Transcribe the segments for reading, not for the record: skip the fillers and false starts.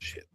Shit.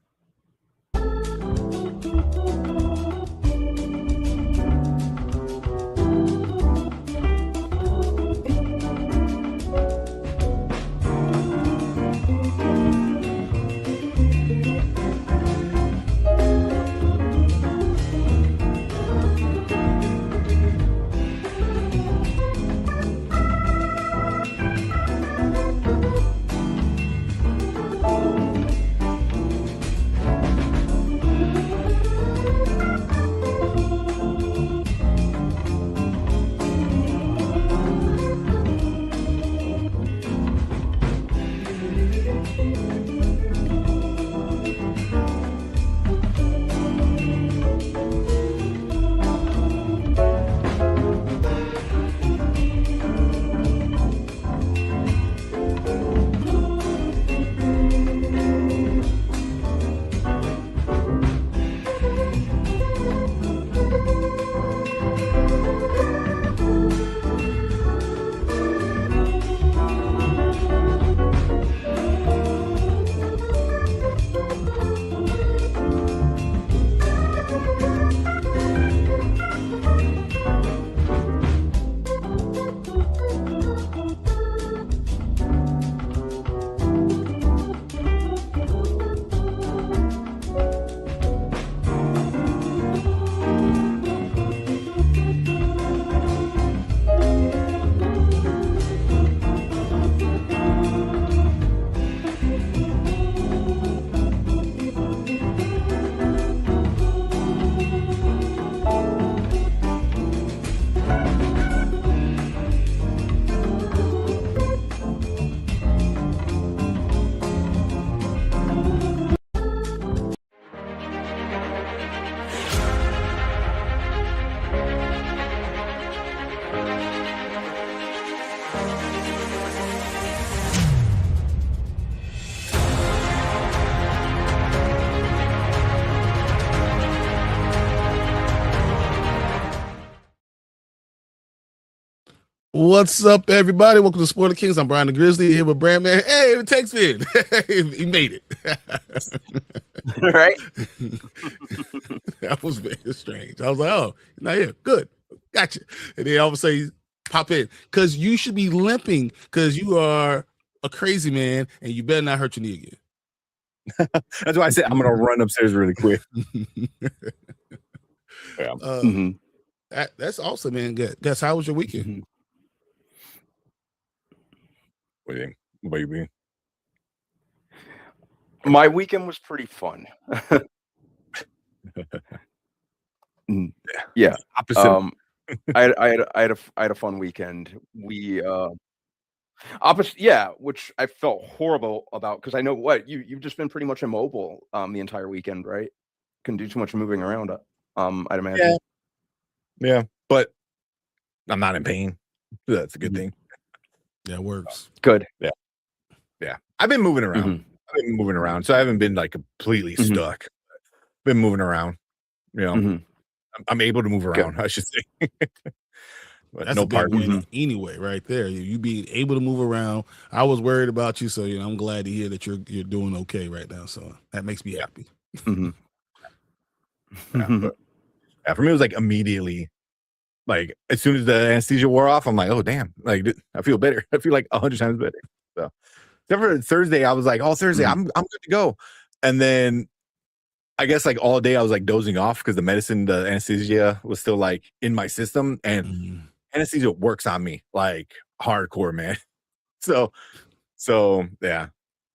What's up, everybody? Welcome to Spoiler Kings. I'm Brian the Grizzly here with Brandman. Hey, it takes me. He made it. Right? That was very strange. I was like, oh, you're not here. Good. Gotcha. And then all of a sudden, pop in. Because you should be limping because you are a crazy man and you better not hurt your knee again. That's why I said I'm going to run upstairs really quick. Yeah. That's awesome, man. Guess how was your weekend? What do you think? What you mean? My weekend was pretty fun. Yeah. Opposite. I had a fun weekend. We opposite, yeah, which I felt horrible about because I know what you've just been pretty much immobile the entire weekend, right? Couldn't do too much moving around. I'd imagine. Yeah, but I'm not in pain. That's a good thing. Yeah, it works. Good. Yeah. I've been moving around. I've been moving around, so I haven't been like completely stuck. Been moving around. You know, I'm able to move around. I should say. But that's no a big win anyway, right there. You being able to move around. I was worried about you, so I'm glad to hear that you're doing okay right now. So that makes me happy. Yeah, for me, it was like immediately, like as soon as the anesthesia wore off, I'm like, oh damn, like I feel better. I feel like 100 times better. So, except for Thursday, I was like, oh Thursday, I'm good to go. And then I guess like all day I was like dozing off because the anesthesia was still like in my system, and anesthesia works on me like hardcore, man. So yeah.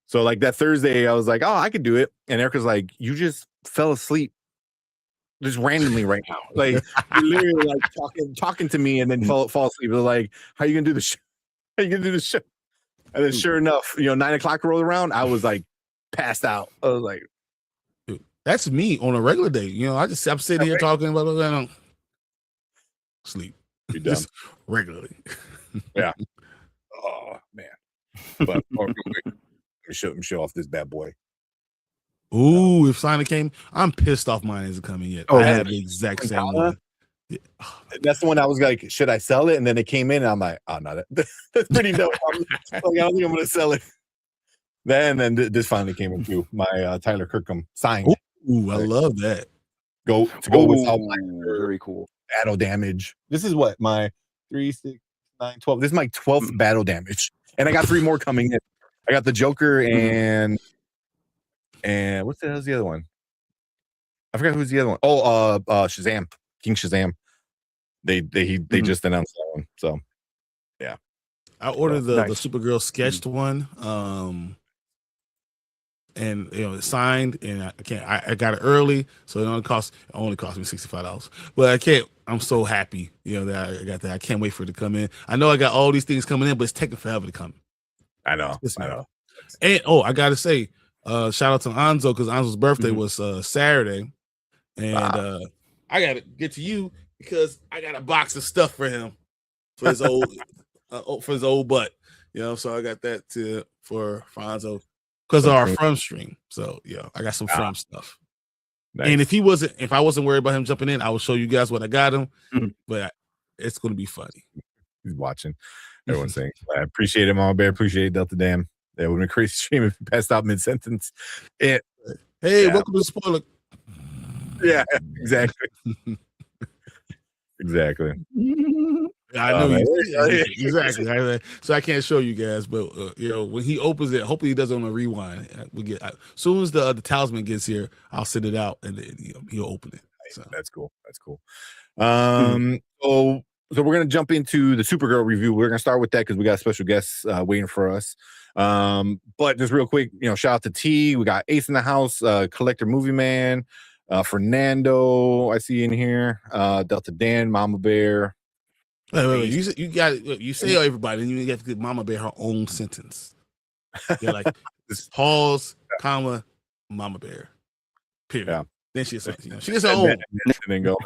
So like that Thursday, I was like, oh, I could do it. And Erica's like, you just fell asleep just randomly right now. Like literally like talking to me and then fall asleep. It was like, how you gonna do the show? How you gonna do the show? And then sure enough, 9 o'clock rolled around. I was like passed out. I was like, that's me on a regular day. I'm sitting here talking about sleep. Just regularly. Yeah. Oh man. But let me show off this bad boy. Ooh, if Sonic came, I'm pissed off mine isn't coming yet. I have the exact same one. Yeah. That's the one I was like, should I sell it? And then it came in and I'm like, oh no, that's pretty dope. I don't think I'm gonna sell it. Then this finally came into my Tyler Kirkham signed. Ooh, I love that. Go with all my very cool battle damage. This is what my 3, 6, 9, 12. This is my 12th battle damage, and I got 3 more coming in. I got the Joker and what the hell's the other one? I forgot who's the other one. Oh, Shazam, King Shazam. They just announced that one. So yeah, I ordered the nice. Supergirl sketched one. And it's signed, and I got it early, so it only cost me $65. But I can't. I'm so happy, that I got that. I can't wait for it to come in. I know I got all these things coming in, but it's taking forever to come. I know. And I gotta say, shout out to Anzo, because Anzo's birthday was Saturday, and I gotta get to you because I got a box of stuff for him for his old butt. So I got that for Anzo. Because of our From stream. So yeah, I got some From stuff. Nice. And if I wasn't worried about him jumping in, I would show you guys what I got him. But it's gonna be funny. He's watching. Everyone's saying, I appreciate it, Mama Bear. Appreciate Delta Dam. That would have been a crazy stream if you passed out mid-sentence. Hey, welcome to the spoiler. Yeah, exactly. Exactly. I know exactly. So I can't show you guys, but when he opens it, hopefully he does it on a rewind. As soon as the talisman gets here, I'll send it out and then he'll open it. So. That's cool. So we're gonna jump into the Supergirl review. We're gonna start with that because we got special guests waiting for us. But just real quick, shout out to T. We got Ace in the house, Collector Movie Man, Fernando. I see in here, Delta Dan, Mama Bear. Wait. You say everybody, and you have to give Mama Bear her own sentence. You're like pause, comma, Mama Bear. Period. Yeah. Then she gets her own. And then go.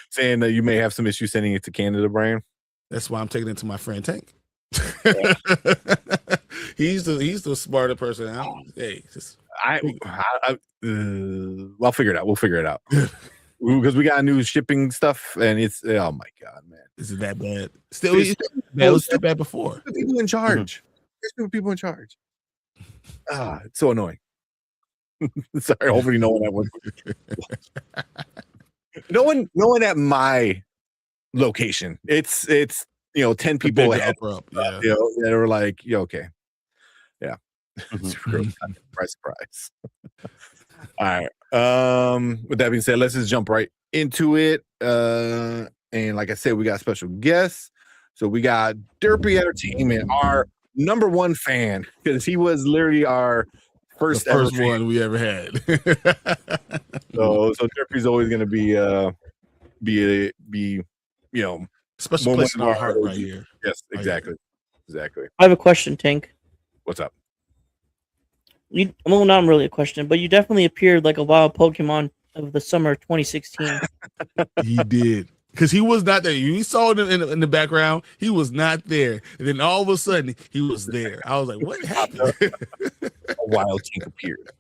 Saying that you may have some issues sending it to Canada, Brian. That's why I'm taking it to my friend Tank. He's the smarter person. I'll figure it out. We'll figure it out. Because we got new shipping stuff, and it's oh my god, man, is it that bad? It was that bad before. People in charge. There's people in charge. It's so annoying. Sorry, hopefully no one at one. No one at my location. It's 10 people ahead. That are like, okay, yeah. Surprise. All right. With that being said, let's just jump right into it. And like I said, we got special guests. So we got Derpy Entertainment, our number one fan, because he was literally our first one we ever had. so Derpy's always gonna be special place in our heart right here. Yes, exactly. I have a question, Tank. What's up? Well, not really a question, but you definitely appeared like a wild Pokemon of the summer of 2016. He did, because he was not there. You saw it in the background. He was not there, and then all of a sudden he was there. I was like, "What happened?" A wild Tank appeared.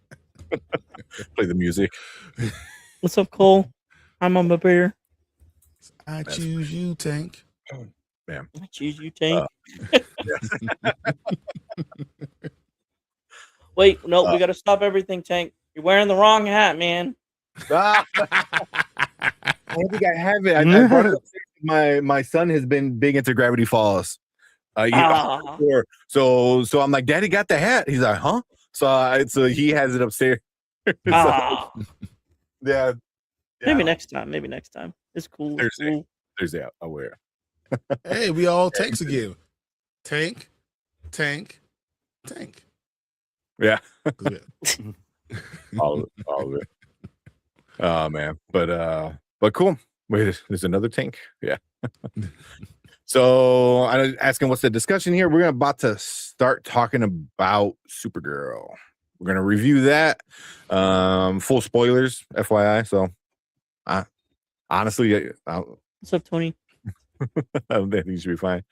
Play the music. What's up, Cole? I'm Mama Bear. I choose you, Tank. Man. I choose you, Tank. Wait, no, we got to stop everything, Tank. You're wearing the wrong hat, man. I don't think I have it. I brought it up. My son has been big into Gravity Falls. So I'm like, Daddy got the hat. He's like, huh? So he has it upstairs. Yeah. Maybe next time. It's cool. Thursday, I'll wear it. Hey, we all tanks again. Tank. Yeah. all of it. Oh man. But cool. Wait, there's another tank. Yeah. So I'm asking what's the discussion here. We're about to start talking about Supergirl. We're gonna review that. Full spoilers, FYI. So honestly, what's up, Tony? I think you should be fine.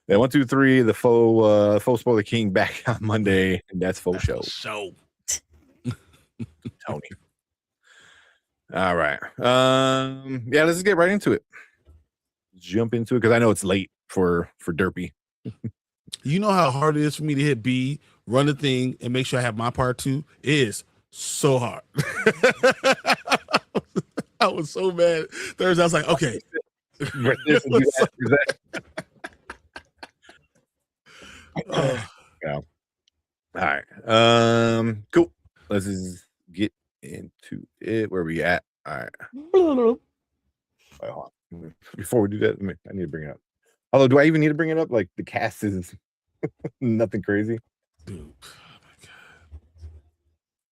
Yeah, 1, 2, 3, the faux spoiler king back on Monday, and that's faux show. Tony. All right. Yeah, let's just get right into it. Jump into it because I know it's late for Derpy. You know how hard it is for me to hit B run the thing, and make sure I have my part too is so hard. I was so mad Thursday. I was like, okay. This and do that, do that. Yeah. All right. Cool. Let's just get into it. Where we at? All right. Wait, hold on. Before we do that, I need to bring it up. Although, do I even need to bring it up? Like the cast is nothing crazy. Dude, oh my God.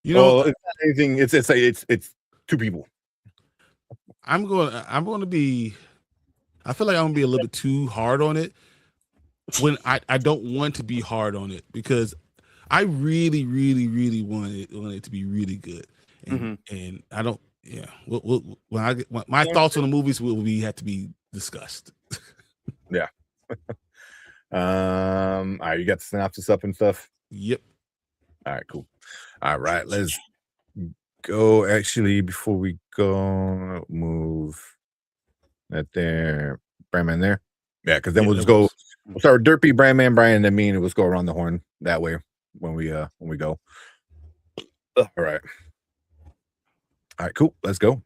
You know, it's not anything. It's two people. I'm going to be. I feel like I'm gonna be a little bit too hard on it when I don't want to be hard on it because I really, really, really want it to be really good, and I don't. Yeah, when I get my thoughts on the movies will have to be discussed. Yeah. All right, you got the synopsis up and stuff. Yep. All right, cool. All right, let's go. Actually, before we go, move that there, Brandman there. Yeah, because then we'll just go. We'll start with Derpy, Brandman, Brian, and then me, and we'll just go around the horn that way when we go. All right. All right, cool. Let's go.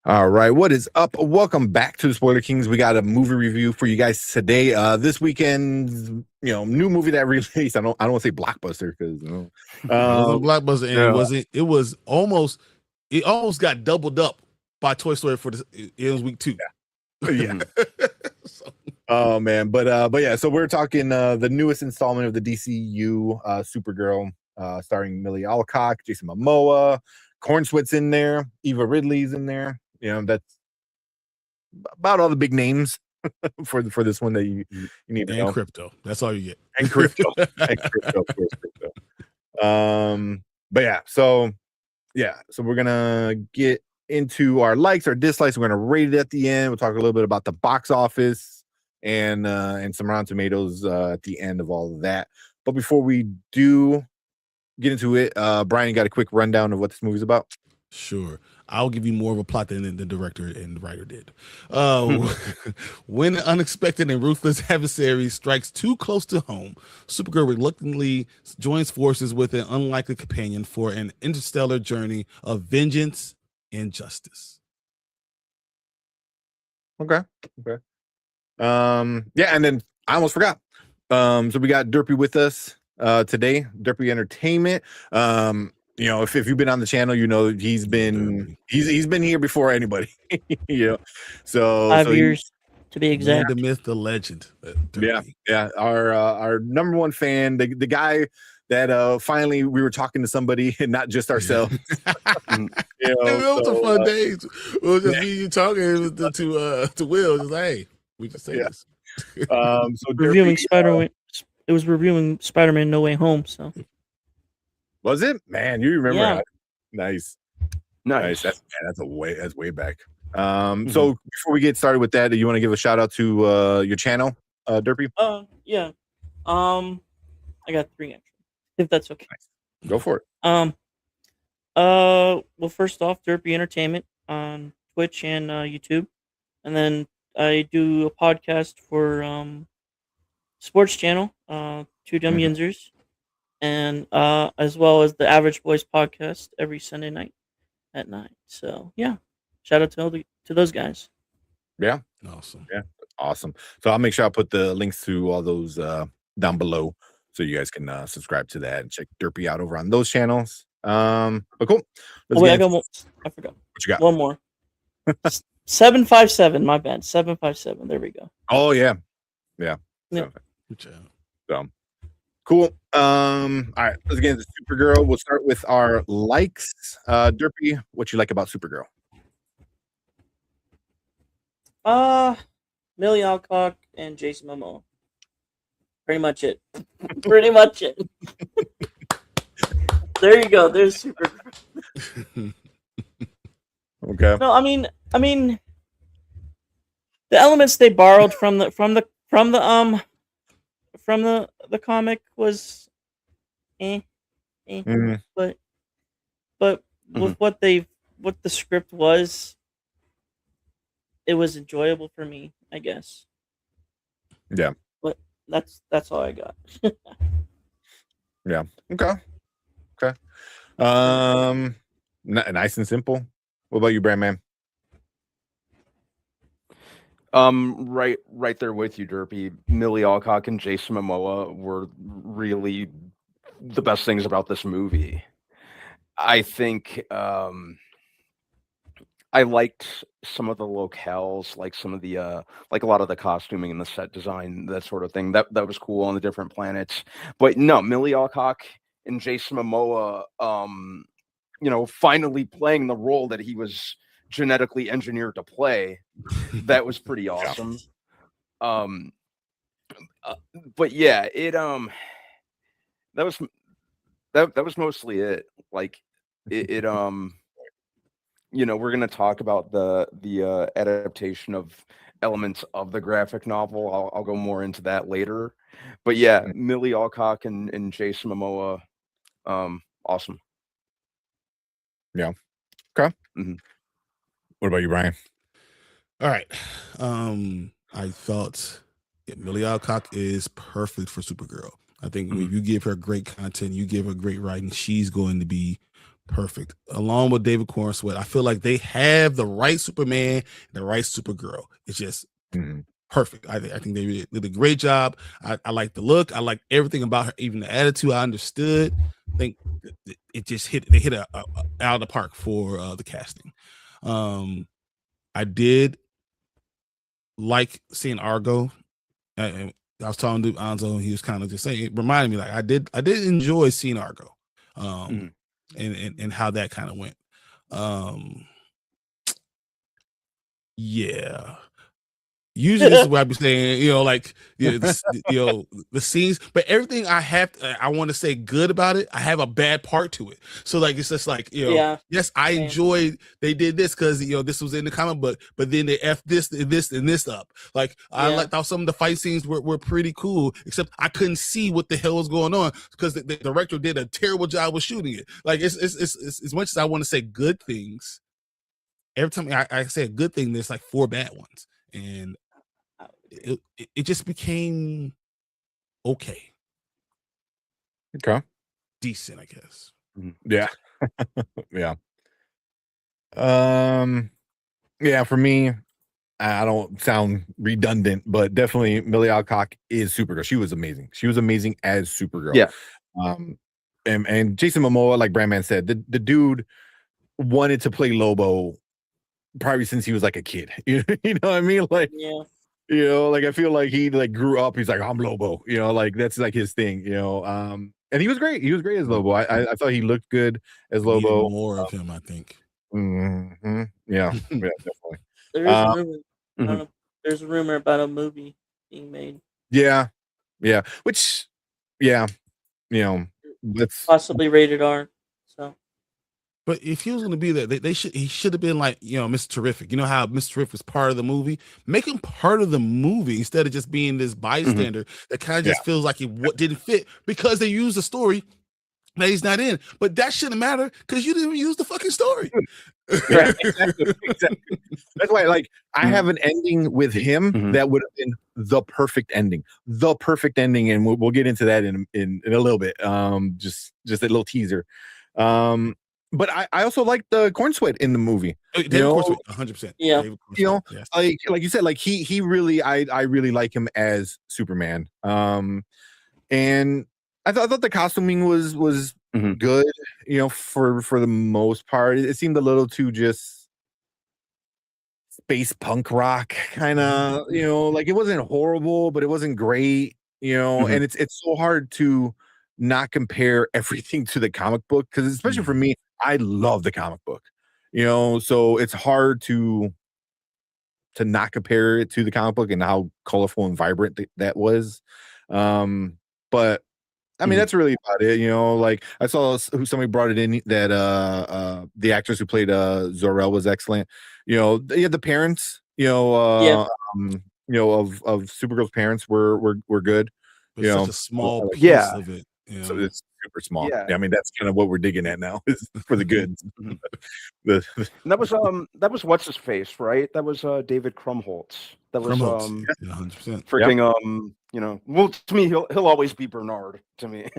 All right, what is up? Welcome back to the Spoiler Kings. We got a movie review for you guys today. This weekend's new movie that released. I don't want to say blockbuster because it wasn't blockbuster, and it almost got doubled up by Toy Story it was week 2. Yeah. Oh man, but yeah. So we're talking the newest installment of the DCU, Supergirl, starring Millie Alcock, Jason Momoa, Cornsweet's in there, Eva Ridley's in there. That's about all the big names for this one that you need to know. And crypto. That's all you get. And crypto. And crypto, of course, crypto. But yeah, so we're gonna get into our likes, our dislikes. We're gonna rate it at the end. We'll talk a little bit about the box office and some Rotten Tomatoes at the end of all of that. But before we do get into it, Brian, you got a quick rundown of what this movie's about? Sure. I'll give you more of a plot than the director and the writer did. When an unexpected and ruthless adversary strikes too close to home, Supergirl reluctantly joins forces with an unlikely companion for an interstellar journey of vengeance and justice. Okay. Yeah, and then I almost forgot. So we got Derpy with us today, Derpy Entertainment. If you've been on the channel, he's been here before anybody. So 5 years to be exact. The myth, the legend. Yeah. Our number one fan, the guy that finally we were talking to somebody and not just ourselves. It was a fun days. It was just me you talking to Will. Just like, hey, we just say this. So reviewing Spider-Man. It was reviewing Spider-Man No Way Home. So was it? Man, you remember? Yeah. Nice. That's way back. So before we get started with that, do you want to give a shout out to your channel, Derpy? Yeah. I got 3 actually, if that's okay. Nice. Go for it. Well, first off, Derpy Entertainment on Twitch and YouTube, and then I do a podcast for sports channel, 2 Dumb Yinzers, and as well as the Average Boys podcast every Sunday night at 9. So yeah, shout out to those guys. Yeah, awesome. Yeah, awesome. So I'll make sure I put the links to all those down below, so you guys can subscribe to that and check Derpy out over on those channels. But cool. I got one. I forgot. What you got? One more. 757. My bad. 757. There we go. Oh yeah. So cool. All right, let's get into Supergirl. We'll start with our likes. Derpy, what you like about Supergirl? Millie Alcock and Jason Momoa. Pretty much it. Pretty much it. There you go. There's Supergirl. Okay. No, I mean, the elements they borrowed from the comic was, but with what the script was, it was enjoyable for me, I guess. Yeah. But that's all I got. Yeah. Okay. Nice and simple. What about you, Brandman? Right there with you, Derpy. Millie Alcock and Jason Momoa were really the best things about this movie. I think I liked some of the locales, like some of the like a lot of the costuming and the set design, that sort of thing. That was cool on the different planets. But no, Millie Alcock and Jason Momoa, finally playing the role that he was genetically engineered to play. That was pretty awesome. But yeah, that was mostly it. Like it we're going to talk about the adaptation of elements of the graphic novel. I'll go more into that later. But yeah, Millie Alcock and Jason Momoa, awesome. Yeah. Okay. Mm-hmm. What about you, Brian? All right. I thought Millie Alcock is perfect for Supergirl. I think if you give her great content, you give her great writing, she's going to be perfect. Along with David Cornsweet, I feel like they have the right Superman and the right Supergirl. It's just perfect. I think they did a great job. I like the look. I like everything about her, even the attitude. I understood. I think it just they hit a out of the park for the casting. I did like seeing Argo. I was talking to Anzo, and he was kind of just saying, it reminded me, like I did enjoy seeing Argo, and how that kind of went. Yeah. Usually this is what I'd be saying, the scenes, but everything I want to say good about it, I have a bad part to it. So like, it's just like, yes, I enjoyed they did this because, this was in the comic book, but then they F this and this up. Like, I thought some of the fight scenes were pretty cool, except I couldn't see what the hell was going on because the director did a terrible job with shooting it. Like, it's as much as I want to say good things, every time I say a good thing, there's like 4 bad ones. And it just became okay. Decent, I guess. Yeah. Yeah. Yeah, for me, I don't sound redundant, but definitely Millie Alcock is Supergirl. She was amazing. She was amazing as Supergirl. Yeah. And Jason Momoa, like Brandman said, the dude wanted to play Lobo probably since he was like a kid. You know what I mean? Like, like I feel like he like grew up. He's like, I'm Lobo. Like that's like his thing. And he was great. He was great as Lobo. I thought he looked good as Lobo. Needed more of him, I think. Yeah, definitely. There is a rumor. I don't know. There's a rumor about a movie being made. Yeah. Which, that's possibly rated R. So. But if he was going to be there, he should have been like, Mr. Terrific. You know how Mr. Terrific was part of the movie? Make him part of the movie instead of just being this bystander that kind of just feels like he didn't fit because they used a story that he's not in. But that shouldn't matter because you didn't use the fucking story. Yeah, exactly. That's why, like, I have an ending with him that would have been the perfect ending, and we'll get into that in a little bit. Just a little teaser. But I also like the corn sweat in the movie. David Cornsweet, 100%. Yeah. Yes. like you said, like he really, I really like him as Superman. And I thought the costuming was good, for the most part. It seemed a little too just space punk rock kind of, like it wasn't horrible, but it wasn't great, and it's so hard to not compare everything to the comic book because especially for me, I love the comic book, so it's hard to not compare it to the comic book and how colorful and vibrant that was. But I mean, that's really about it. Like I saw somebody brought it in that the actress who played Zor-El was excellent. The parents, of Supergirl's parents were good. But such a small piece of it. You So know? it's super small. Yeah. I mean, that's kind of what we're digging at now is for the good. Mhm. The, And that was what's his face, right? That was David Krumholtz. That was Krumholtz. Yeah, 100%. freaking well, to me he'll always be Bernard to me.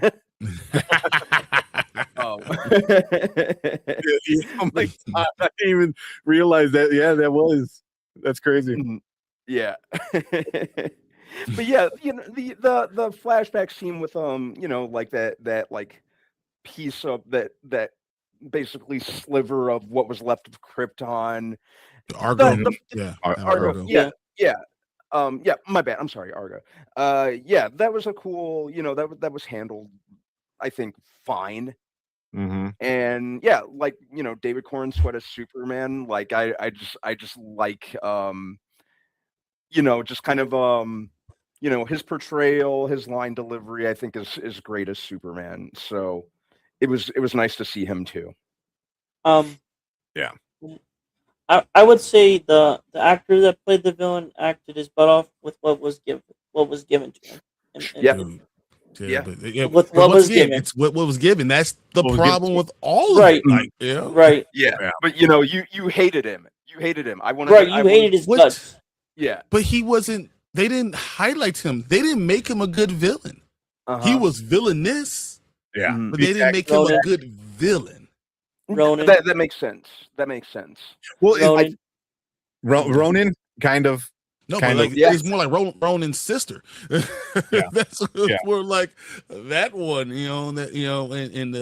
Oh. oh my god! I didn't even realize that. Yeah, that's crazy. Mhm. Yeah. But yeah, the flashback scene with like that like piece of that basically sliver of what was left of Krypton. Argo. The Yeah. Argo. Argo. Yeah. Yeah. Yeah, my bad. I'm sorry, Argo. Yeah, that was a cool, that was handled, I think, fine. Mm-hmm. And yeah, like, David Corn Sweat as Superman, like I just like just kind of his portrayal, his line delivery, I think is great as Superman. So it was nice to see him too. Um, Yeah. I would say the actor that played the villain acted his butt off with what was given to him. Yeah. Yeah, but With but what once was again, given. it's what was given. That's the What was problem given. with all of Right. it. Like, Right. Yeah. Yeah. But you hated him. You hated him. I wanted Right. I You wanted- hated his What? guts. Yeah. But he wasn't. They didn't highlight him. They didn't make him a good villain. Uh-huh. He was villainous, Yeah. Mhm. but they didn't make him a Ronan. good villain. Ronan. That makes sense. That makes sense. Well, Ronan. Ronan kind of. No, Kind but of, like yes. it's more like Ronan's sister. Yeah. That's Yeah. more like that one, that in the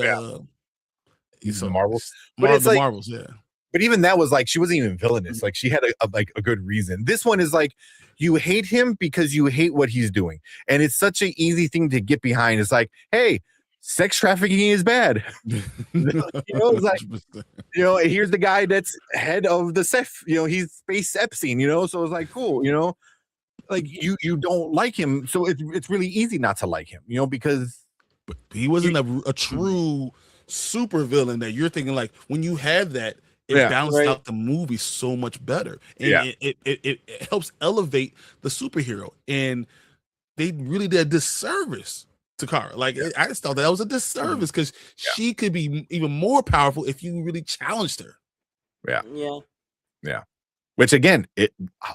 The Marvels. But But it's the like- Marvels, yeah. But even that was like she wasn't even villainous. Like she had a good reason. This one is like you hate him because you hate what he's doing, and it's such an easy thing to get behind. It's like, hey, sex trafficking is bad. It's like, 100%. here's the guy that's head of the SEF. He's Space Epstein. So it's like cool. Like you don't like him, so it's really easy not to like him. Because But he wasn't a true super villain that you're thinking like when you have that, it Yeah. balanced Right. out the movie so much better. And Yeah. it helps elevate the superhero. And they really did a disservice to Kara. Like I just thought that was a disservice because she could be even more powerful if you really challenged her. Yeah. which again,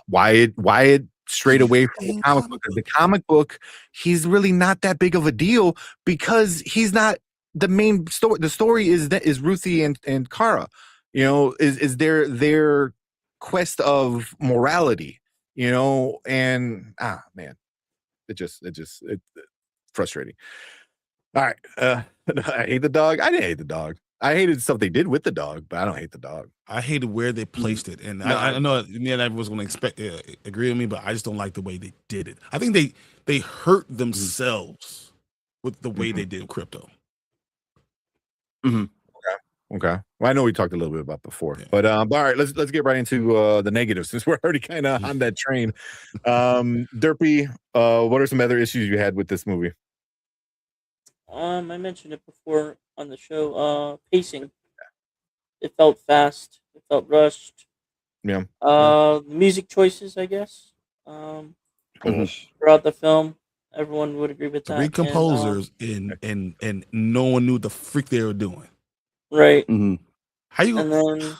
why it strayed away from the comic book. The comic book, he's really not that big of a deal because he's not the main story. The story is Ruthie and Kara. Is their quest of morality. And man, it's frustrating. All right, I hate the dog. I didn't hate the dog. I hated stuff they did with the dog, but I don't hate the dog. I hated where they placed it, and No, I know everyone's going to agree with me, but I just don't like the way they did it. I think they hurt themselves with the way they did crypto. Okay. Well, I know we talked a little bit about before, Yeah. but all right, let's get right into the negatives since we're already kind of on that train. Derpy, what are some other issues you had with this movie? I mentioned it before on the show. Pacing. It felt fast. It felt rushed. Yeah. Music choices, I guess. Throughout the film, everyone would agree with that. Three And, composers and no one knew what the freak they were doing. right. Mhm. How you? And then Oh my God,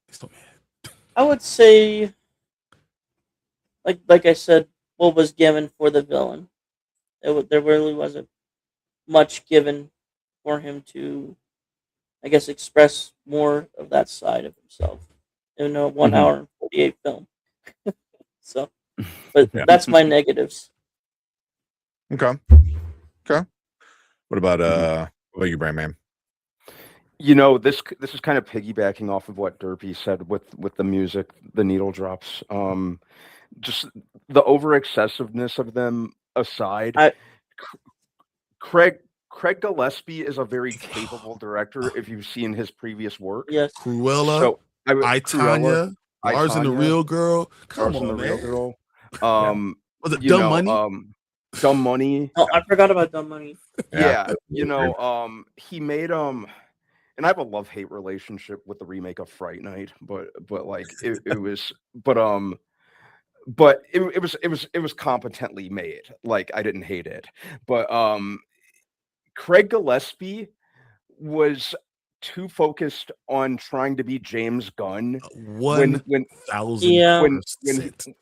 I'm so mad. I would say, like I said, what was given for the villain. There really wasn't much given for him to, I guess, express more of that side of himself in a 1 hour and 48 film. So, but Yeah. that's my negatives. Okay. What about you, Brand Man? This is kind of piggybacking off of what Derpy said with the music, the needle drops. Just the over excessiveness of them aside. Craig Gillespie is a very capable director if you've seen his previous work. Yes. Cruella, So Tanya, Lars and the Tanya, Real Girl. Come Lars and on, the man. Real Girl. Was it Dumb Money? Dumb Money. Oh, I forgot about Dumb Money. Yeah, he made and I have a love-hate relationship with the remake of Fright Night, but like it was but it was competently made. Like I didn't hate it. But Craig Gillespie was too focused on trying to be James Gunn when 1,000%.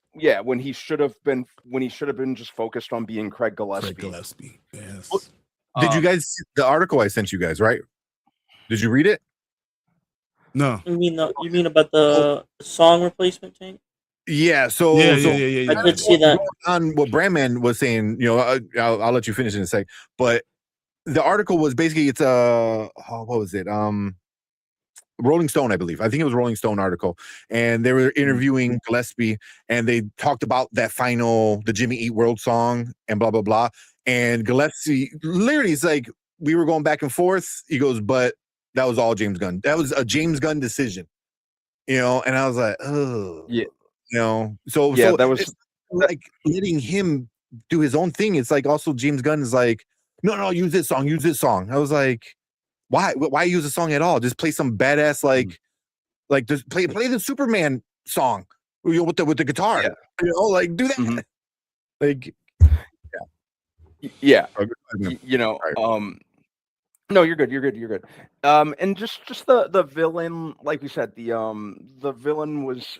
when he should have been just focused on being Craig Gillespie. Craig Gillespie. Yes. Did you guys see the article I sent you guys, right? Did you read it? No. You mean about the song replacement tank? Yeah. So Yeah. I did see that. On what Brandman was saying, you know, I'll let you finish in a sec. But the article was basically it's what was it? Rolling Stone, I believe. I think it was a Rolling Stone article, and they were interviewing Gillespie, and they talked about the Jimmy Eat World song and blah blah blah. And Gillespie literally is like, we were going back and forth. He goes, but that was all James Gunn. That was a James Gunn decision, you know. And I was like, oh, Yeah. you know. So that was like letting him do his own thing. It's like also James Gunn is like, no, use this song. I was like, why use a song at all? Just play some badass like just play the Superman song, you know, with the guitar. Yeah. You know, like do that. Like yeah. Okay. You know, no, you're good. And just the villain, like we said, the villain was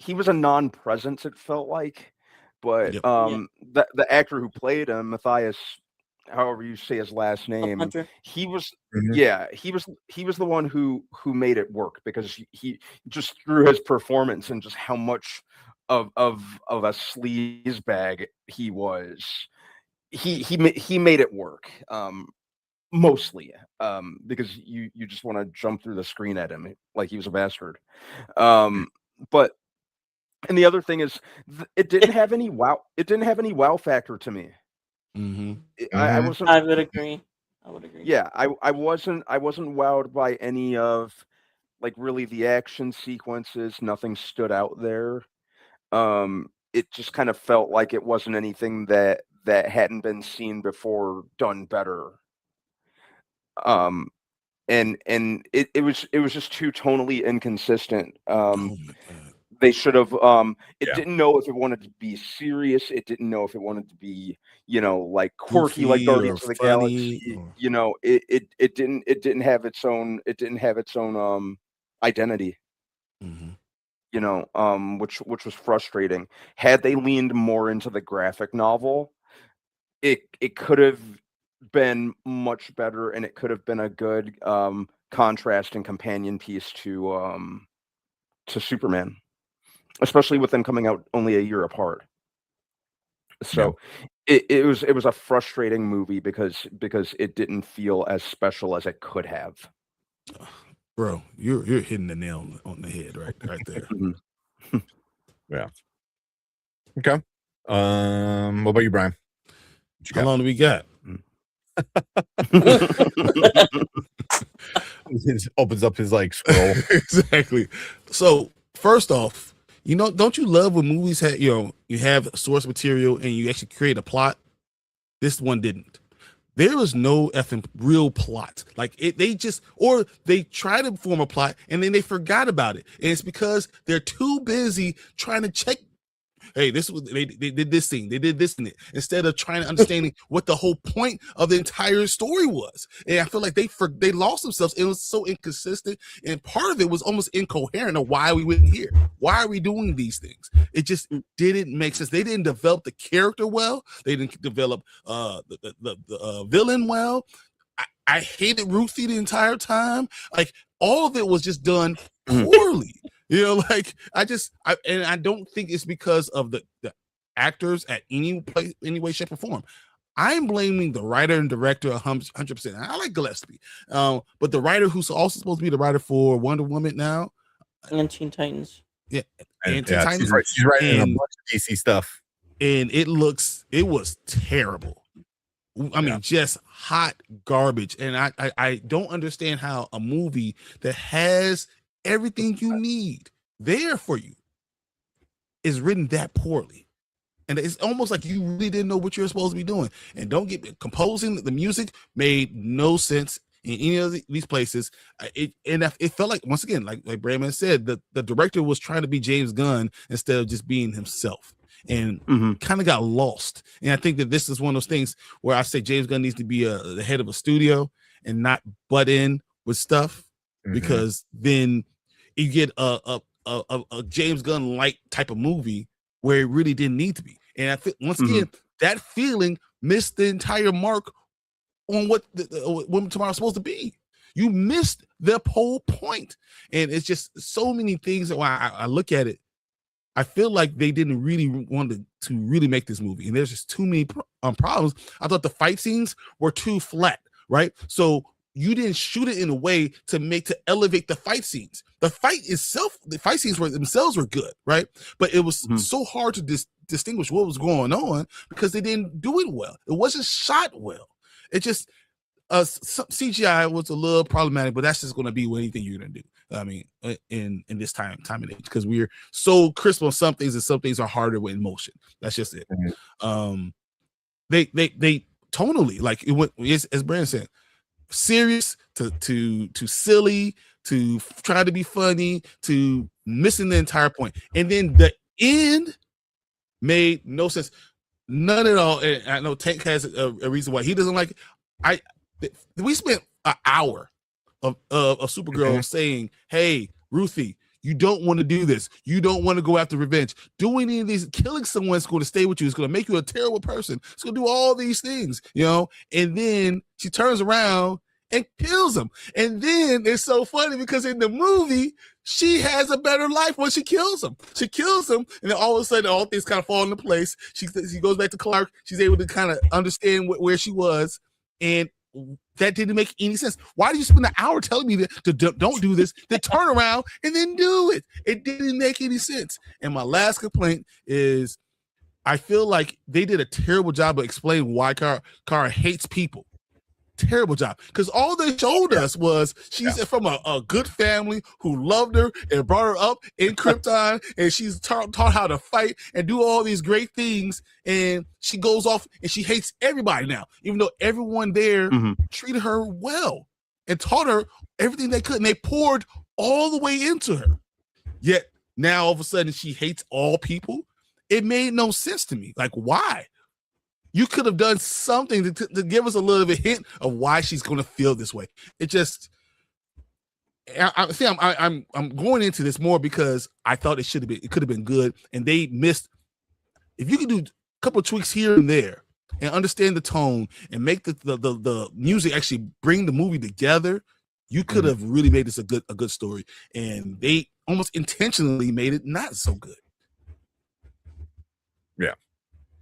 a non-presence, it felt like. But the actor who played him, Matthias, however you say his last name, he was he was the one who made it work, because he just through his performance and just how much of a sleaze bag he was, he made it work, mostly, because you just want to jump through the screen at him like he was a bastard. But and the other thing is, it didn't have any wow factor to me. I wasn't. I would agree. Yeah, I wasn't wowed by any of, like, really the action sequences. Nothing stood out there. It just kind of felt like it wasn't anything that hadn't been seen before, done better. And it was just too tonally inconsistent. They should have didn't know if it wanted to be serious. It didn't know if it wanted to be, you know, like quirky, Goofy, like Guardians of the funny, Galaxy. You know, it didn't have its own identity. You know, which was frustrating. Had they leaned more into the graphic novel, it could have been much better, and it could have been a good contrast and companion piece to Superman, especially with them coming out only a year apart. So it was a frustrating movie because it didn't feel as special as it could have. Bro, you're hitting the nail on the head right there. Yeah. Okay. What about you, Brian? How long do we got? It opens up his like scroll. Exactly. So first off, you know, don't you love when movies have, you know, you have source material and you actually create a plot? This one didn't. There was no effing real plot. Like they try to form a plot and then they forgot about it. And it's because they're too busy trying to check. Hey, they did this thing, they did this and it, instead of trying to understanding what the whole point of the entire story was. And I feel like they lost themselves. It was so inconsistent, and part of it was almost incoherent of why we went here. Why are we doing these things? It just didn't make sense. They didn't develop the character well. They didn't develop the villain well. I hated Ruthie the entire time. Like, all of it was just done poorly. You know, like I don't think it's because of the actors at any way, shape, or form. I'm blaming the writer and director 100%. I like Gillespie, but the writer who's also supposed to be the writer for Wonder Woman now, and Teen Titans. Yeah, and Teen Titans. She's writing a bunch of DC stuff, and it was terrible. I mean, just hot garbage. And I don't understand how a movie that has everything you need there for you is written that poorly. And it's almost like you really didn't know what you're supposed to be doing. And don't get composing. The music made no sense in any of these places. It felt like, once again, like Brandman said, the director was trying to be James Gunn instead of just being himself. and Mm-hmm. kind of got lost. And I think that this is one of those things where I say James Gunn needs to be the head of a studio and not butt in with stuff, because then you get a James Gunn like type of movie where it really didn't need to be. And I think once again, that feeling missed the entire mark on what Women Tomorrow's supposed to be. You missed the whole point. And it's just so many things that when I look at it, I feel like they didn't really want to really make this movie. And there's just too many problems. I thought the fight scenes were too flat, right? So you didn't shoot it in a way to elevate the fight scenes. The fight scenes themselves were good, right? But it was so hard to distinguish what was going on because they didn't do it well. It wasn't shot well. It just CGI was a little problematic, but that's just going to be with anything you're going to do. I mean, in this time and age, because we're so crisp on some things and some things are harder with motion. That's just it. They tonally, like it went, as Brandon said, serious to silly to try to be funny to missing the entire point, and then the end made no sense, none at all. And I know Tank has a reason why he doesn't like it. We spent an hour of Supergirl saying, "Hey, Ruthie, you don't want to do this. You don't want to go after revenge. Doing any of these, killing someone is going to stay with you. It's going to make you a terrible person. It's going to do all these things, you know." And then she turns around and kills him. And then it's so funny because in the movie, she has a better life when she kills him. She kills him, and then all of a sudden, all things kind of fall into place. She goes back to Clark. She's able to kind of understand where she was, and that didn't make any sense. Why did you spend an hour telling me to don't do this, then turn around and then do it? It didn't make any sense. And my last complaint is I feel like they did a terrible job of explaining why Kara hates people. Terrible job. Because all they showed us was she's from a good family who loved her and brought her up in Krypton, and she's taught how to fight and do all these great things, and she goes off and she hates everybody now, even though everyone there treated her well and taught her everything they could, and they poured all the way into her. Yet now all of a sudden she hates all people. It made no sense to me. Like, why? You could have done something to give us a little bit hint of why she's going to feel this way. It just, I'm going into this more because I thought it could have been good, and they missed. If you could do a couple of tweaks here and there, and understand the tone, and make the music actually bring the movie together, you could have really made this a good story. And they almost intentionally made it not so good.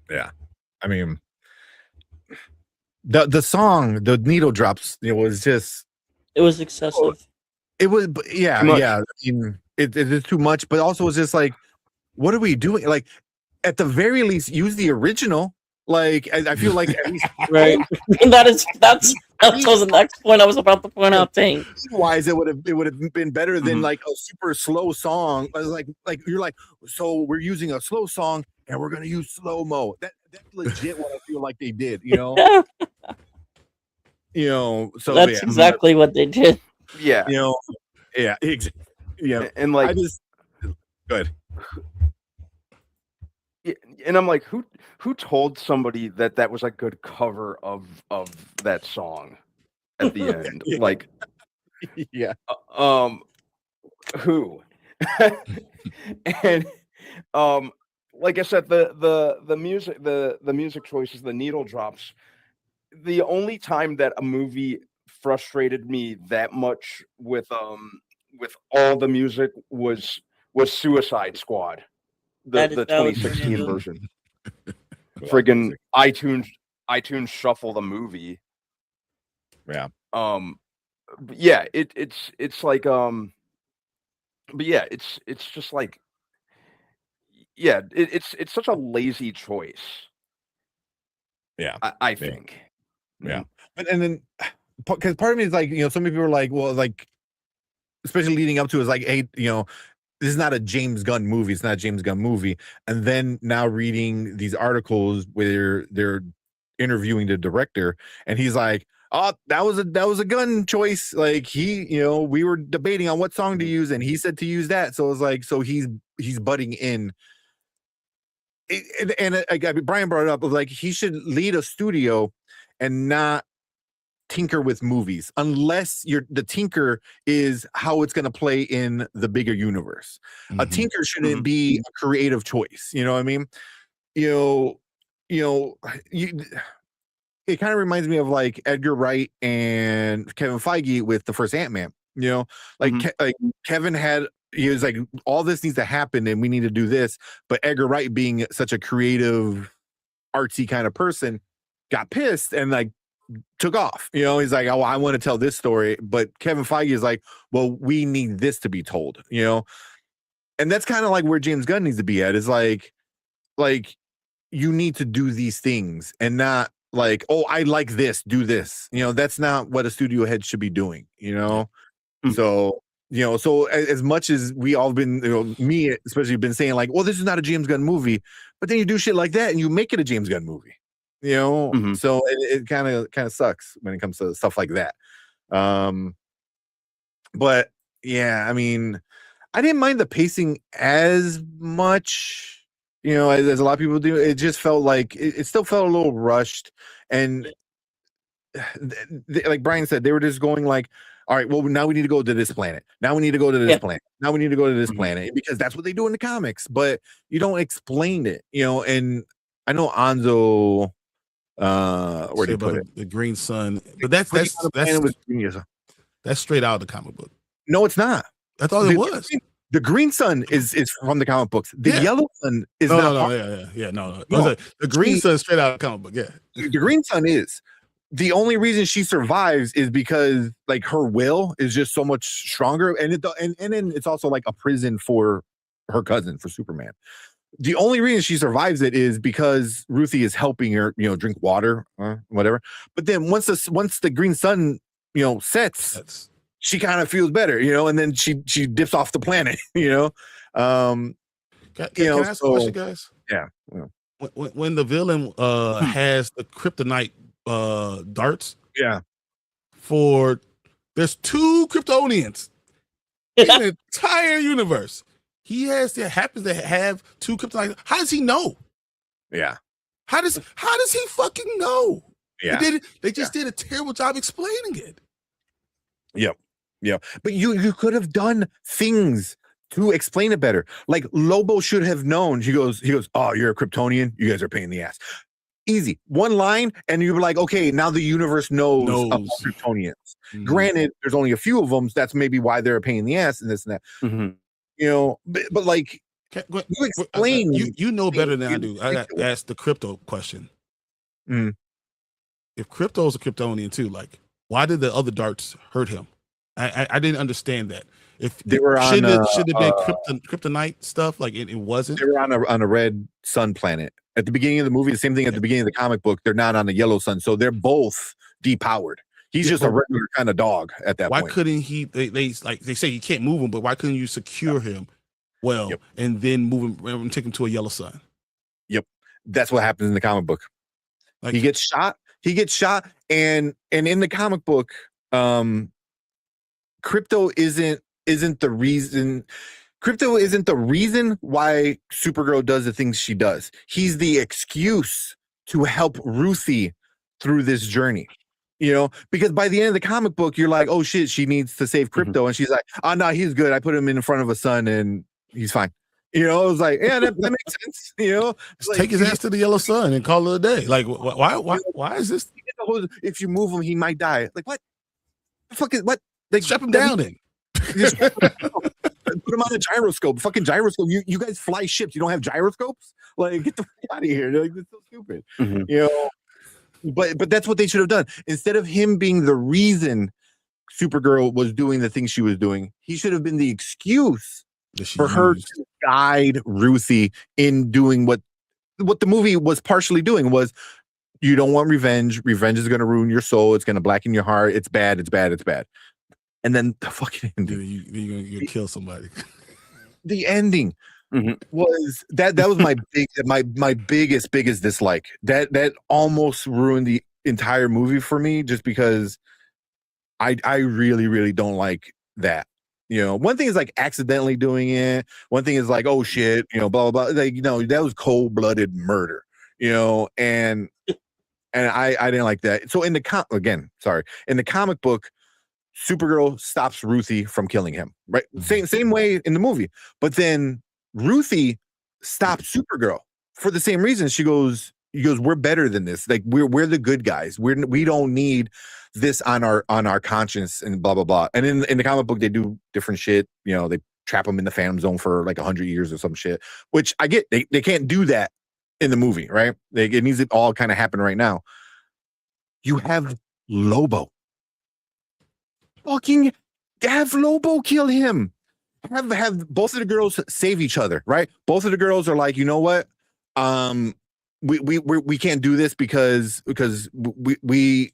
Yeah. I mean, the song, the needle drops, it was excessive. It was, yeah. I mean, it is too much, but also it's just like, what are we doing? Like, at the very least, use the original. Like, I feel like at least right. That's was the next point I was about to point out. Tank. Wise, it would have been better than like a super slow song. Like you're like, so we're using a slow song and we're gonna use slow mo. That's legit what I feel like they did. You know. So that's exactly what they did. Yeah. Yeah. Yeah. And like, I just good. Yeah, and I'm like, who told somebody that was a good cover of that song at the end? Like, who? And like I said, the music choices, the needle drops. The only time that a movie frustrated me that much with all the music was Suicide Squad. The 2016 version. Friggin' iTunes shuffle the movie. Yeah. But yeah, it's like but yeah, it's just like, yeah, it's such a lazy choice. Yeah. I think. Yeah. But and then because part of me is like, some people are like, well, like, especially leading up to is like, hey, this is not a James Gunn movie. It's not a James Gunn movie. And then now reading these articles where they're interviewing the director, and he's like, "Oh, that was a Gunn choice. Like we were debating on what song to use, and he said to use that. So it was like, so he's butting in Brian brought it up, like he should lead a studio and not tinker with movies unless the tinker is how it's going to play in the bigger universe. A tinker shouldn't be a creative choice. You know what I mean? It kind of reminds me of like Edgar Wright and Kevin Feige with the first Ant-Man. Like Kevin he was like, all this needs to happen and we need to do this, but Edgar Wright, being such a creative, artsy kind of person, got pissed and like took off. He's like, oh, I want to tell this story, but Kevin Feige is like, well, we need this to be told. And that's kind of like where James Gunn needs to be at, is like you need to do these things and not like, oh, I like this, do this. That's not what a studio head should be doing. So so as much as we all been, me especially, been saying like, well, this is not a James Gunn movie, but then you do shit like that and you make it a James Gunn movie. So it kind of sucks when it comes to stuff like that. But yeah, I mean, I didn't mind the pacing as much, as a lot of people do. It just felt like it still felt a little rushed, and like Brian said, they were just going like, all right, well, now we need to go to this planet. Now we need to go to this planet. Now we need to go to this planet, because that's what they do in the comics, but you don't explain it, and I know Anzo, where do you put it? The Green Sun, but that's straight out of the comic book. No, it's not. I thought it was. The Green Sun is from the comic books. The Yellow Sun is not. No. The Green Sun is straight out of the comic book. Yeah, the Green Sun is. The only reason she survives is because like her will is just so much stronger, and then it's also like a prison for her cousin, for Superman. The only reason she survives it is because Ruthie is helping her, drink water or whatever. But then once the Green Sun, sets, she kind of feels better, and then she dips off the planet, Can I ask a question, guys? Yeah. When the villain has the kryptonite darts, there's 2 Kryptonians in the entire universe. He happens to have 2 kryptonite. How does he know? Yeah. How does he fucking know? Yeah. They just did a terrible job explaining it. Yep. Yeah. But you could have done things to explain it better. Like Lobo should have known. He goes, oh, you're a Kryptonian? You guys are a pain in the ass. Easy. One line, and you were like, okay, now the universe knows about Kryptonians. Granted, there's only a few of them. So that's maybe why they're a pain in the ass and this and that. But like, you explain. You know better than I do. I got to ask the Crypto question. If Crypto's a Kryptonian too, like, why did the other darts hurt him? I didn't understand that. If they were on, should have been kryptonite stuff, like it wasn't. They were on a red sun planet at the beginning of the movie. The same thing at the beginning of the comic book. They're not on the yellow sun, so they're both depowered. He's just a regular kind of dog at that point. Why couldn't he? They say you can't move him, but why couldn't you secure him and then move him and take him to a yellow sun? Yep, that's what happens in the comic book. Like, he gets shot, and in the comic book, Crypto isn't the reason. Crypto isn't the reason why Supergirl does the things she does. He's the excuse to help Ruthie through this journey. Because by the end of the comic book, you're like, oh shit, she needs to save Crypto, and she's like, oh no, he's good. I put him in front of a sun, and he's fine. It was like, yeah, that makes sense. Just like, take his ass to the yellow sun and call it a day. Like, why is this? If you move him, he might die. Like, what? The fuck is what? Like, strap him down then. Put him on a gyroscope. Fucking gyroscope. You guys fly ships. You don't have gyroscopes? Like, get the fuck out of here. Like, that's so stupid. But that's what they should have done. Instead of him being the reason Supergirl was doing the things she was doing, he should have been the excuse for her to guide Ruthie in doing what the movie was partially doing. Was, you don't want revenge. Revenge is going to ruin your soul. It's going to blacken your heart. It's bad. It's bad. It's bad. And then the fucking ending. You're gonna kill somebody. The ending was that was my biggest dislike. That almost ruined the entire movie for me, just because I really don't like that. one thing is like accidentally doing it. One thing is like, oh shit, blah blah blah. Like, that was cold-blooded murder, and I didn't like that. So in the comic book, Supergirl stops Ruthie from killing him, right? Same way in the movie. But then Ruthie stops Supergirl for the same reason. He goes, we're better than this. Like we're the good guys. We don't need this on our conscience and blah blah blah. And in the comic book, they do different shit. They trap them in the Phantom Zone for like 100 years or some shit, which I get. They can't do that in the movie, right? It needs to all kind of happen right now. You have Lobo. Fucking have Lobo kill him. Have both of the girls save each other, right? Both of the girls are like, you know what? We can't do this because we're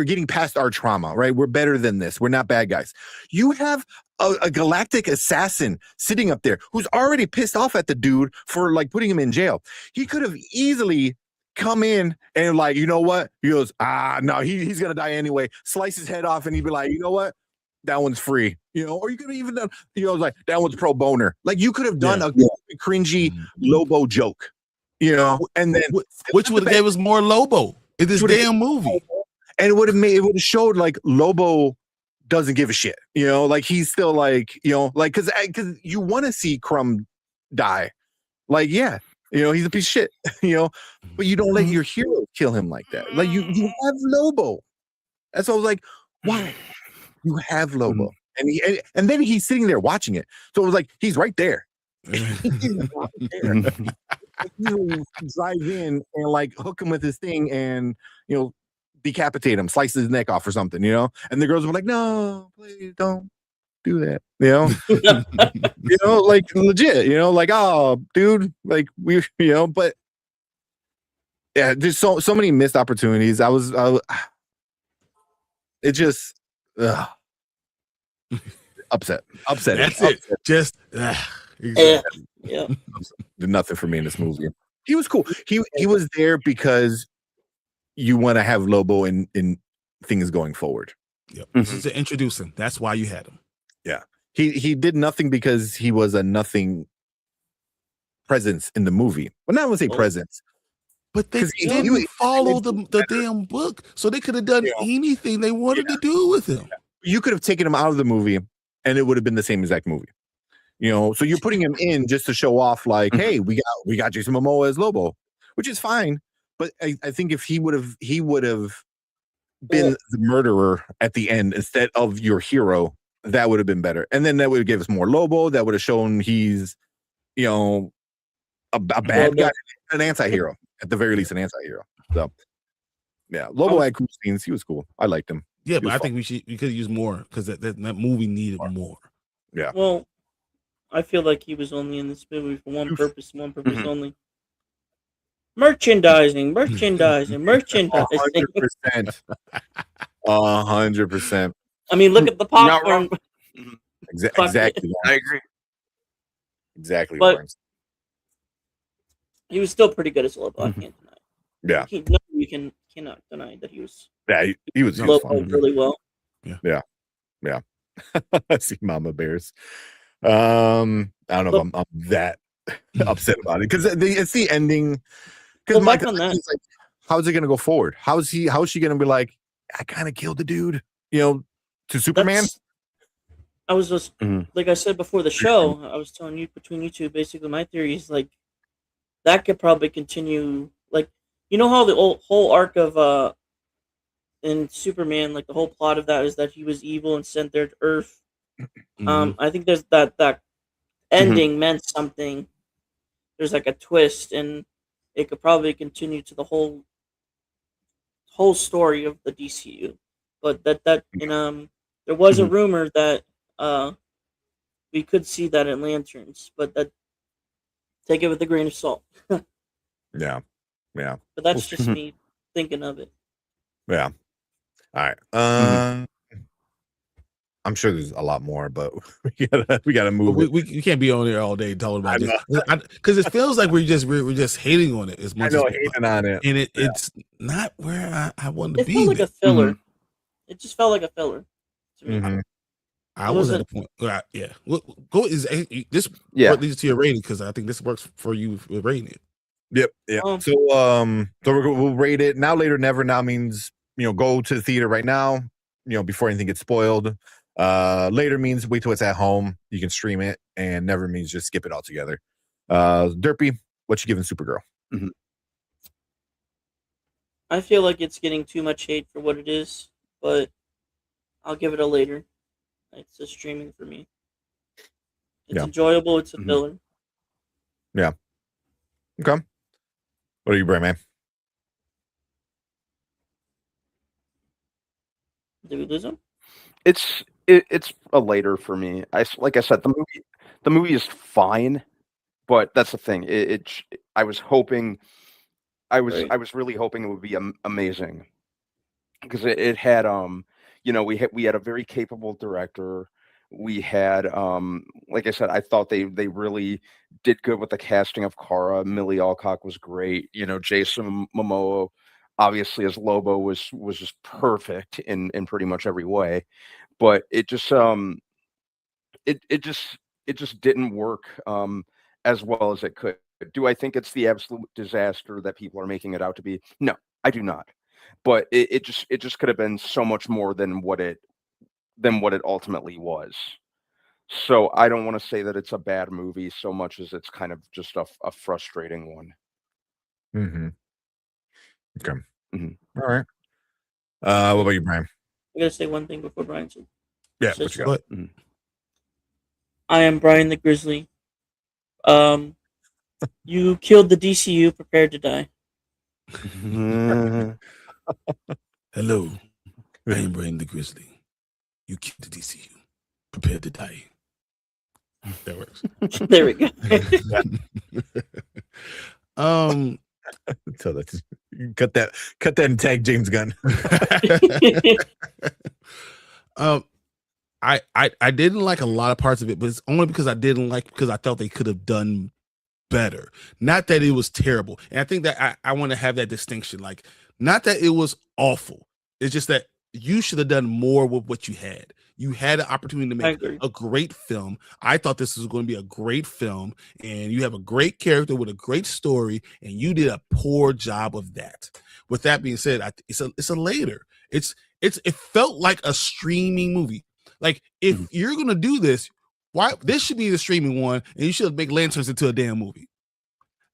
getting past our trauma, right? We're better than this. We're not bad guys. You have a galactic assassin sitting up there who's already pissed off at the dude for like putting him in jail. He could have easily come in and like, you know what? He goes, no, he's gonna die anyway. Slice his head off, and he'd be like, you know what? That one's free. Or you could have even done, like that one's pro boner. Like you could have done a cringy Lobo joke, and then which would have gave us more Lobo in this damn movie, and it would have showed like Lobo doesn't give a shit. Like he's still like, like because you want to see Crumb die, like he's a piece of shit, but you don't let your hero kill him like that. Like you have Lobo. That's why I was like, why? You have Lobo. And then he's sitting there watching it. So it was like, he's right there. He's right there. You drive in and like hook him with his thing and, decapitate him, slice his neck off or something, And the girls were like, no, please don't do that, like legit, like, oh dude, like we, but yeah, there's so many missed opportunities. It just upsetting. That's it. Just exactly. Yeah. Did nothing for me in this movie. He was cool. He was there because you want to have Lobo in things going forward. Yep. This is to introduce him. That's why you had him. Yeah. He did nothing because he was a nothing presence in the movie. Well, not want to say presence, but they didn't follow the damn book, so they could have done anything they wanted to do with him. You could have taken him out of the movie, and it would have been the same exact movie. So you're putting him in just to show off, like, hey, we got Jason Momoa as Lobo, which is fine. But I think if he would have been the murderer at the end instead of your hero, that would have been better. And then that would have given us more Lobo. That would have shown he's, a bad guy, an anti-hero, at the very least, an anti-hero. So, yeah, Lobo had cool scenes. He was cool. I liked him. Yeah, but I think we could use more because that movie needed more. Yeah. Well, I feel like he was only in this movie for one purpose only. Merchandising. 100%. 100%. I mean, look at the popcorn. Exactly. I agree. Exactly. But he was still pretty good as Lobo. I can't deny. Yeah. You cannot deny that he was. Yeah, he was Lobo really well. Yeah. I see Mama Bears. I don't know if I'm that upset about it because it's the ending. Because Mike on that, like, how's it gonna go forward? How's she gonna be like, I kind of killed the dude, to Superman? I was just like I said before the show, I was telling you between you two, basically my theory is like that could probably continue. Like, how the whole arc of in Superman, like the whole plot of that is that he was evil and sent there to Earth. I think there's that ending meant something. There's like a twist, and it could probably continue to the whole story of the DCU. But that there was a rumor that we could see that in Lanterns, but that take it with a grain of salt. Yeah. But that's just me thinking of it. Yeah. All right. I'm sure there's a lot more, but we gotta move. We can't be on there all day talking about this because it feels like we're just hating on it as much. I know, hating on it, and it's not where I wanted to be. It felt like a filler. It just felt like a filler to me. I was at a point. Yeah. Go is this Yeah. leads to your rating because I think this works for you with rating it. Yep. Yeah. So we'll rate it now. Later, never now means go to the theater right now. Before anything gets spoiled. Later means wait till it's at home. You can stream it, and never means just skip it altogether. Derpy, what you giving Supergirl? Mm-hmm. I feel like it's getting too much hate for what it is, but I'll give it a later. It's a streaming for me. It's enjoyable. It's a filler. Yeah. Okay. What are you, Brad, man? Did we lose him? It's a later for me. Like I said, the movie is fine, but that's the thing. I was hoping, I was really hoping it would be amazing because it had we had a very capable director. We had like I said, I thought they really did good with the casting of Kara. Millie Alcock was great. Jason Momoa, obviously as Lobo, was just perfect in pretty much every way. But it just it just didn't work as well as it could. Do I think it's the absolute disaster that people are making it out to be? No, I do not. But it just could have been so much more than what it ultimately was. So I don't want to say that it's a bad movie so much as it's kind of just a frustrating one. Mm-hmm. Okay. Mm-hmm. All right. What about you, Brian? I gotta say one thing before Brian says. Yeah, what you got? I am Brian the Grizzly. You killed the DCU. Prepare to die. Hello, I am Brian the Grizzly. You killed the DCU. Prepare to die. That works. There we go. So that's cut that and tag James Gunn. I didn't like a lot of parts of it, but it's only because I felt they could have done better. Not that it was terrible. And I think that I want to have that distinction. Like, not that it was awful. It's just that you should have done more with what you had. You had an opportunity to make a great film. I thought this was going to be a great film, and you have a great character with a great story, and you did a poor job of that. With that being said, it's a later. It felt like a streaming movie. Like, if you're going to do this, why this should be the streaming one, and you should make Lanterns into a damn movie.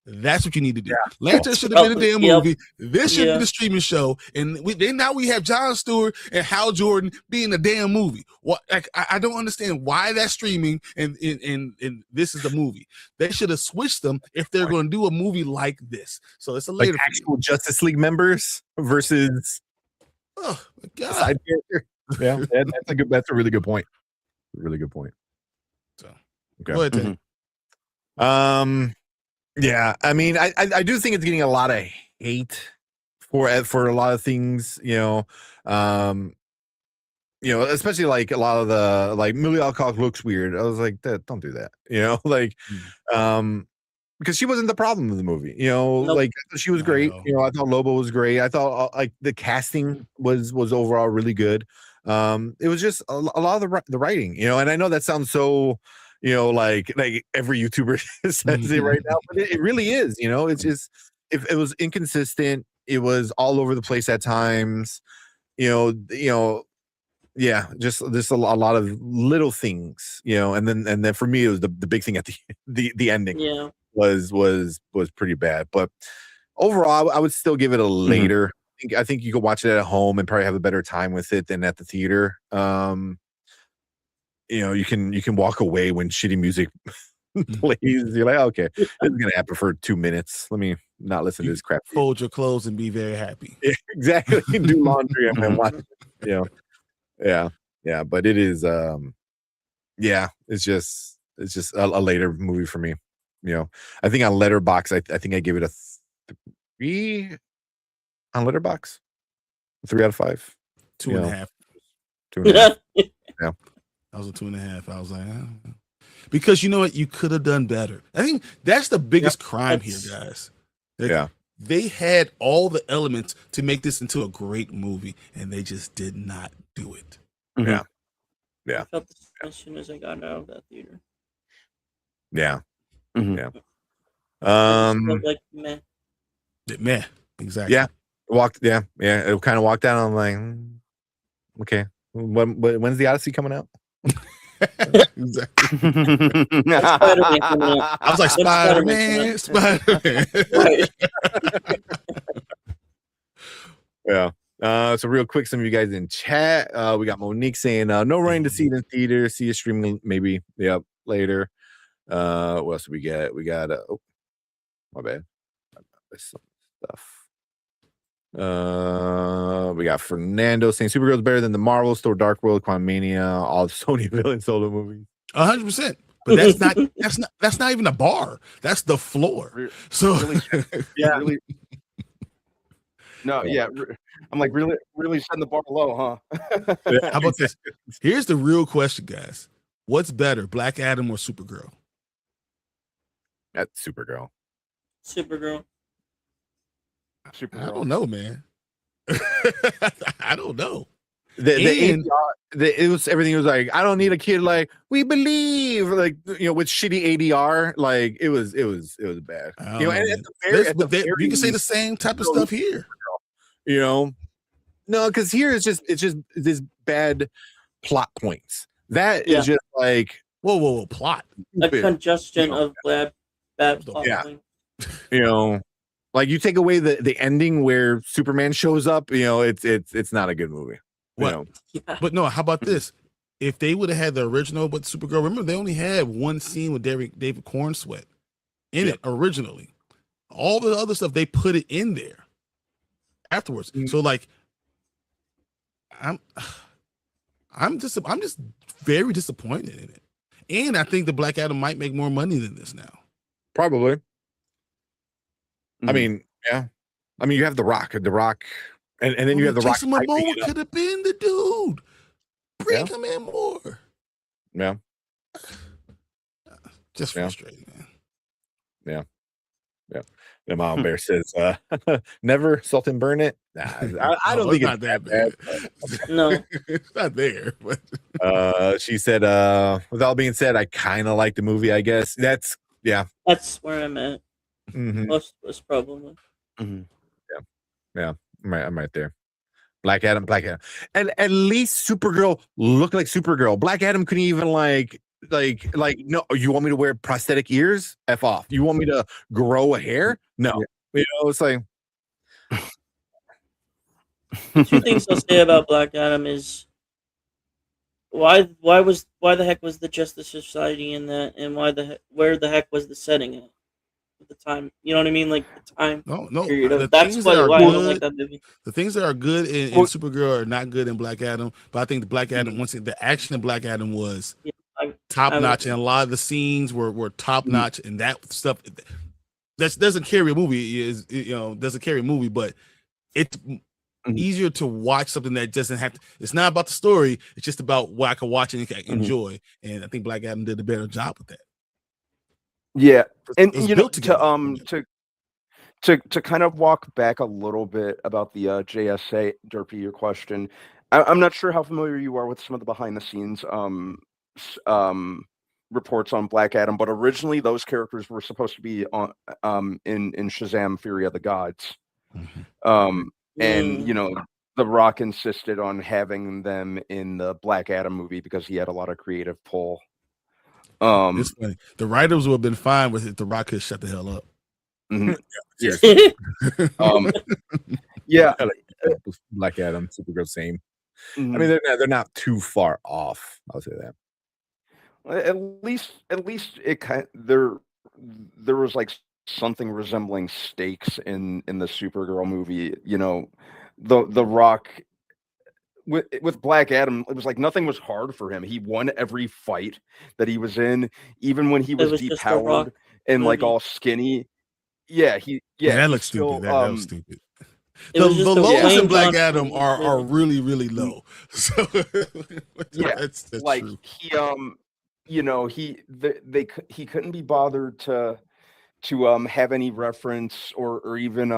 That's what you need to do. Yeah. Lanterns should have been a damn movie. This should be the streaming show, and now we have Jon Stewart and Hal Jordan being a damn movie. What? Like, I don't understand why that's streaming and this is the movie. They should have switched them if they're going to do a movie like this. So it's a later, like actual Justice League members versus oh my God, side character. Yeah, that's a really good point. Really good point. So okay. Go ahead, Ted. Yeah, I mean, I do think it's getting a lot of hate for a lot of things, especially like a lot of the like Millie Alcock looks weird. I was like, don't do that, because she wasn't the problem of the movie, Nope. like she was great. I thought Lobo was great. I thought like the casting was overall really good. It was just a lot of the writing, and I know that sounds so. Like every YouTuber says it right now, but it really is, it's just, if it was inconsistent, it was all over the place at times, yeah, just a lot of little things, and then for me, it was the big thing at the ending was pretty bad, but overall, I would still give it a later. I think you could watch it at home and probably have a better time with it than at the theater. You can walk away when shitty music plays. You're like, okay, this is gonna happen for 2 minutes. Let me not listen to this crap. Fold your clothes and be very happy. Yeah, exactly. Do laundry and then watch it. Yeah. But it is it's just a later movie for me. I think on Letterboxd, I think I give it a 3 on Letterboxd. 3 out of 5. 2.5. 2.5. Yeah. I was a 2.5. I was like, because you know what? You could have done better. I think that's the biggest crime here, guys. They had all the elements to make this into a great movie, and they just did not do it. Yeah. Yeah. I felt this as soon as I got out of that theater. Yeah. Mhm. Yeah. I just felt like meh. Man, exactly. Yeah. Yeah. It kind of walked out. I'm like, okay. When's the Odyssey coming out? Exactly. Spider-Man coming out. I was like, Spider-Man Spider-Man. Right. Yeah. So real quick, some of you guys in chat, we got Monique saying, no running to see it in theater, see it streaming maybe. Yep, later. What else do we get? We got oh, my bad. There's some stuff. We got Fernando saying Supergirl's better than the Marvel Store, Dark World, Quantumania, all the Sony villain solo movies. 100%. But that's not even a bar. That's the floor. So Yeah. Really, no, yeah. I'm like, really setting the bar low, huh? how about this? Here's the real question, guys. What's better, Black Adam or Supergirl? That's Supergirl. Supergirl. I don't know, man. I don't know. The And- ADR, it was everything. Was like, I don't need a kid like we believe, like with shitty ADR. Like it was bad. I don't You know, know, and man. at the very, But you can say the same type of stuff here. you know, no, because here it's just this bad plot points. That is just like Whoa, plot. A congestion of bad plot Yeah. points. Like you take away the ending where Superman shows up. It's not a good movie. What? You know? Yeah. But no, how about this? If they would have had the original but Supergirl, remember they only had one scene with David Cornsweet in it originally. All the other stuff they put it in there afterwards. So like I'm just very disappointed in it. And I think the Black Adam might make more money than this now. Probably. I Mhm. mean, yeah. I mean, you have The Rock, and then you have The Rock. Jason Momoa could have been the dude. Bring him in more. Yeah. Just Yeah. frustrating, man. The Mom Bear says, never salt and burn it. Nah, I don't No, think it's it's not that bad. No. It's not there. But She said, with all being said, I kind of like the movie, I guess. That's That's where I'm at. mhm. Most probably. Mhm. I'm right there. Black Adam. And at least Supergirl looked like Supergirl. Black Adam couldn't even like no, you want me to wear prosthetic ears? F off. You want me to grow a hair? No. It's like Two things I'll say about Black Adam is why the heck was the Justice Society in that, and where the heck was the setting at the time? You know what I mean? Like the time no. period. The That's things why that are I don't like good, that movie. the things that are good in Supergirl are not good in Black Adam. But I think the Black Adam, once again, the action in Black Adam was top notch, and a lot of the scenes were top notch, and that stuff that doesn't carry a movie doesn't carry a movie, but it's easier to watch something that doesn't have to. It's not about the story; it's just about what I can watch and enjoy. And I think Black Adam did a better job with that. Yeah, and It was you know, built together. to kind of walk back a little bit about the JSA Derpy, your question. I'm not sure how familiar you are with some of the behind the scenes reports on Black Adam, but originally those characters were supposed to be on in Shazam: Fury of the Gods. And The Rock insisted on having them in the Black Adam movie because he had a lot of creative pull. It's funny. The writers would have been fine with it. The Rock could shut the hell up. Yeah, Black Adam, Supergirl, same. mhm. I mean, they're not too far off. I'll say that. At least it there was like something resembling stakes in the Supergirl movie. The Rock with Black Adam, it was like nothing was hard for him. He won every fight that he was in, even when he was was just a Rock depowered and like movie. all skinny. Yeah, that he looks still, stupid. That was stupid. It The was just a lows in Wayne Black Johnson Adam are movie. really, really low. So Yeah, that's like true. he he couldn't be bothered to have any reference or even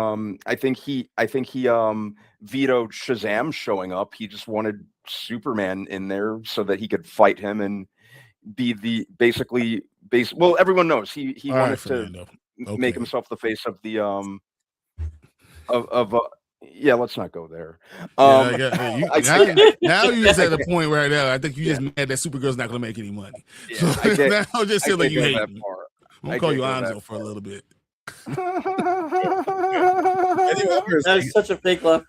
I think he vetoed Shazam showing up. He just wanted Superman in there so that he could fight him and be the well, everyone knows he All wanted right, to Fernando. make Okay. himself the face of the of yeah, let's not go there. Now you're just at the point right now. I think you just mad that Supergirl's not going to make any money. Yeah, So I can't- now just say like you go hate that me. far. I'm I gonna call can't you go that Anzo for a little bit. That is such a fake laugh.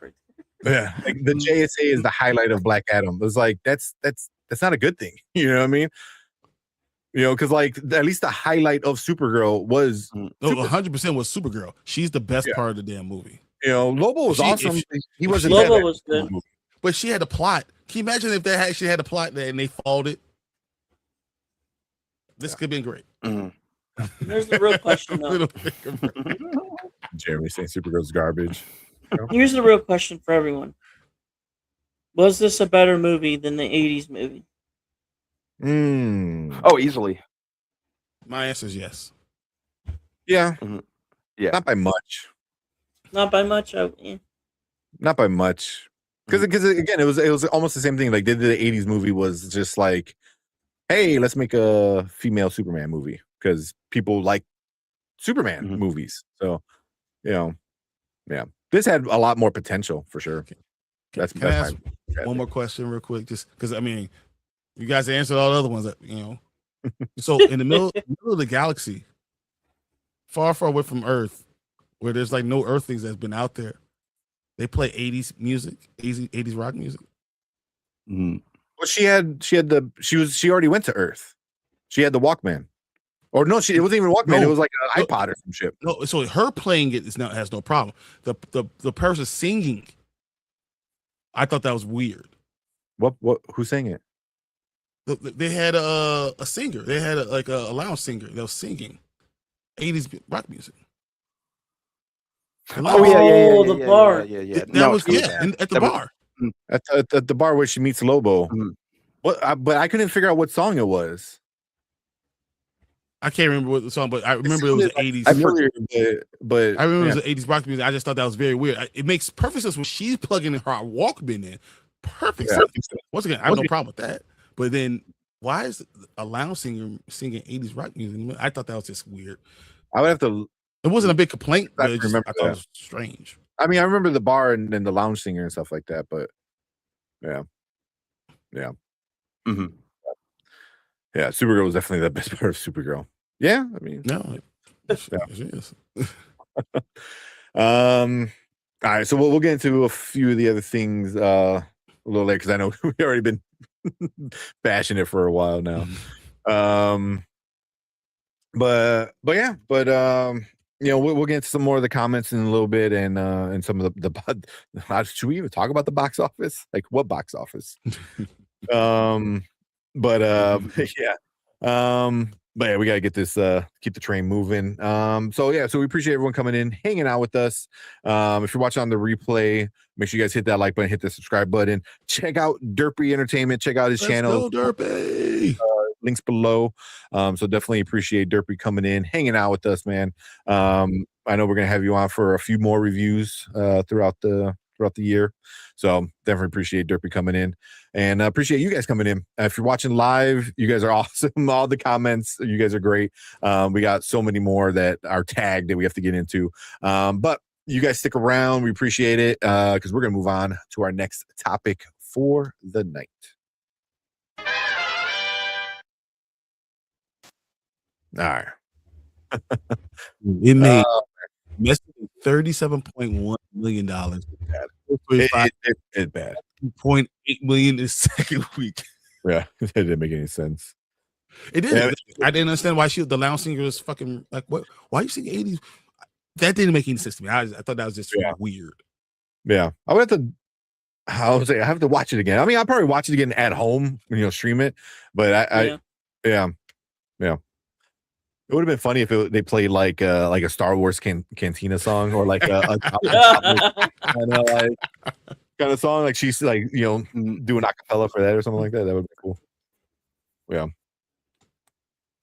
Yeah, like the JSA is the highlight of Black Adam. It's like that's not a good thing. You know what I mean? You know, because like at least the highlight of Supergirl was No, 100% was Supergirl. She's the best part of the damn movie. You know, Lobo was awesome. He wasn't. Lobo was good, but she had a plot. Can you imagine if they actually had a plot there and they followed it? This could have been great. Here's the real question, though. Jeremy saying Supergirl's garbage. Here's the real question for everyone: was this a better movie than the '80s movie? Oh, easily. My answer is yes. Yeah. Yeah. Not by much. Not by much. Not by much. Because again, it was almost the same thing. Like the '80s movie was just like, hey, let's make a female Superman movie because people like Superman movies. So, you know, yeah, this had a lot more potential for sure. Can I ask one more question real quick? Just because I mean, you guys answered all the other ones that you know. So in the middle of the galaxy, far away from Earth, where there's like no Earthlings that's been out there, they play 80s music, 80s rock music. Well, she already went to Earth. She had the Walkman. Or no, it wasn't even a Walkman. It was like an iPod or some shit. No, so her playing it has no problem. The person singing, I thought that was weird. What who sang it? They had a singer. They had a lounge singer that was singing 80s rock music. The bar. Yeah. That was at the bar. At the bar where she meets Lobo. But I couldn't figure out what song it was. I can't remember what the song, but I remember it was the 80s. But I remember it was the 80s rock music. I just thought that was very weird. It makes perfect sense when she's plugging in her Walkman in. Perfect sense. Once again, I have no problem with that. But then why is a lounge singer singing 80s rock music? I thought that was just weird. I would have to. It wasn't a big complaint, but I thought it was strange. I mean, I remember the bar and the lounge singer and stuff like that, but yeah. Yeah, Supergirl was definitely the best part of Supergirl. Yeah, I mean, no, it is. All right, so we'll get into a few of the other things a little later because I know we've already been bashing it for a while now. But you know, we'll get into some more of the comments in a little bit and some of the should we even talk about the box office? Like what box office? But yeah, we gotta get this keep the train moving. So we appreciate everyone coming in, hanging out with us. If you're watching on the replay, make sure you guys hit that like button, hit the subscribe button, check out Derpy Entertainment, check out his channel. Go, Derpy. Links below. So definitely appreciate Derpy coming in, hanging out with us, man. I know we're gonna have you on for a few more reviews throughout the year. So definitely appreciate Derpy coming in and appreciate you guys coming in. If you're watching live, you guys are awesome. All the comments, you guys are great. We got so many more that are tagged that we have to get into. But you guys stick around. We appreciate it because we're going to move on to our next topic for the night. All right. It made $37.1 million. It's bad. $2.8 million the second week. Yeah, it didn't make any sense. It did. Yeah, I didn't understand why the lounge singer was fucking like, what? Why are you singing 80s? That didn't make any sense to me. I thought that was just weird. Yeah, I would have to. I would say I have to watch it again. I mean, I'll probably watch it again at home, stream it. But yeah. It would have been funny if they played like a Star Wars Cantina song or like a kind of song, like she's like doing acapella for that or something like that. That would be cool. Yeah.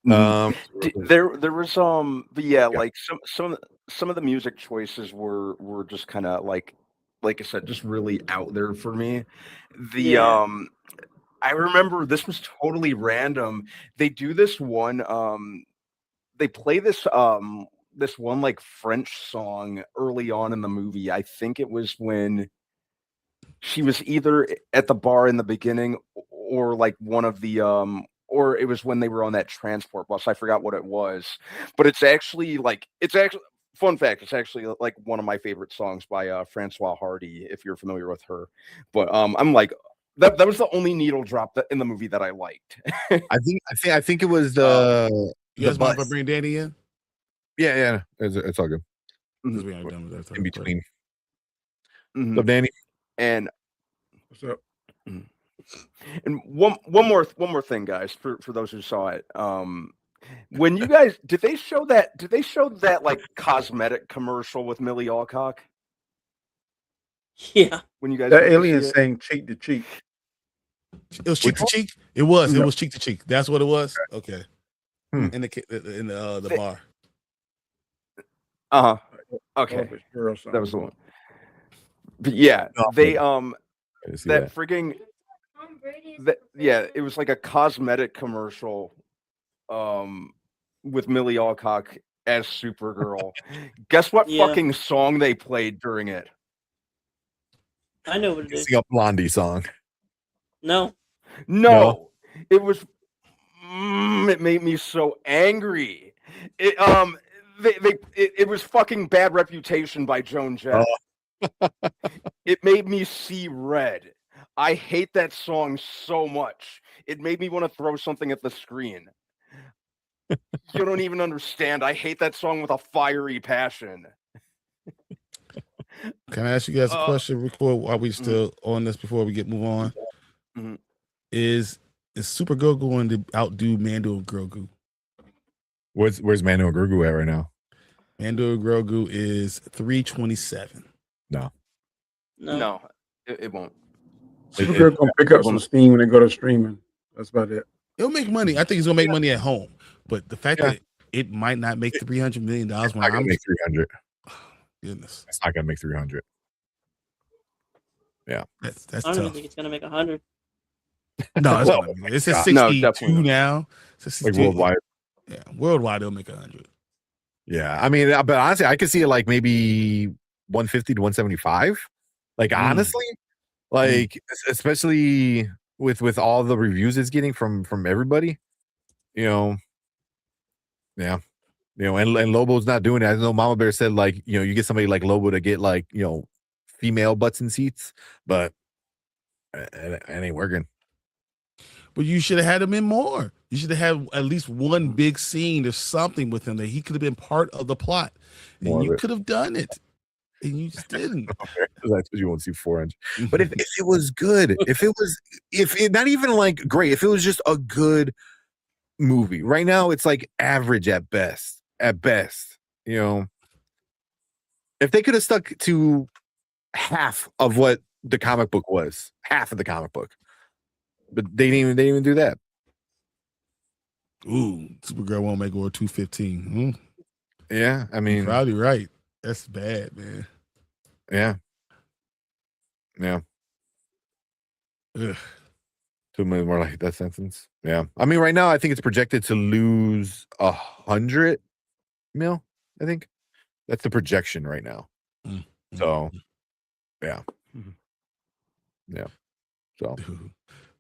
There was but yeah, Yeah. like some of the music choices were just kind of like I said, just really out there for me. The Yeah. I remember this was totally random. They do this one they play this one like French song early on in the movie. I think it was when she was either at the bar in the beginning or like one of the or it was when they were on that transport bus. I forgot what it was. But it's actually fun fact, it's actually like one of my favorite songs by Francois Hardy, if you're familiar with her. But I'm like that was the only needle drop in the movie that I liked. I think it was You the guys mind if I bus. bring Danny in? Yeah, it's all good. 'Cause we ain't done with that In type of play. between. Mhm. So Danny, And What's up? and one more thing, guys, for those who saw it. When you guys did they show that like cosmetic commercial with Millie Alcock? Yeah. When you guys The went to alien see it? saying cheek to cheek. It was cheek Which to one? cheek. It was. It No. was cheek to cheek. That's what it was. Okay. Hmm. In the They- bar. Uh-huh. Oh, Okay. it's girl That was the something. one. But yeah, No, they I didn't see that that. frigging yeah, it was like a cosmetic commercial with Millie Alcock as Supergirl. Guess what Yeah. fucking song they played during it? I know what it is. Sing a Blondie song. No. No. It was it made me so angry. It it was fucking Bad Reputation by Joan Jett. It made me see red. I hate that song so much. It made me want to throw something at the screen. You don't even understand. I hate that song with a fiery passion. Can I ask you guys a question before while we still on this before we move on? Mhm. Is Supergirl going to outdo Mando and Grogu? Where's Mando and Grogu at right now? Mando and Grogu is 327. No. No, it won't. Supergirl gonna pick up some steam when they go to streaming. That's about it. It'll make money. I think it's gonna make money at home. But the fact Yeah. that it might not make $300 million when It's not gonna I'm make 300. goodness. It's not gonna make 300. Yeah. That's I don't even tough. think it's gonna make 100. No, it's, Well, it's yeah. at No, 62 definitely not. now. It's at Like 62. worldwide. Yeah, worldwide it'll make 100. Yeah. I mean, but honestly, I could see it like maybe 150 to 175. Like honestly, like especially with all the reviews it's getting from everybody, you know. Yeah. You know, and Lobo's not doing it. I know Mama Bear said like, you know, you get somebody like Lobo to get like, you know, female butts in seats, but it ain't working. But you should have had him in more. You should have had at least one big scene or something with him that he could have been part of the plot. More And of you it. could have done it. And you just didn't. That's what you won't see 400. But if it was good, if it not even like great, if it was just a good movie. Right now it's like average at best. At best, you know. If they could have stuck to half of what the comic book was, half of the comic book. But they didn't even do that. Ooh, Supergirl won't make over 215. Yeah, I mean, Probably right. That's bad, man. yeah. Ugh. 2 million more like that sentence. Yeah. I mean, right now I think it's projected to lose 100 mil. I think that's the projection right now. So, yeah. Yeah. So,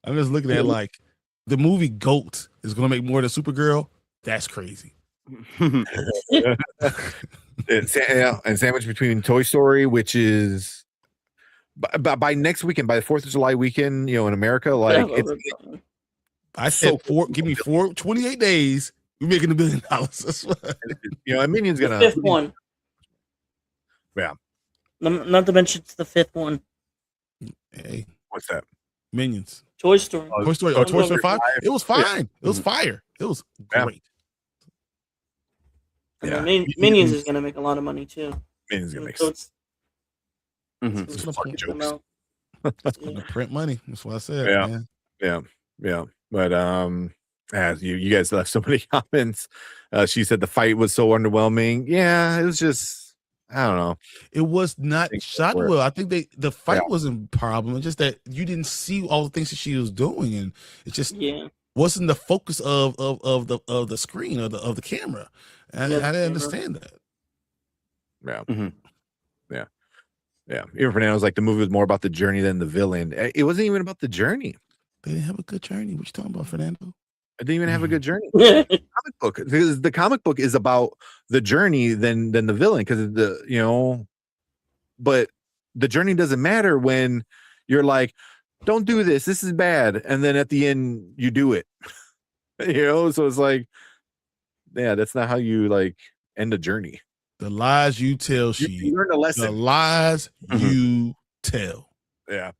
I'm just looking at like the movie Goat is going to make more than Supergirl. That's crazy. yeah, and sandwich between Toy Story, which is by next weekend, by the 4th of July weekend, you know, in America, like it's I said so give me 28 days. We're making $1 billion. That's what. you know, and Minion's The gonna fifth one. Yeah. Not to mention it's the fifth one. Hey, what's that? Minions. Toy Story. Toy Story or Toy Story 5. It was fine. It was fire. It was Yeah. great. And Yeah. then Minions is gonna make a lot of money too. Minion's gonna make So it's It's some fucking come jokes. out. It's going to print money. That's what I said. Yeah. Man. Yeah. But As you guys left so many comments. She said the fight was so underwhelming. Yeah, it was just, I don't know. It was not Think shot for it. well. I think the fight Yeah. wasn't a problem. It's just that you didn't see all the things that she was doing, and it just Yeah. wasn't the focus of the screen or the camera. And Yeah, I the didn't camera. understand that. Yeah. Mhm. Yeah. Even Fernando's like the movie was more about the journey than the villain. It wasn't even about the journey. They didn't have a good journey. What you talking about, Fernando? It didn't even have a good journey. Yeah. Comic book, because the comic book is about the journey than the villain, because but the journey doesn't matter when you're like, don't do this, this is bad, and then at the end you do it. So it's like, yeah, that's not how you like end a journey. The lies you tell, You she. learn a The lesson. lies Mhm. you tell. Yeah.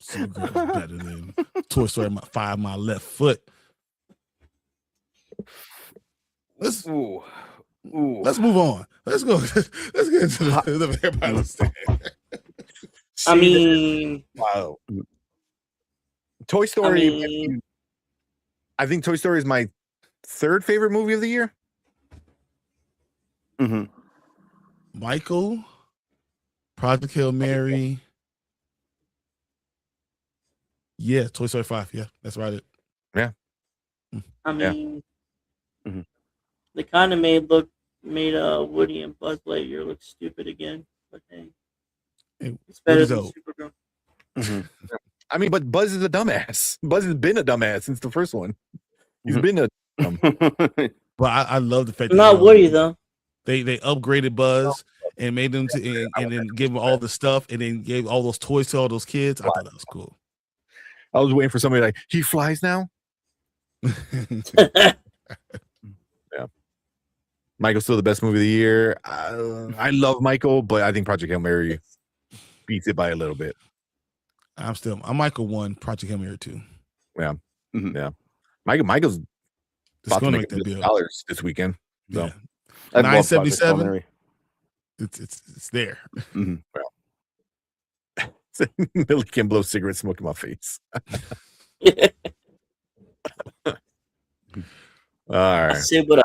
Supergirl's better than Toy Story 5, my left foot. Let's Ooh. move on. Let's go. Let's get into the vampire list. I mean, Wow. Toy Story. mean- I think Toy Story is my third favorite movie of the year. Mhm. Michael, Project Hail Mary. Yeah, Toy Story 5. Yeah, that's right. I Yeah. mean, Mhm. they kind of made Woody and Buzz Lightyear look stupid again. But hey, Hey, it's better Woody's than old. Supergirl. Mhm. I mean, but Buzz is a dumbass. Buzz has been a dumbass since the first one. He's Mhm. been a But I love the fact But that not Woody though. they upgraded Buzz and made them to and then gave him all the stuff and then gave all those toys to all those kids. I thought that was cool. I was waiting for somebody like, he flies now. Michael's still the best movie of the year. I love Michael, but I think Project Hail Mary beats it by a little bit. I'm Michael 1, Project Hail Mary 2. Michael's It's about to going to make make that $1 bill. billion this weekend. So. Yeah. I love Project Hail 977. Mary. It's there. Mhm. Billy can blow cigarette smoke in my face. All I right. say what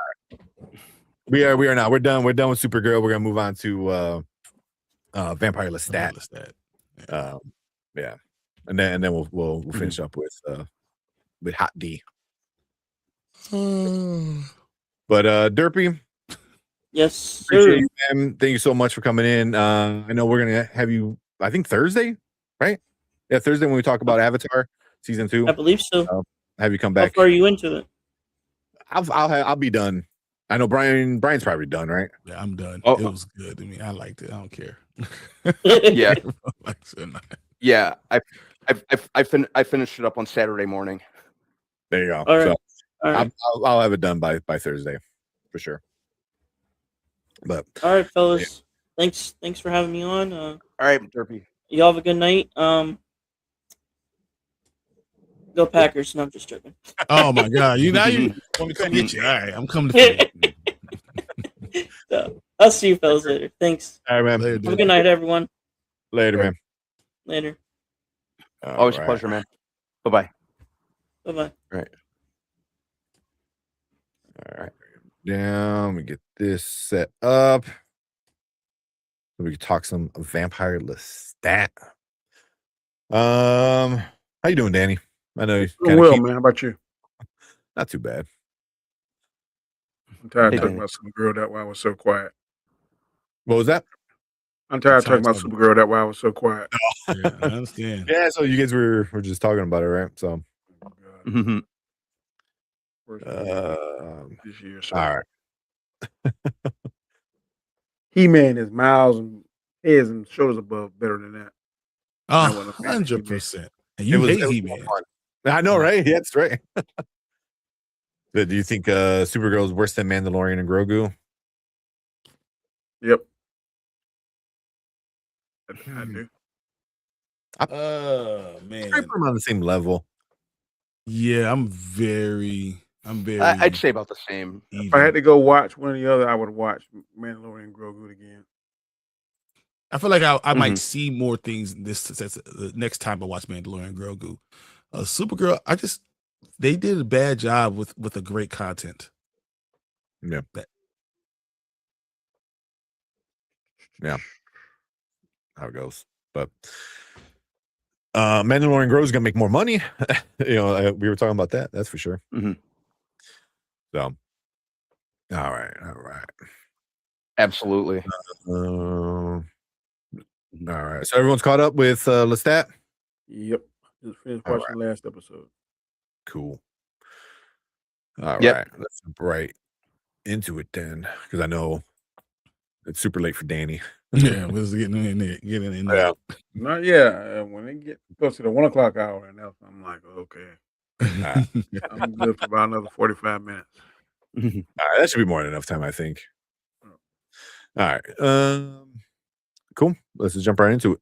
We are now. We're done. We're done with Supergirl. We're gonna move on to Vampire Lestat. Yeah. And then we'll finish up with Hot D. But Derpy, Yes, appreciate sir. you, man. Thank you so much for coming in. I know we're gonna have you, I think Thursday, right? Yeah, Thursday when we talk about Avatar season 2. I believe so. Have you come How back? far are you into it? I'll be done. I know Brian's probably done, right? Yeah, I'm done. Oh. It was good. I mean, I liked it. I don't care. Yeah. Like, so not. Yeah. I finished it up on Saturday morning. There you go. All right. So All right. I'll have it done by Thursday for sure. But All right, fellas. Thanks for having me on. All right, Derpy. Y'all have a good night. Go Packers. No, I'm just joking. Oh my God! You want me to come get you? All right, I'm coming to you. So, I'll see you fellas later. Thanks. all right, man. Later, Have a dude. good night, everyone. Later, man. Later. Always a All right. pleasure, man. Bye-bye. Bye-bye. All right. Down. We get this set up. So we can talk some Vampire Lestat. How you doing, Danny? I know you Doing well, man. How about you? not too bad. I'm tired Hey, of talking Danny. about Supergirl. That's why I was so quiet. What was that? I'm tired of Sorry, talking about sorry. Supergirl. That's why I was so quiet. Yeah, I understand. Yeah, so you guys were just talking about it, right? So Oh, God. Mhm. Worst movie um, this year. So. all right. He-Man is miles and heads and shoulders above better than that. I wasn't a fan of 100%. And you hate it was He-Man. fun. I know, right? Yeah, that's right. So do you think Supergirl is worse than Mandalorian and Grogu? Yep. I do. Man. I put them on the same level. Yeah, I'm very I'd say about the same. even. If I had to go watch one or the other, I would watch Mandalorian Grogu again. I feel like I might Mhm. see more things the next time I watch Mandalorian Grogu. Supergirl, they did a bad job with the great content. Yeah. That- Yeah. How it goes. But Mandalorian Grow is gonna make more money. We were talking about that. That's for sure. Mhm. So, all right. Absolutely. All Mhm. right. So everyone's caught up with Lestat. Yep. Just finished All watching the last episode. Cool. All Yep. right. Let's jump right into it then, because I know it's super late for Danny. yeah, we're just getting in there. Yeah. Not yet. When it get close to the 1 o'clock hour, and that's I'm like, okay, I'm good for about another 45 minutes. Mhm. All right. That should be more than enough time, I think. All right. Cool. Let's just jump right into it.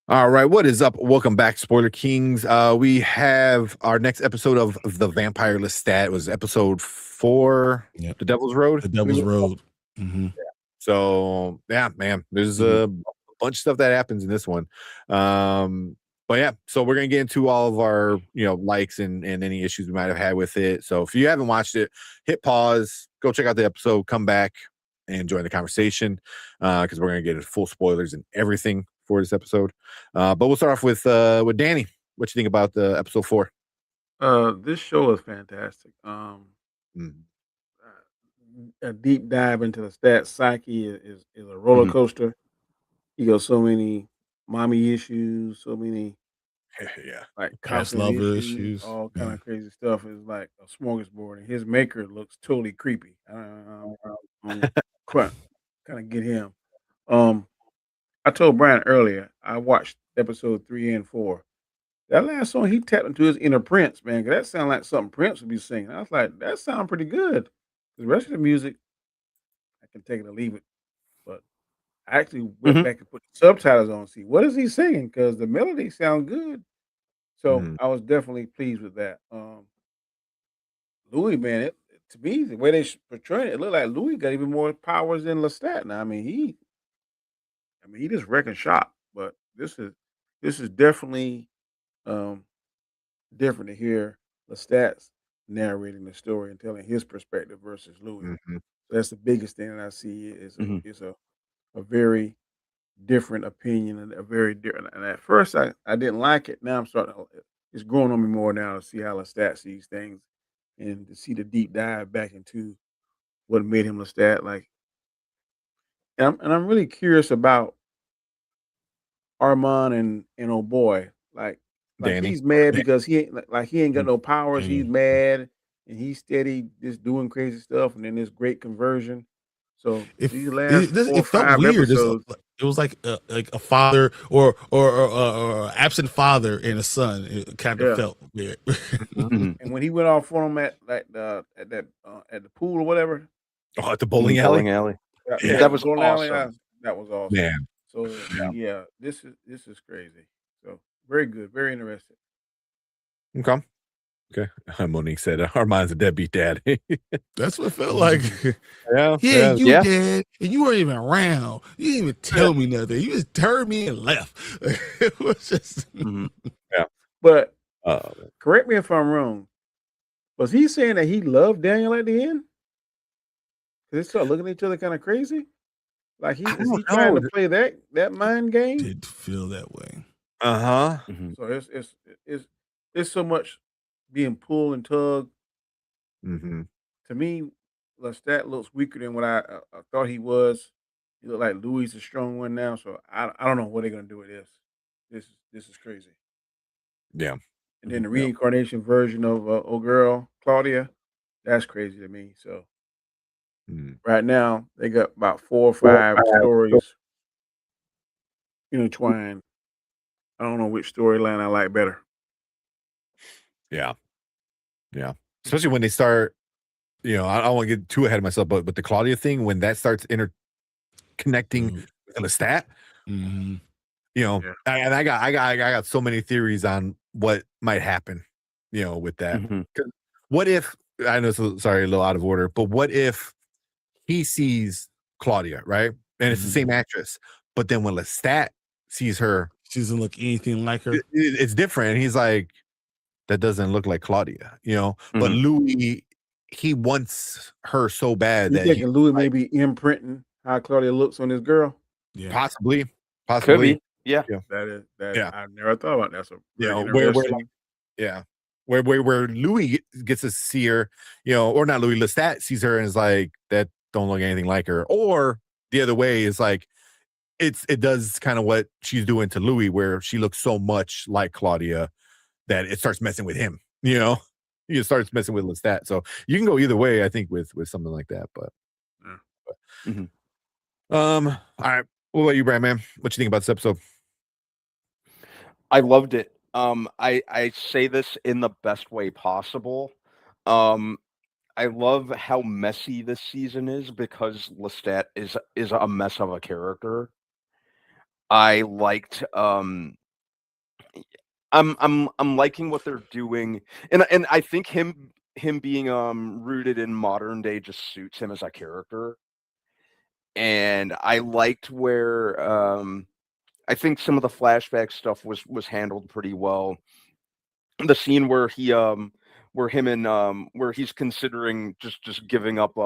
All right, what is up? Welcome back, Spoiler Kings. We have our next episode of The Vampire Lestat. It was episode 4, Yep. The Devil's Road. The Devil's Road. Mm-hmm. So, yeah, man, there's a bunch of stuff that happens in this one. But yeah, so we're going to get into all of our, likes and any issues we might have had with it. So if you haven't watched it, hit pause, go check out the episode, come back and join the conversation because we're going to get into full spoilers and everything for this episode. But we'll start off with Danny. What you think about the episode 4? This show is fantastic. A deep dive into the stat psyche is a roller Mhm. coaster. You got so many mommy issues, so many Yeah. like Past conflict lover issues, issues. all kind Yeah. of crazy stuff. It's like a smorgasbord, and his maker looks totally creepy. Quite kind of get him. I told Brian earlier. I watched episode 3 and 4. That last song he tapped into his inner Prince, man. 'Cause that sounded like something Prince would be singing. I was like, that sounds pretty good. The rest of the music, I can take it or leave it. But I actually went Mhm. back and put the subtitles on, see what is he singing? Because the melody sounds good. So I was definitely pleased with that. Louis, man, to me, the way they portrayed it, it looked like Louis got even more powers than Lestat. Now, I mean, he just wrecking shop. But this is definitely um, different to hear Lestat's narrating the story and telling his perspective versus Louis. Mhm. That's the biggest thing that I see Mhm. is a very different opinion and a very different. And at first, I didn't like it. Now I'm starting to. It's growing on me more now to see how Lestat sees things and to see the deep dive back into what made him Lestat. Like, and I'm really curious about Armand and oh boy, like Danny. he's mad because he ain't like he ain't got no powers. He's Danny. mad and he's steady just doing crazy stuff, and then this great conversion. So It these last it 4 or felt 5 weird. episodes, It was like a father or absent father and a son. It kind of yeah. felt weird. Mhm. And when he went off on him at the pool or whatever, Oh, at the bowling alley? Bowling alley. Yeah. That was bowling alley, awesome. that was awesome. Man. So Yeah. yeah, this is crazy. So very good, very interesting. Okay. Monique said, Armand's a deadbeat dad. That's what it felt like. Yeah. Yeah, you Yeah. did, and you weren't even around. You didn't even tell me nothing. You just turned me and left. It was just Mhm. But Uh, correct me if I'm wrong. Was he saying that he loved Daniel at the end? 'Cause they start looking at each other kind of crazy. Like I is don't he trying know. to play that mind game? did feel that way. Uh-huh. Mhm. So it's so much being pulled and tugged. Mm-hmm. To me, Lestat looks weaker than what I thought he was. He look like Louis is a strong one now. So I don't know what they're gonna do with this. This is crazy. Yeah. And then the Yeah. reincarnation version of old girl Claudia, that's crazy to me. So Mm. right now they got about 4 or 5 stories intertwined. I don't know which storyline I like better. Yeah. Yeah. Especially when they start, I don't want to get too ahead of myself, but the Claudia thing, when that starts interconnecting Dude. with the stat, Mm-hmm. Yeah. and I got so many theories on what might happen, with that. Mhm. 'Cause what if I know, so sorry, a little out of order, but what if he sees Claudia, right? And it's the same actress, but then when Lestat sees her, She doesn't look anything like her. it's different. He's like, that doesn't look like Claudia, you know. But Mhm. Louis, he wants her so bad You that thinking he Louis may be imprinting how Claudia looks on this girl? Yeah. possibly, Could be. Yeah. Yeah. I never thought about that. That's a you very know, where interesting. yeah, where Louis gets to see her, you know, or not Louis, Lestat sees her and is like, that don't look anything like her, or the other way is like, it does kind of what she's doing to Louis, where she looks so much like Claudia that it starts messing with him, you know. It starts messing with Lestat. So you can go either way, I think, with something like that. But Mhm. all right. What about you, Brad, man? What you think about this episode? I loved it. I say this in the best way possible. Um, I love how messy this season is because Lestat is a mess of a character. I liked I'm liking what they're doing, and I think him being rooted in modern day just suits him as a character. And I liked where I think some of the flashback stuff was handled pretty well. The scene where where he's considering just giving up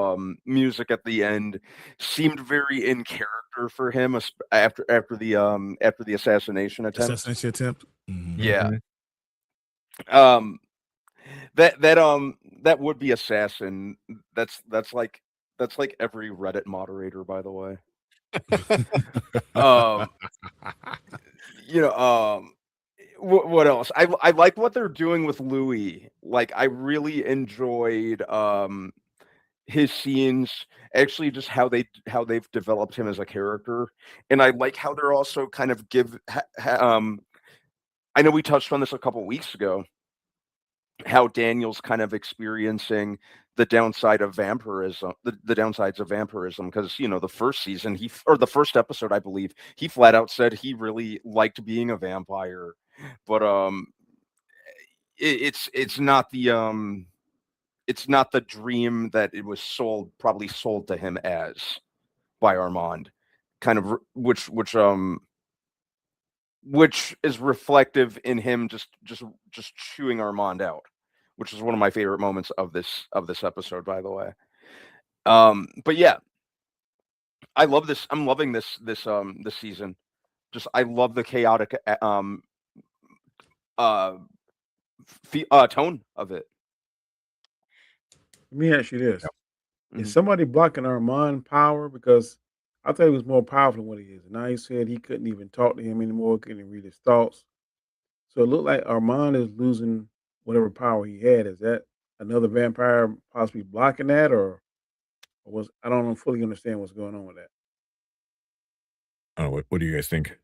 music at the end seemed very in character for him after the assassination attempt. Assassination attempt. Mhm. Yeah. Mhm. Um that would be assassin. That's like every Reddit moderator, by the way. Um you know, what else? I like what they're doing with Louis. Like I really enjoyed his scenes, actually just how they've developed him as a character. And I like how they're also kind of I know we touched on this a couple weeks ago, how Daniel's kind of experiencing the downside of vampirism, the downsides of vampirism, because you know the first season or the first episode, I believe, he flat out said he really liked being a vampire, but it's not the dream that it was probably sold to him as by Armand, kind of which is reflective in him just chewing Armand out, which is one of my favorite moments of this episode, by the way. But yeah, I love this. I'm loving this season. Just I love the chaotic uh, tone of it. Let me ask you this: Is Mhm. somebody blocking Armand power? Because I thought he was more powerful than what he is. Now he said he couldn't even talk to him anymore, couldn't even read his thoughts. So it looked like Armand is losing whatever power he had. Is that another vampire possibly blocking that, or was I don't fully understand what's going on with that. Oh, what do you guys think?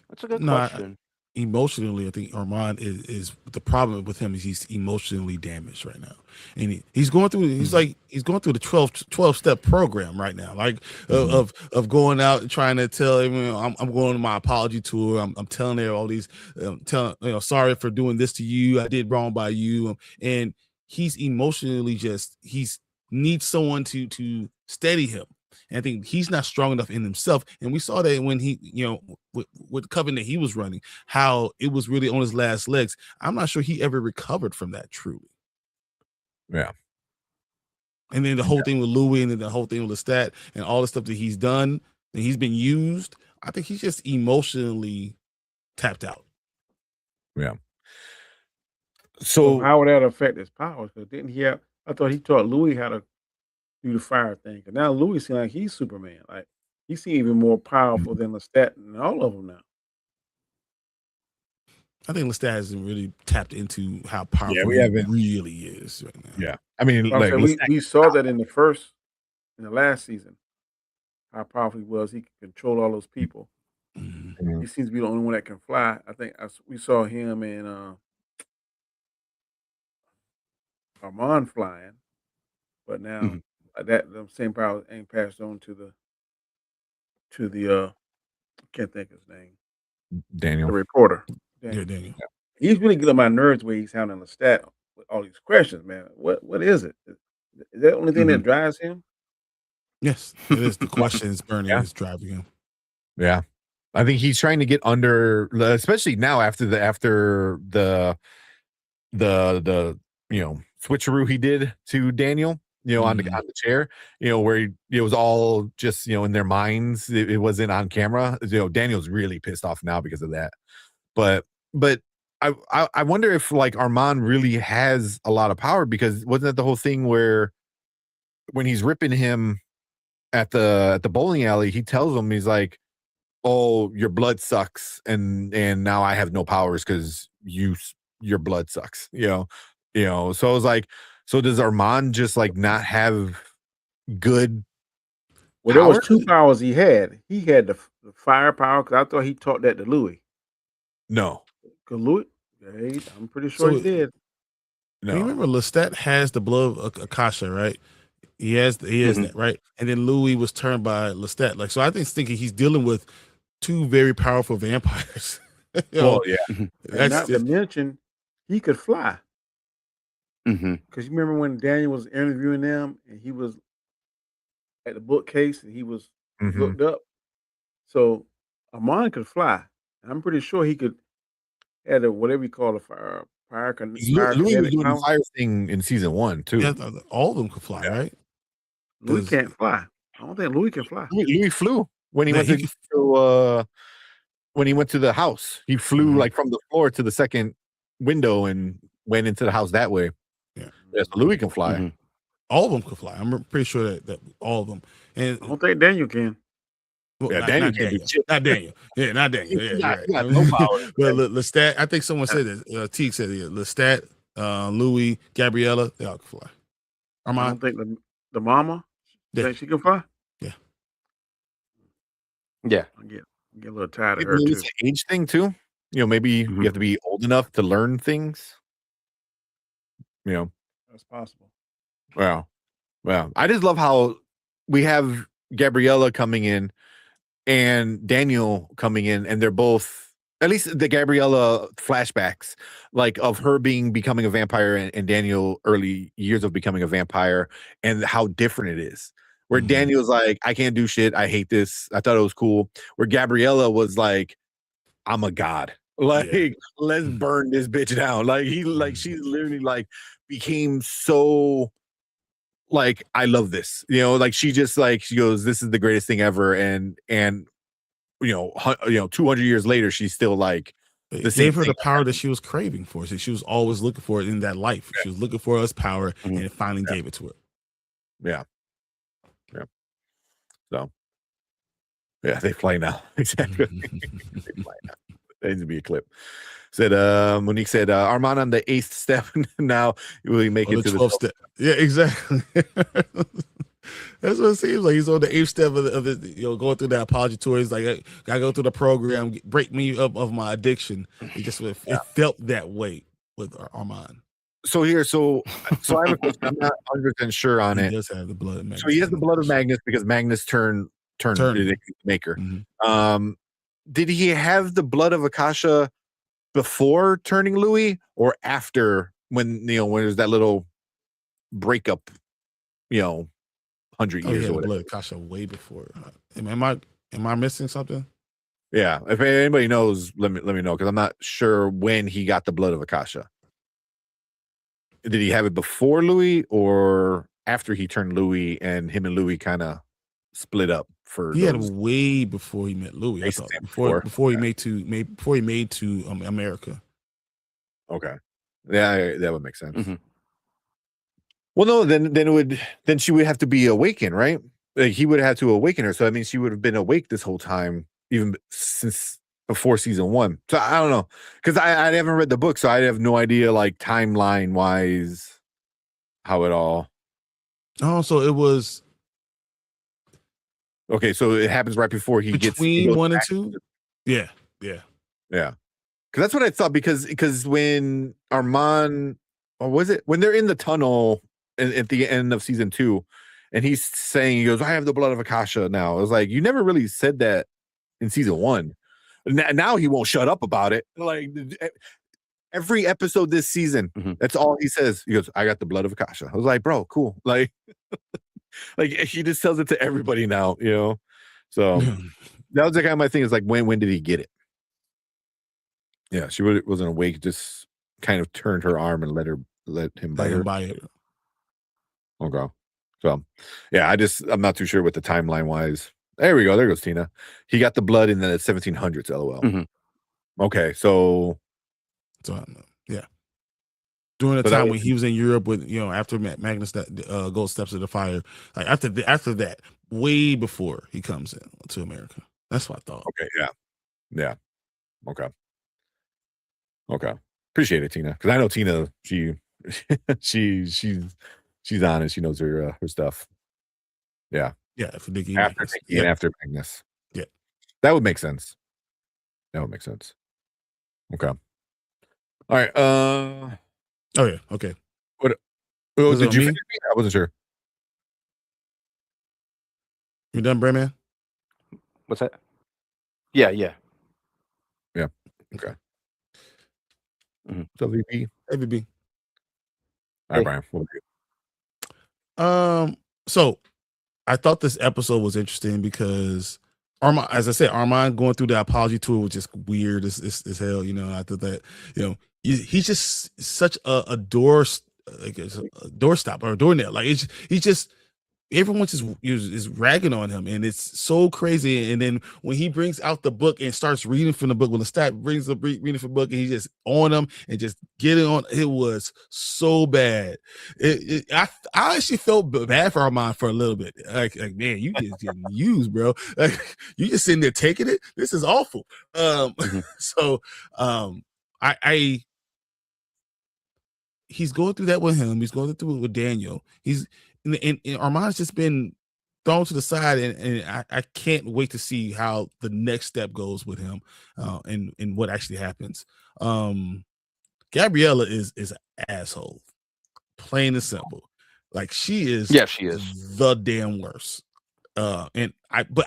That's a good No, question. emotionally, I think Armand is the problem with him is he's emotionally damaged right now, and he's going through. He's like he's going through the 12 step program right now, like of going out and trying to tell him, you know, I'm going on my apology tour. I'm telling her all these, telling sorry for doing this to you. I did wrong by you, and he's emotionally just he's needs someone to steady him. And I think he's not strong enough in himself. And we saw that when he, with Coven that he was running, how it was really on his last legs. I'm not sure he ever recovered from that truly. Yeah. And then the whole thing with Louis and then the whole thing with Lestat and all the stuff that he's done and he's been used. I think he's just emotionally tapped out. Yeah. So So how would that affect his powers? Because didn't he have? I thought he taught Louis how to do the fire thing. Cause now Louis seems like he's Superman. Like he seems even more powerful than Lestat and all of them now. I think Lestat hasn't really tapped into how yeah, powerful we he haven't. really is right now. Yeah, I mean, But I'm like, saying let's we saw that in the last season, how powerful he was. He could control all those people. Mhm. He seems to be the only one that can fly. I think we saw him and Armand flying, but now Mhm. that the same power ain't passed on to the I can't think of his name, the Daniel. reporter. Yeah, Daniel. Daniel. He's really good on my nerves the way he's handling the stat with all these questions, man. What is it? Is that the only thing that drives him? Yes, it is. The questions Bernie Yeah. is driving him. Yeah. I think he's trying to get under, especially now after the switcheroo he did to Daniel, on the chair, where it was all just, in their minds. It wasn't on camera. Daniel's really pissed off now because of that. But I wonder if like Armand really has a lot of power, because wasn't that the whole thing where when he's ripping him at the bowling alley, he tells him, he's like, "Oh, your blood sucks, and now I have no powers because your blood sucks." So I was like, so does Armand just like not have good Well, there was power? 2 powers he had. He had the firepower, because I thought he taught that to Louis. No, Because Louis, I'm pretty sure he did. You remember Lestat has the blood of Akasha, right? He has that, right? And then Louis was turned by Lestat. Like, so I think thinking he's dealing with 2 very powerful vampires. Well, yeah. And not to mention, he could fly. Because you remember when Daniel was interviewing them and he was at the bookcase and he was looked up. So Armand could fly. I'm pretty sure he could had a whatever you call a fire Louis was kinetic doing the power. fire thing in season 1 too. Yeah, all of them could fly, right? Louis can't fly. I don't think Louis can fly. Louis flew when he went to the house. He flew like from the floor to the second window and went into the house that way. Yeah, so Louis can fly. All of them could fly. I'm pretty sure that all of them. And I don't think Daniel can. Well, Yeah, not Daniel Daniel. can't do shit. Not Daniel. Yeah, not Daniel. Yeah, He got you're right. no power. But Lestat, I think someone said this. Teague said it. Lestat, Louis, Gabriella, they all can fly. I Armand, don't think the mama Yeah. think she can fly. Yeah. I get a little tired of Maybe her too. it's an age thing too. Maybe you have to be old enough to learn things. That's possible. Wow. I just love how we have Gabriella coming in and Daniel coming in, and they're both, at least the Gabriella flashbacks, like of her becoming a vampire and Daniel early years of becoming a vampire, and how different it is. Where Daniel's like, I can't do shit. I hate this. I thought it was cool. Where Gabriella was like, I'm a god. Like, let's burn this bitch down. Like she literally like became so like, I love this. Like she just like, she goes, this is the greatest thing ever. And 200 years later, she's still like, it gave her the power that she was craving for. So she was always looking for it in that life. She was looking for us power, and it finally gave it to her. Yeah. So, yeah, they play now. Exactly. They play now. That needs to be a clip. Said Monique said Armand on the 8th step now. Will he make it to the 12th step? Yeah, exactly. That's what it seems like. He's on the 8th step of the going through that apology tour. He's like, I gotta go through the program, break me up of my addiction. It felt that way with Armand. So I have a question. I'm not 100% sure on it. He does have the blood of Magnus. So he has the blood of Magnus because Magnus turned the maker. Did he have the blood of Akasha before turning Louis, or after, when there's that little breakup, 100 years He had or the blood whatever? of Kasha way before. Am I missing something? Yeah, if anybody knows, let me know, because I'm not sure when he got the blood of Akasha. Did he have it before Louis or after he turned Louis and him and Louis kind of split up? He had way before he met Louis. I thought before he made to America. Okay, yeah, that would make sense. Well, no, then she would have to be awakened, right? Like he would have to awaken her. So I mean, she would have been awake this whole time, even since before season 1. So I don't know, because I haven't read the book, so I have no idea, like timeline wise, how it all. Oh, so it was okay. So it happens right before he between 1 and 2. Yeah. Because that's what I thought. Because when Armand, or was it when they're in the tunnel at the end of season 2, and he's saying, he goes, I have the blood of Akasha now. I was like, you never really said that in season 1. Now he won't shut up about it. Like, Every episode this season, that's all he says. He goes, "I got the blood of Akasha." I was like, "Bro, cool." Like he just tells it to everybody now, you know. So that was the kind of my thing. Is like, when did he get it? Yeah, she really wasn't awake. Just kind of turned her arm and let him bite her. Okay. So, yeah, I'm not too sure what the timeline wise. There we go. There goes Tina. He got the blood in the 1700s. LOL. Okay, so yeah. During the So that time was- when he was in Europe with, you know, after Magnus Gold steps of the fire, like after that, way before he comes in to America. That's what I thought. Okay, yeah. Okay. Appreciate it, Tina. Because I know Tina, she's honest. She knows her stuff. Yeah. Yeah, for Dickie. After Dickie and after Magnus. Yeah. That would make sense. Okay. All right. Oh yeah. Okay. Oh, Was it did you on me? finish me? I wasn't sure. You done, Brandman? What's that? Yeah. Okay. So VP. AVB. All right, Hey. Brian. What about you? So I thought this episode was interesting because Armand, as I said, Armand going through the apology tour was just weird as hell. You know, I thought that, you know, he's just such a doorstop or a doornail. Like he's just, everyone just is ragging on him, and it's so crazy. And then when he brings out the book and starts reading from the book, when the stat brings up reading from the book, and he's just on him and just getting on, it was so bad. I actually felt bad for Armand for a little bit. Like man, you just getting used, bro. Like you just sitting there taking it. This is awful. So he's going through that with him. He's going through it with Daniel. And Armand's just been thrown to the side, and I can't wait to see how the next step goes with him, and what actually happens. Gabriella is an asshole, plain and simple. Like she is the damn worst. But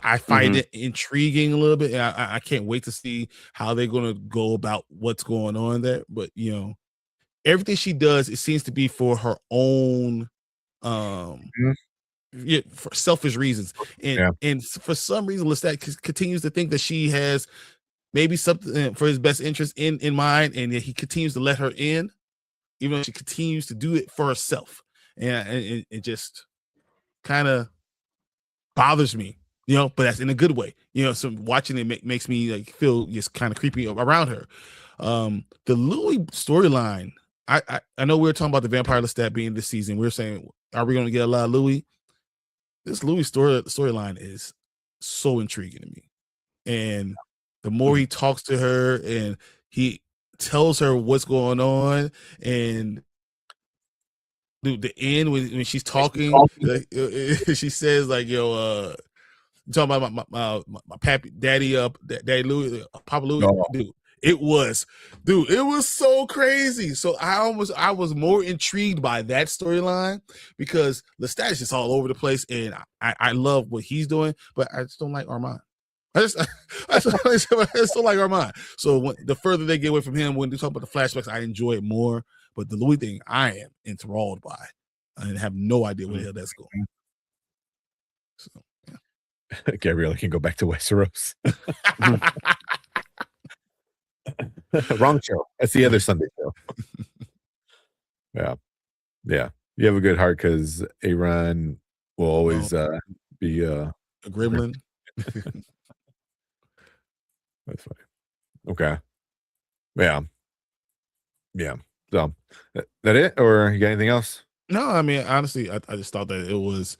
I find it intriguing a little bit. And I can't wait to see how they're gonna go about what's going on there. But you know, everything she does, it seems to be for her own for selfish reasons, and for some reason Lestat continues to think that she has maybe something for his best interest in mind, and he continues to let her in, even though she continues to do it for herself, and it just kind of bothers me, you know, but that's in a good way, you know. So watching it makes me like feel just kind of creepy around her. The Louis storyline, I know we were talking about the Vampire Lestat being this season. We were saying, are we going to get a lot of Louis? This Louis storyline is so intriguing to me. And the more he talks to her and he tells her what's going on, and dude, the end when she's talking, like, she says like, "Yo, talking about my pappy, daddy, daddy Louis, Papa Louis, dude." It was so crazy. So I was more intrigued by that storyline because Lestat is just all over the place, and I love what he's doing, but I just don't like Armand. I just don't like Armand. So the further they get away from him, when they talk about the flashbacks, I enjoy it more. But the Louis thing, I am enthralled by, and have no idea where the hell that's going. So, yeah. Gabriella can go back to Westeros. Wrong show. That's the other Sunday show. Yeah. You have a good heart because Aaron will always be a gremlin. That's funny. Okay. Yeah. So that it, or you got anything else? No, I mean honestly, I just thought that it was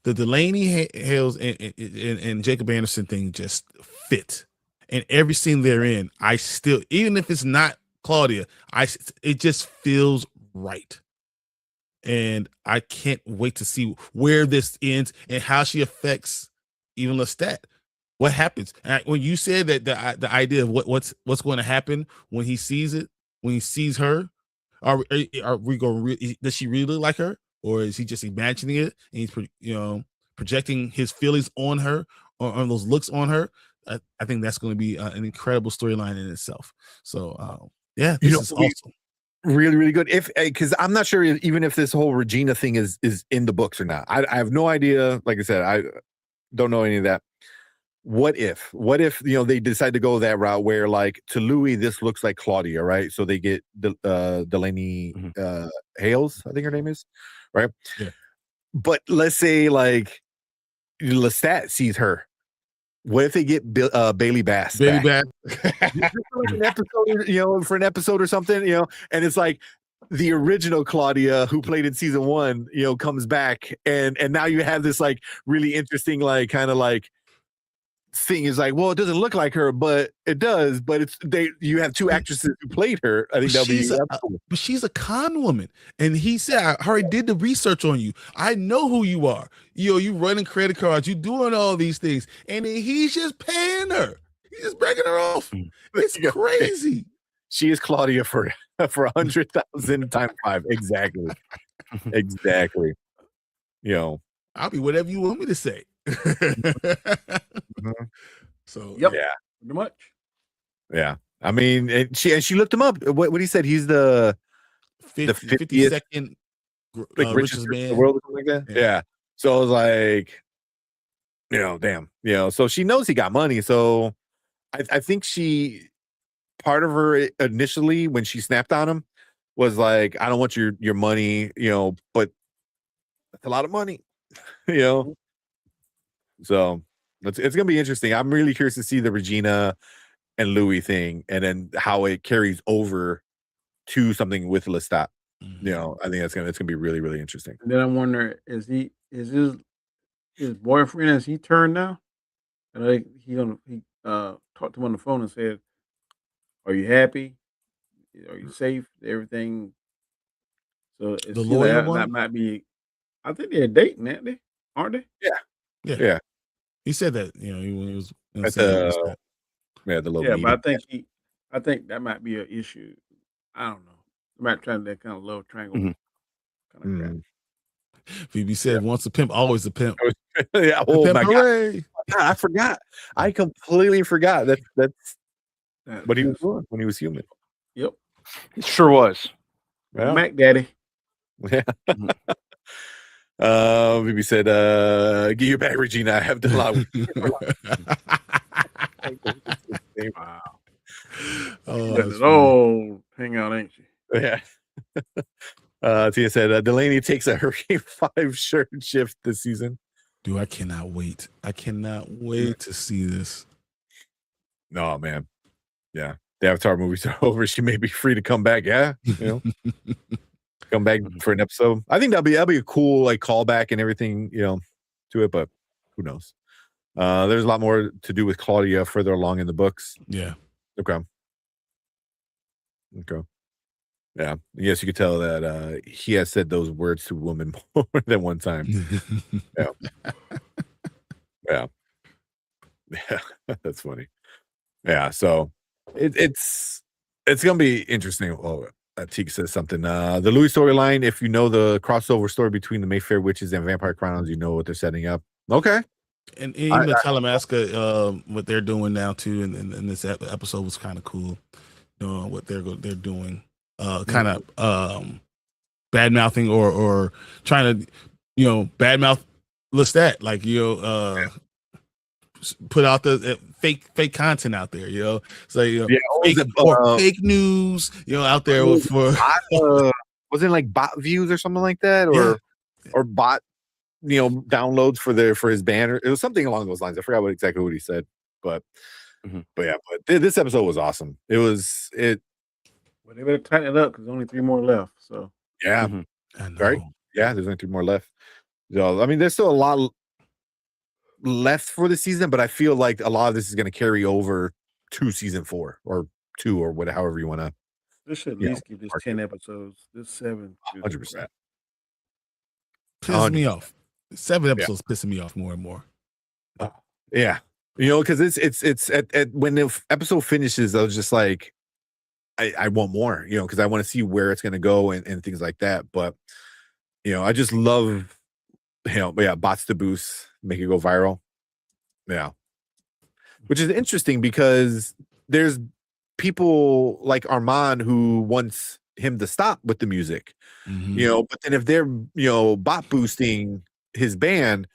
the Delaney Hales and Jacob Anderson thing just fit. And every scene they're in, I still, even if it's not Claudia, it just feels right. And I can't wait to see where this ends and how she affects even Lestat. What happens? And when you said that the idea of what's going to happen when he sees it, when he sees her, are we going? Does she really like her, or is he just imagining it and he's projecting his feelings on her or on those looks on her? I think that's going to be an incredible storyline in itself. So Yeah, You this know, is awesome. really, really good. If because I'm not sure even if this whole Regina thing is in the books or not. I have no idea. Like I said, I don't know any of that. What if they decide to go that route where like to Louis this looks like Claudia, right? So they get Delaney Hales, I think her name is, right? Yeah. But let's say like Lestat sees her. What if they get Bailey Bass Bailey back? Bass. Just for like an episode, for an episode or something, and it's like the original Claudia who played in season 1, comes back, and now you have this like really interesting like kind of like thing is like, well, it doesn't look like her, but it does. But you have 2 actresses who played her. I think that'll be cool. But she's a con woman, and he said, "I already did the research on you. I know who you are. You running credit cards, you doing all these things, and then he's just paying her. He's just breaking her off. It's crazy. She is Claudia for 100,000 times 5. Exactly. Exactly. I'll be whatever you want me to say." So Yep. Yeah. Pretty much. Yeah. I mean, and she looked him up. What he said? He's the 52nd like richest man in the world or something like that. Yeah. So I was like, damn. So she knows he got money. So I think part of her initially when she snapped on him was like, I don't want your money, but that's a lot of money, So it's gonna be interesting. I'm really curious to see the Regina and Louis thing, and then how it carries over to something with Lestat. I think it's gonna be really, really interesting. And then I'm wondering, is his boyfriend, has he turned now? And he talked to him on the phone and said, "Are you happy? Are you safe? Everything." So it The seems lawyer like that one? might be. I think they're dating, aren't they? Yeah. He said that, when he was At saying the the little Yeah, but meeting. I think that might be an issue. I don't know. They might try that kind of love triangle kind of crap. Phoebe said, "Once a pimp, always a pimp." Yeah. Oh Pimp my hooray. God, I forgot. I completely forgot that's what he was Yes. doing when he was human. Yep. It sure was. Yeah. Mac Daddy. Yeah. Maybe said, "Get your back, Regina. I have done a lot." Wow. Oh, Letting that's it funny. all hang out, ain't she? Yeah. Tia said, Delaney takes a Hurricane 5 shirt shift this season. Dude, I cannot wait. I cannot wait to see this. No, man. Yeah. The Avatar movies are over. She may be free to come back. Yeah. Come back for an episode. I think that'll be a cool like callback and everything, to it, but who knows? There's a lot more to do with Claudia further along in the books. Yeah. Okay. Yeah. Yes, you could tell that he has said those words to a woman more than one time. Yeah. Yeah. That's funny. Yeah. So it's gonna be interesting. Oh, Teak says something. The Louis storyline, if you know the crossover story between the Mayfair Witches and Vampire Chronicles, you know what they're setting up. Okay. And even the Talamasca, what they're doing now too, in this episode was kind of cool. What they're doing, kind of bad mouthing or trying to, badmouth Lestat, like put out the fake content out there, so fake news, out there for was it like bot views or something like that, or bot downloads for his banner. It was something along those lines. I forgot exactly what he said, but this episode was awesome. Well, they better tighten it up because only 3 more left. So yeah, right. Yeah, there's only 2 more left. So I mean, there's still a lot left for the season, but I feel like a lot of this is going to carry over to season 4 or 2 or whatever, however you want to. this should at least give this 10 episodes. This 7, 100%. Pisses me off. 7 episodes pissing me off more and more. Yeah, because it's at when the episode finishes, I was just like, I want more, because I want to see where it's going to go and things like that. But I just love, bots to boost, make it go viral. Yeah, which is interesting because there's people like Armand who wants him to stop with the music, but then if they're, bot boosting his band,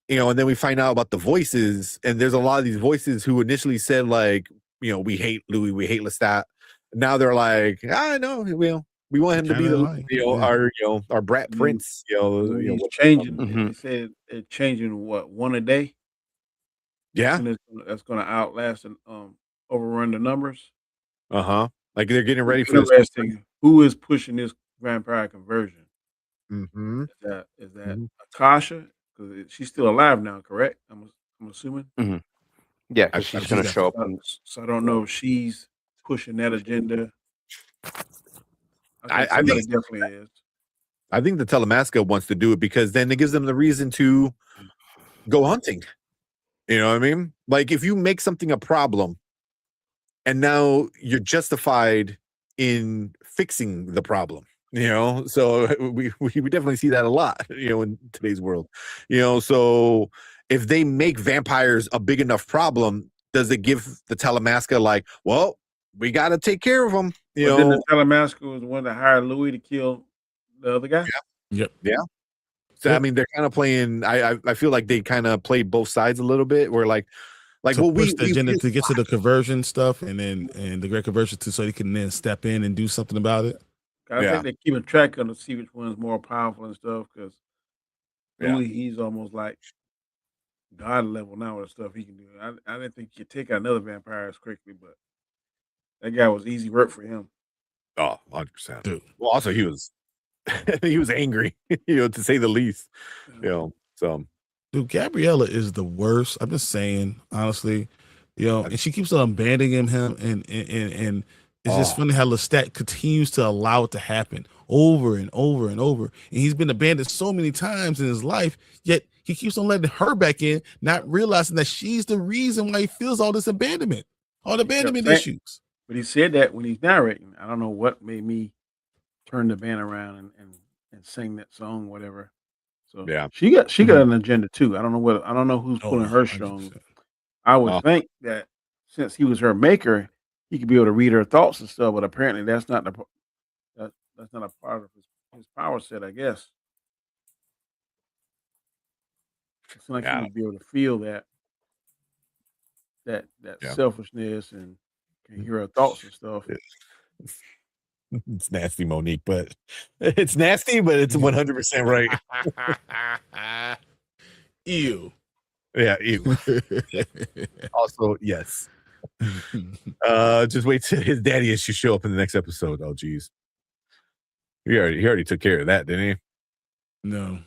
and then we find out about the voices, and there's a lot of these voices who initially said like, we hate Louis, we hate Lestat. Now they're like, no, we want him to be our brat prince, He's changing. They said they're changing one a day. Yeah, that's going to outlast and overrun the numbers. Like they're getting ready for this. Interesting. Who is pushing this vampire conversion? Mm-hmm. Is that Akasha? Because she's still alive now, correct? I'm assuming. Mm-hmm. Yeah, because she's going to show up. So I don't know if she's pushing that agenda. I think definitely is. I think the Telemasca wants to do it because then it gives them the reason to go hunting. You know what I mean? Like if you make something a problem and now you're justified in fixing the problem, so we definitely see that a lot, in today's world, so if they make vampires a big enough problem, does it give the Telemasca like, well, we got to take care of them, Then the Telemasca was the one that hired Louis to kill the other guy. Yeah. So I mean, they're kind of playing. I feel like they kind of play both sides a little bit. Where like to push the agenda to get to the conversion stuff, and the great conversion so he can then step in and do something about it. I think they're keeping track on to see which one's more powerful and stuff. Because Louis, he's almost like God level now with stuff he can do. I didn't think you could take out another vampire as quickly, but that guy was easy work for him. Oh, 100%. Dude. Well, also he was he was angry, to say the least. So dude, Gabriella is the worst. I'm just saying, honestly, and she keeps on abandoning him, and it's just funny how Lestat continues to allow it to happen over and over and over. And he's been abandoned so many times in his life, yet he keeps on letting her back in, not realizing that she's the reason why he feels all this abandonment, all the abandonment issues. But he said that when he's narrating. I don't know what made me turn the band around and sing that song, whatever. So she got an agenda too. I don't know who's pulling her strong. I would think that since he was her maker, he could be able to read her thoughts and stuff. But apparently, that's not that's not a part of his power set, I guess. It's like he would be able to feel that selfishness and can hear her thoughts and stuff. It's nasty, Monique, but it's 100% right. Ew. Yeah, ew. Also, yes. Just wait till his daddy issues show up in the next episode. Oh, geez. He already took care of that, didn't he? No.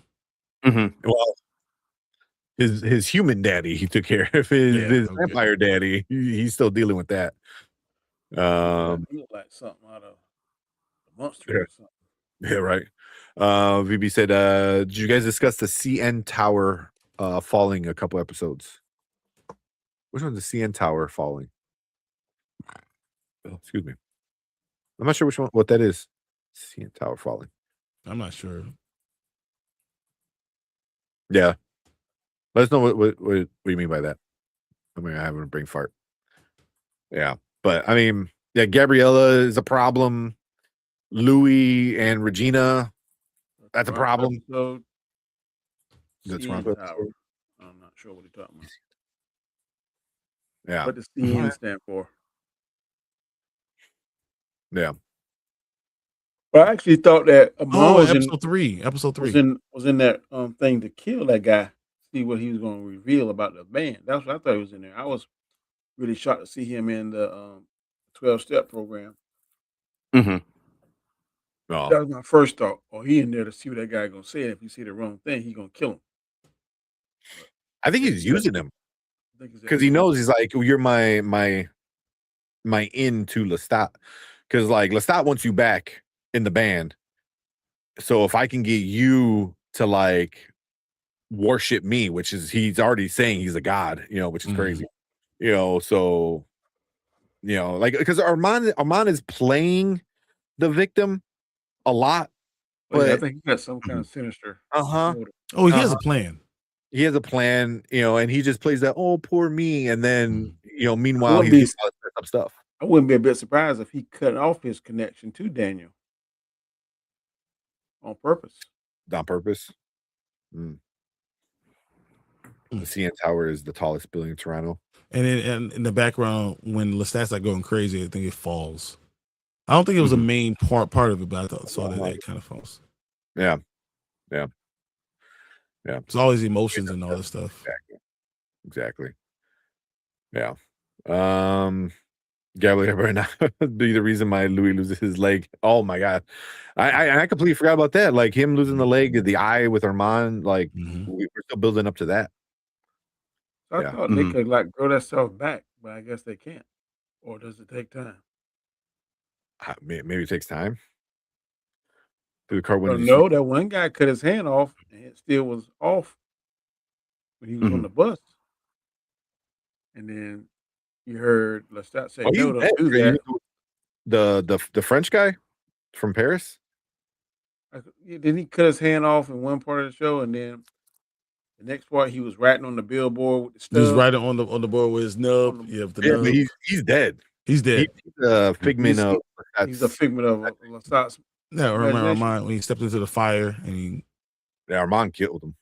Well, his human daddy, he took care of his vampire daddy. He's still dealing with that. He looked like something out of a monster or something. Yeah, right. VB said, did you guys discuss the CN Tower falling a couple episodes? Which one's the CN Tower falling? Oh, excuse me. I'm not sure what that is. CN Tower falling. I'm not sure. Yeah. Let us know what you mean by that. I mean, I have a brain fart. Yeah. But I mean, Gabriella is a problem. Louis and Regina, that's a problem. That's wrong. I'm not sure what you're talking about. Yeah. What does CN stand for? Yeah. But I actually thought that episode three was in that thing to kill that guy. See what he was going to reveal about the band. That's what I thought he was in there. I was really shocked to see him in the 12-step program. Oh. That was my first thought. He in there to see what that guy gonna say. If you see the wrong thing, he's gonna kill him. I think he's using him because he knows he's like, you're my in to Lestat, because like Lestat wants you back in the band. So if I can get you to like worship me, which is he's already saying he's a god, which is crazy, so like because Armand is playing the victim a lot, but I think he got some kind of sinister. Oh, he has a plan. He has a plan, and he just plays that, oh, poor me, and then meanwhile he's up stuff. I wouldn't be a bit surprised if he cut off his connection to Daniel on purpose. On purpose. Mm. The Mm. CN Tower is the tallest building in Toronto. And in the background, when Lestat's like going crazy, I think it falls. I don't think it was a main part of it, but I saw that it kind of falls. Yeah. It's always emotions and all this stuff. Exactly. Yeah. Gabriel Bernal be the reason why Louis loses his leg. Oh my god. I completely forgot about that. Like him losing the leg, the eye with Armand, like we're still building up to that. I thought they could like grow that stuff back, but I guess they can't. Or does it take time? Maybe it takes time. Through the car Well, window. no, that one guy cut his hand off and it still was off when he was on the bus. And then you heard Lestat say, "No, don't do that." The French guy from Paris. Didn't he cut his hand off in one part of the show, and then the next part he was writing on the billboard with the stuff. He was writing on the board with his nub. But he's dead. He's dead. He's a figment of. He's a figment of Lestat's. Yeah, I remember Armand when he stepped into the fire and Armand killed him,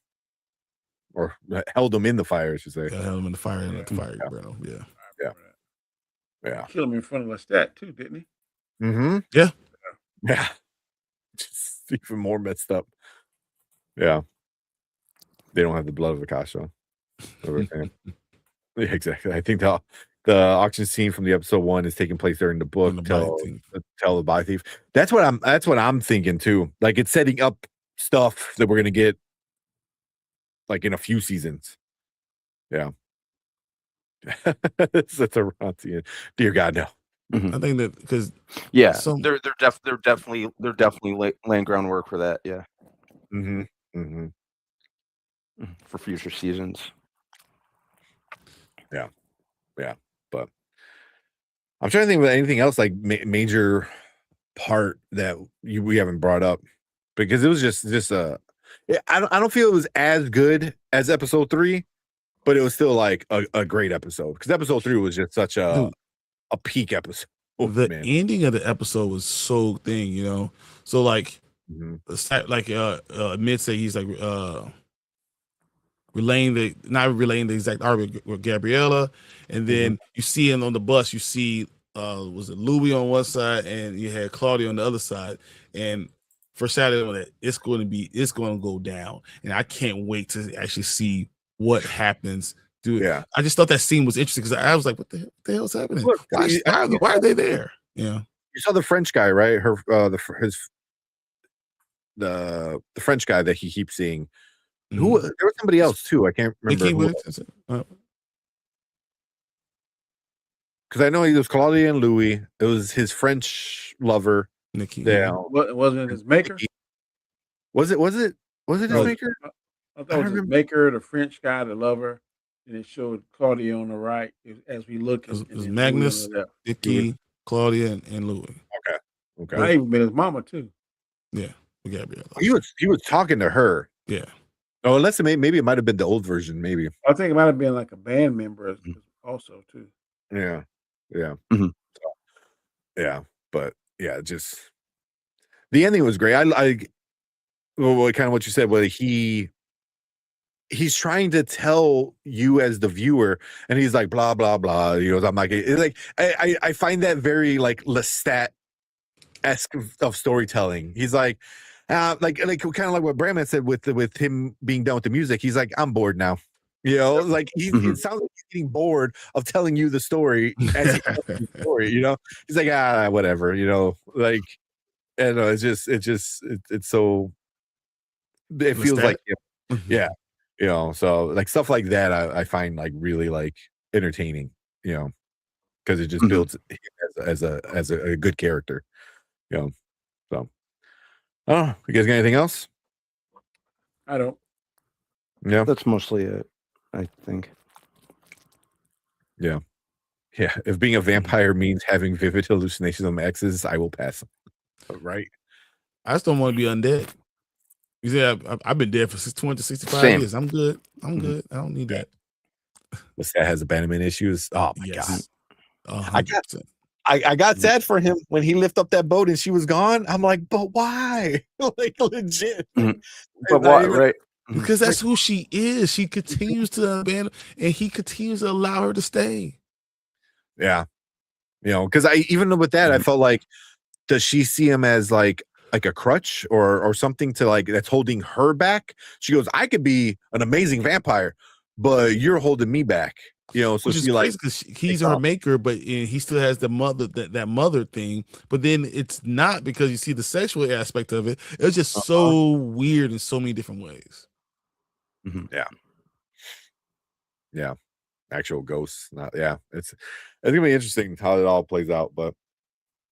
or held him in the fire, I should say. Yeah, held him in the fire and let the fire burn him. Yeah. Killed him in front of Lestat too, didn't he? Mm-hmm. Yeah. Just even more messed up. Yeah. They don't have the blood of Akasha. Yeah, exactly. I think the auction scene from the episode 1 is taking place during the book. Tell the Body Thief. That's what I'm thinking too. Like it's setting up stuff that we're gonna get like in a few seasons. Yeah. That's a Rontian. Dear God, no. I think that because they're definitely laying groundwork for that. Yeah. For future seasons. Yeah, but I'm trying to think of anything else like major part that we haven't brought up, because it was just I don't feel it was as good as episode 3, but it was still like a great episode, because episode 3 was just such a peak episode. The ending of the episode was so thing, so like Mid say he's like not relaying the exact argument with Gabriella, and then you see him on the bus. You see, was it Louis on one side, and you had Claudia on the other side, and for Saturday it's going to go down, and I can't wait to actually see what happens. I just thought that scene was interesting because I was like, what the hell is happening? Look, why are they there? Yeah, you saw the French guy, right? The French guy that he keeps seeing. There was somebody else too. I can't remember. Because I know he was Claudia and Louis. It was his French lover, Nikki. Wasn't it his maker? Was it his maker? I thought it was his maker, the French guy, the lover, and it showed Claudia on the right as we look. It was Magnus, Nikki, Claudia, and Louis. Okay. Might even been his mama too. Yeah, Gabrielle. He was talking to her. Yeah. Oh, unless maybe it might have been the old version. Maybe I think it might have been like a band member also too. Yeah. But yeah, just the ending was great. I kind of what you said. Whether he's trying to tell you as the viewer, and he's like blah blah blah. I'm like, it's like I find that very like Lestat-esque of storytelling. He's like kind of like what Brandman said with him being done with the music. He's like, I'm bored now. Like it sounds like he's getting bored of telling you the story as he tells the story. He's like, whatever. Like, and it's so. It feels like, so like stuff like that, I find like really like entertaining. Because it just builds him as a good character. So. Oh, you guys got anything else? I don't. Yeah, that's mostly it, I think. Yeah. If being a vampire means having vivid hallucinations of my exes, I will pass. Right? I just don't want to be undead. You see, I've been dead for 265 years. I'm good. I don't need that. That has abandonment issues. Oh my god. 100%. I got sad for him when he lifted up that boat and she was gone. I'm like, but why? Like legit. Mhm. It's But not what, even- right? Because that's who she is. She continues to abandon, and he continues to allow her to stay. Yeah. Because even with that, I felt like, does she see him as like a crutch or something to like that's holding her back? She goes, I could be an amazing vampire, but you're holding me back. So Which is she like crazy because he's takes her off. maker, but he still has the mother that mother thing. But then it's not because you see the sexual aspect of it. It's just so weird in so many different ways. Yeah. Actual ghosts. Not it's gonna be interesting how it all plays out, but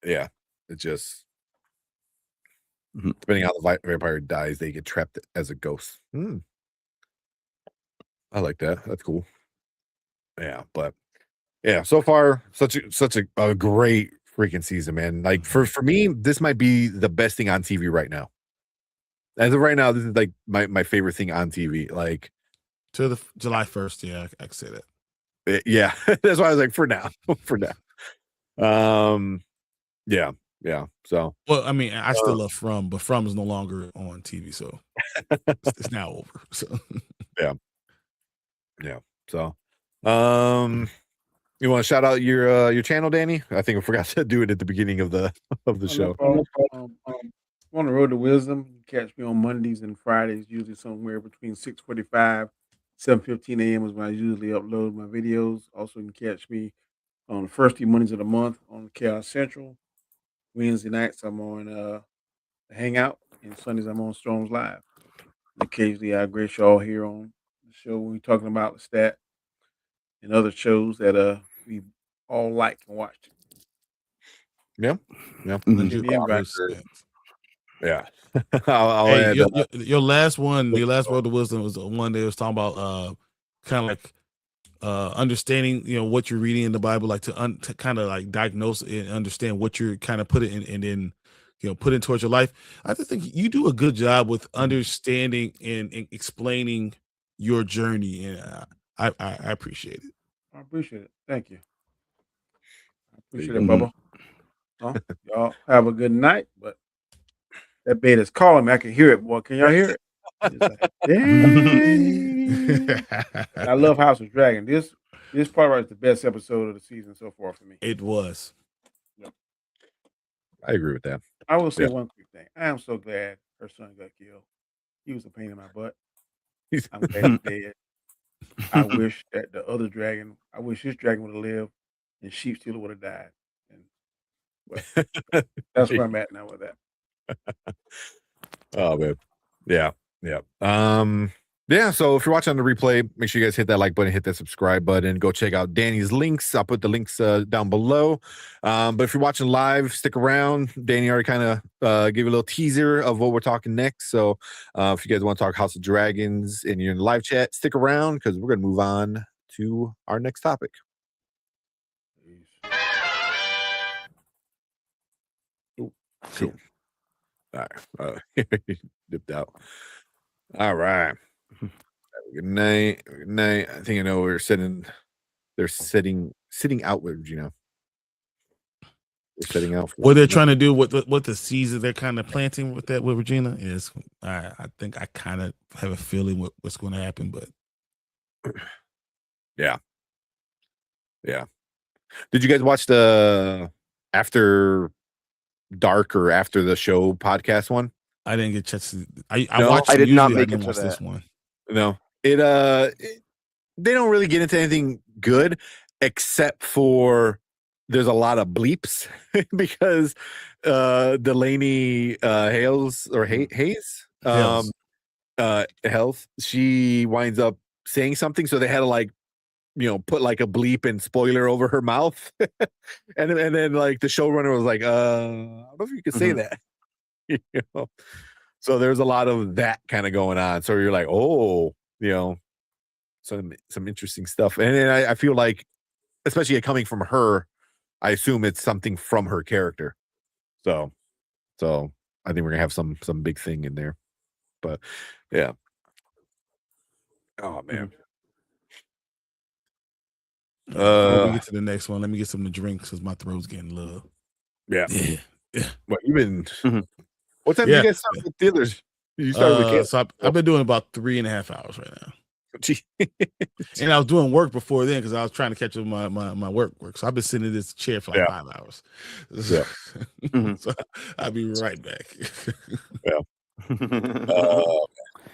yeah, it just depending on how the vampire dies, they get trapped as a ghost. I like that. That's cool. Yeah, but yeah, so far such a great freaking season, man. Like for me, this might be the best thing on TV right now. As of right now, this is like my favorite thing on TV. Like To the July 1st, yeah, I can say that. yeah, that's why I was like for now, for now. Yeah. So Well, I mean, I still love From, but From is no longer on TV, so it's now over. So yeah. So you want to shout out your channel, Danny? I think I forgot to do it at the beginning of the show. No problem. On the road to wisdom, you catch me on Mondays and Fridays, usually somewhere between 6:45, 7:15 a.m. is when I usually upload my videos. Also, you can catch me on the first 2 Mondays of the month on Chaos Central. Wednesday nights I'm on the Hangout, and Sundays I'm on Strong's Live. And occasionally I grace y'all here on the show when we're talking about the stat and other shows that we all like and watch. Yeah. Legit the invite. respect. Yeah. I'll Hey, add your last one, your last Road to Wisdom was the one that was talking about kind of like understanding what you're reading in the Bible, like to kind of like diagnose and understand what you're kind of putting in and then put in towards your life. I just think you do a good job with understanding and explaining your journey, and I appreciate it. I appreciate it. Thank you. I appreciate it, Bubba. Y'all have a good night. But that beta's calling me. I can hear it, boy. Can y'all hear it? It's like, dang. I love House of Dragon. This part right is the best episode of the season so far for me. It was. Yep. I agree with that. I will say one quick thing. I am so glad her son got killed. He was a pain in my butt. I'm glad he's dead. I wish that the other dragon, I wish his dragon would have lived and Sheep Stealer would have died. And that's where I'm at now with that. Oh man. Yeah. Yeah, so if you're watching on the replay, make sure you guys hit that like button, hit that subscribe button, go check out Danny's links. I'll put the links down below. But if you're watching live, stick around. Danny already kind of gave you a little teaser of what we're talking next. So if you guys want to talk House of Dragons and you're in the live chat, stick around because we're going to move on to our next topic. Ooh, cool. All right. Dipped out. All right. Good night. Good night. I think I know they're sitting out with Regina. They're setting out. What they're trying to do, what the season they're kind of planting with Regina is, I think I kind of have a feeling what's going to happen, but yeah. Did you guys watch the After Dark or After the Show podcast one? I didn't get a chance to. I No, watched. I did not usually make I it didn't to watch that. this one. No. They don't really get into anything good except for there's a lot of bleeps because Delaney Hales or Hayes Health, she winds up saying something, so they had to like put like a bleep and spoiler over her mouth. and then like the showrunner was like, I don't know if you could say that. So there's a lot of that kind of going on. So you're like, oh, some interesting stuff. And then I feel like, especially coming from her, I assume it's something from her character. So I think we're gonna have some big thing in there. But yeah. Oh man. Before we get to the next one, let me get some to drink because my throat's getting low. Yeah. Yeah. What you've been? Mhm. What time did you guys start with Steelers? You started with Caleb. So I've been doing about 3.5 hours right now. Gee. And I was doing work before then because I was trying to catch up my work. So I've been sitting in this chair for like 5 hours. Yeah. Mhm. So I'll be right back.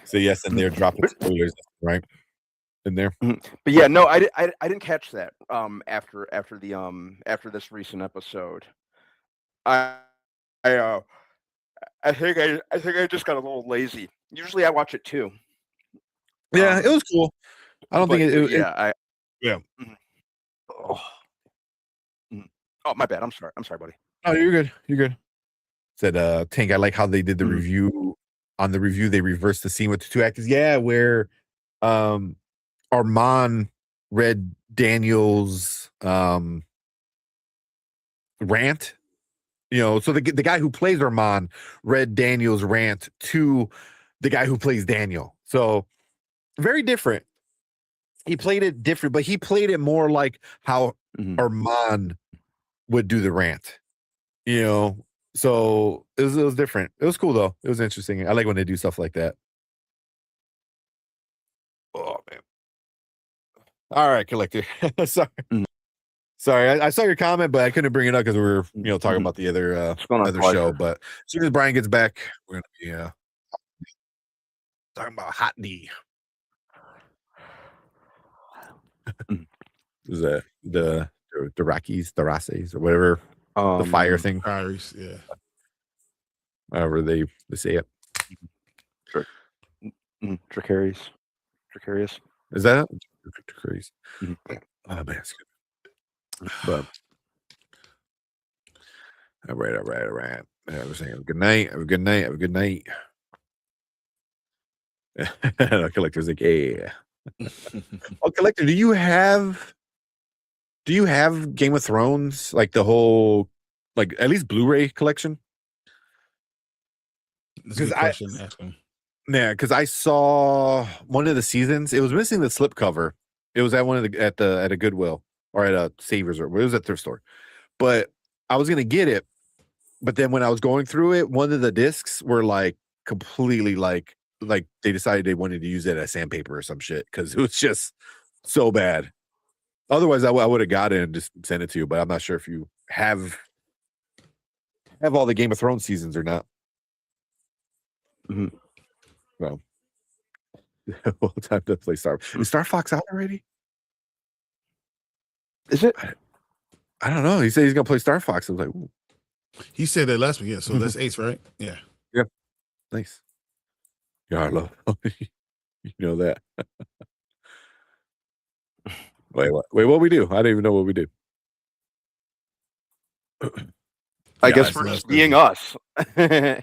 So yes, and they're dropping spoilers, right? In there. But yeah, no, I didn't catch that after this recent episode. I think I just got a little lazy. Usually I watch it too. Yeah, it was cool. I don't think it yeah. yeah. Mhm. Oh, my bad. I'm sorry, buddy. Oh, you're good. You're good. Said Tank, I like how they did the Mhm. review. On the review, they reversed the scene with the two actors. Yeah, where Armand read Daniel's rant. You know, so the guy who plays Armand read Daniel's rant to the guy who plays Daniel. So very different. He played it different, but he played it more like how Mhm. Armand would do the rant. You know, so it was different. It was cool though. It was interesting. I like when they do stuff like that. Oh man. All right, collector. Sorry. Mhm. Sorry, I saw your comment, but I couldn't bring it up because we were, talking Mhm. about the other It's been a other show. pleasure. But as soon as Brian gets back, we're gonna be talking about Hot D. Mhm. Is that the Rockies, the Rosses, or whatever the fire thing, Iris, yeah. however they say it. Dracarius. Is that it? Crazy. Mhm. Oh man, it's good. But all right. I was saying good night. Have a good night. Collector's like, yeah. Oh, collector, do you have Game of Thrones, like the whole, like at least Blu-ray collection? That's a good question. Ask him. Yeah, because I saw one of the seasons. It was missing the slipcover. It was at one of the at a Goodwill or at a Savers, or it was at thrift store. But I was gonna get it, but then when I was going through it, one of the discs were like completely like they decided they wanted to use it as sandpaper or some shit because it was just so bad. Otherwise, I would have got it and just sent it to you, but I'm not sure if you have all the Game of Thrones seasons or not. Mhm. Well, well, time to play Star. Is Star Fox out already? Is it? I don't know. He said he's gonna play Star Fox. I was like, ooh, He said that last week. Yeah, so that's Ace, right? Yeah. nice. Yeah, I love. You know that. Wait, what? Wait, what we do? I don't even know what we do. I Yeah, guess it's we're last just being Thursday.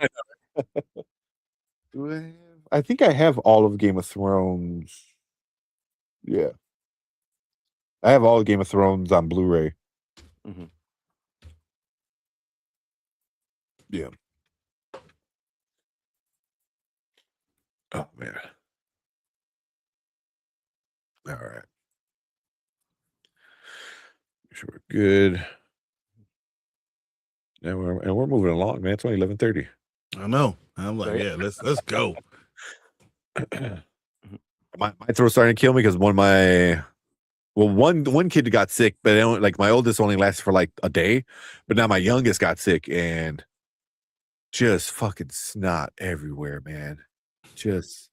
us. I think I have all of Game of Thrones. Yeah, I have all of Game of Thrones on Blu-ray. Mhm. Yeah. Oh man. All right. Make sure we're good. And we're moving along, man. It's only 11:30. I know. I'm like, Right. yeah, let's go. My throat's starting to kill me because one kid got sick, but like my oldest only lasted for like a day, but now my youngest got sick and just fucking snot everywhere, man. Just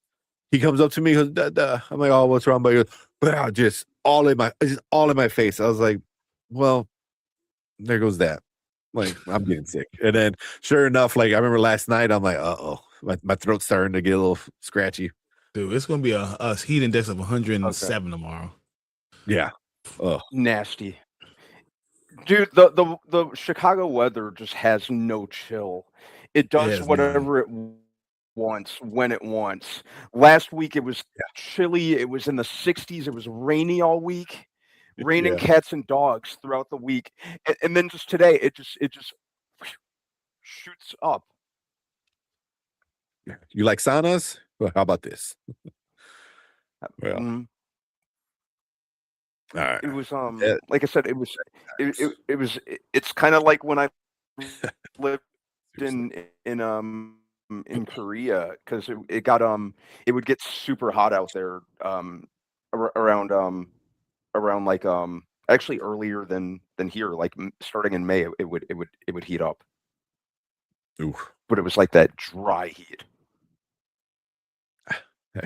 he comes up to me, he goes, duh, duh. I'm like, oh, what's wrong? But he goes, "Wow, just all in my face." I was like, well, there goes that. Like, I'm getting sick. And then sure enough, like I remember last night, I'm like, uh-oh, my throat's starting to get a little scratchy. Dude, it's gonna be a heat index of 107 tomorrow. Yeah. Oh, Nasty. Dude, the Chicago weather just has no chill. It does has none. whatever it wants when it wants. Last week it was chilly. It was in the 60s. It was rainy all week. Raining Yeah. cats and dogs throughout the week. And then just today it just shoots up. You like saunas? Well, how about this? Well, Mhm. All right. It was Yeah. like I said, it's kind of like when I lived Seriously. in Korea, because it got it would get super hot out there around like actually earlier than here, like starting in May, it would heat up, Oof. but it was like that dry heat.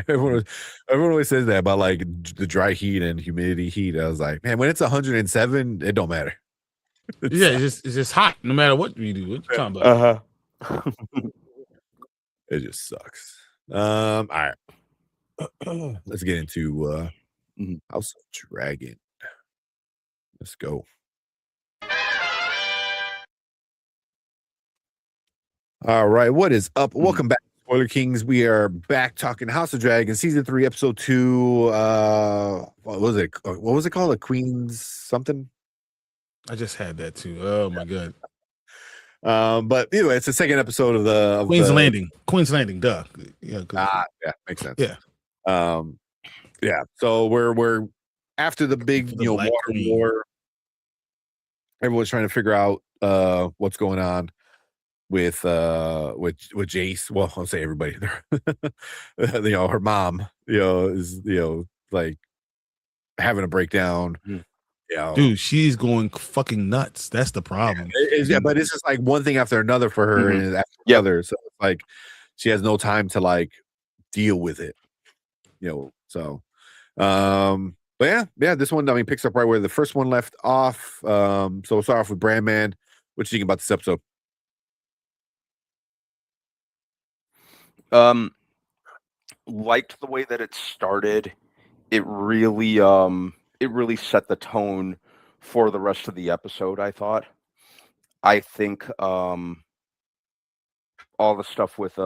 Everyone always says that about like the dry heat and humidity heat. I was like, man, when it's 107, it don't matter. Yeah, it's just hot no matter what you do. What you talking about? Uh-huh. It just sucks. All right. Let's get into Mhm. House of Dragon. Let's go. All right, what is up? Welcome back, Spoiler Kings. We are back talking House of Dragon, season 3, episode 2. What was it? What was it called? A Queen's something? I just had that too. Oh my god. But anyway, it's the second episode of the Queen's Landing. Queen's Landing, duh. Yeah, yeah, makes sense. yeah. Yeah. So we're after the big, For the Black water Queen. war. Everyone's trying to figure out what's going on with Jace. Well, I'll say everybody. Her mom, is like having a breakdown. Mhm. Yeah, Dude, she's going fucking nuts. That's the problem. yeah, but it's just like one thing after another for her, Mhm. and after Yep. another. So it's like she has no time to like deal with it. So but yeah, this one, I mean, picks up right where the first one left off. So we'll start off with Brandman. What you think about this episode? Liked the way that it started. It really set the tone for the rest of the episode, I thought. I think all the stuff with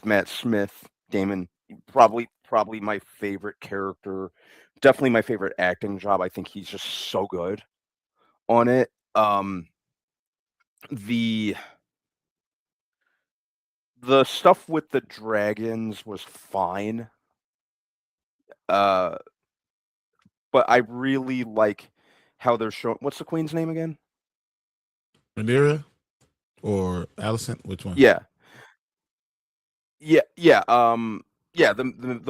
Matt Smith, Damon, probably my favorite character. Definitely my favorite acting job. I think he's just so good on it. The stuff with the dragons was fine. But I really like how they're showing. What's the queen's name again? Rhaenyra or Alicent? Which one? Yeah. The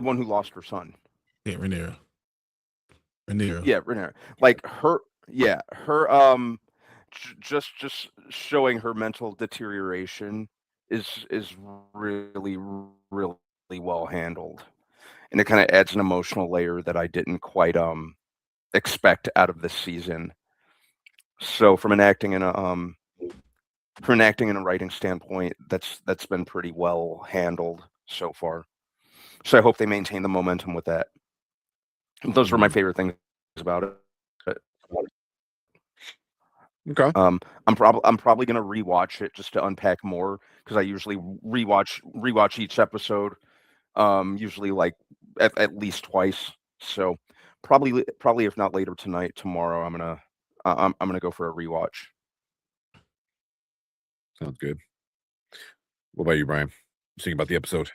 one who lost her son. Yeah, Rhaenyra. Yeah, Rhaenyra. Like her just showing her mental deterioration is really well handled. And it kind of adds an emotional layer that I didn't quite expect out of this season. So from an acting and a writing standpoint, that's been pretty well handled so far. So I hope they maintain the momentum with that. Those were my favorite things about it. Okay. I'm probably gonna rewatch it just to unpack more, because I usually rewatch each episode, usually like at least twice. So probably if not later tonight, tomorrow I'm gonna go for a rewatch. Sounds good. What about you, Brian? What you think about the episode?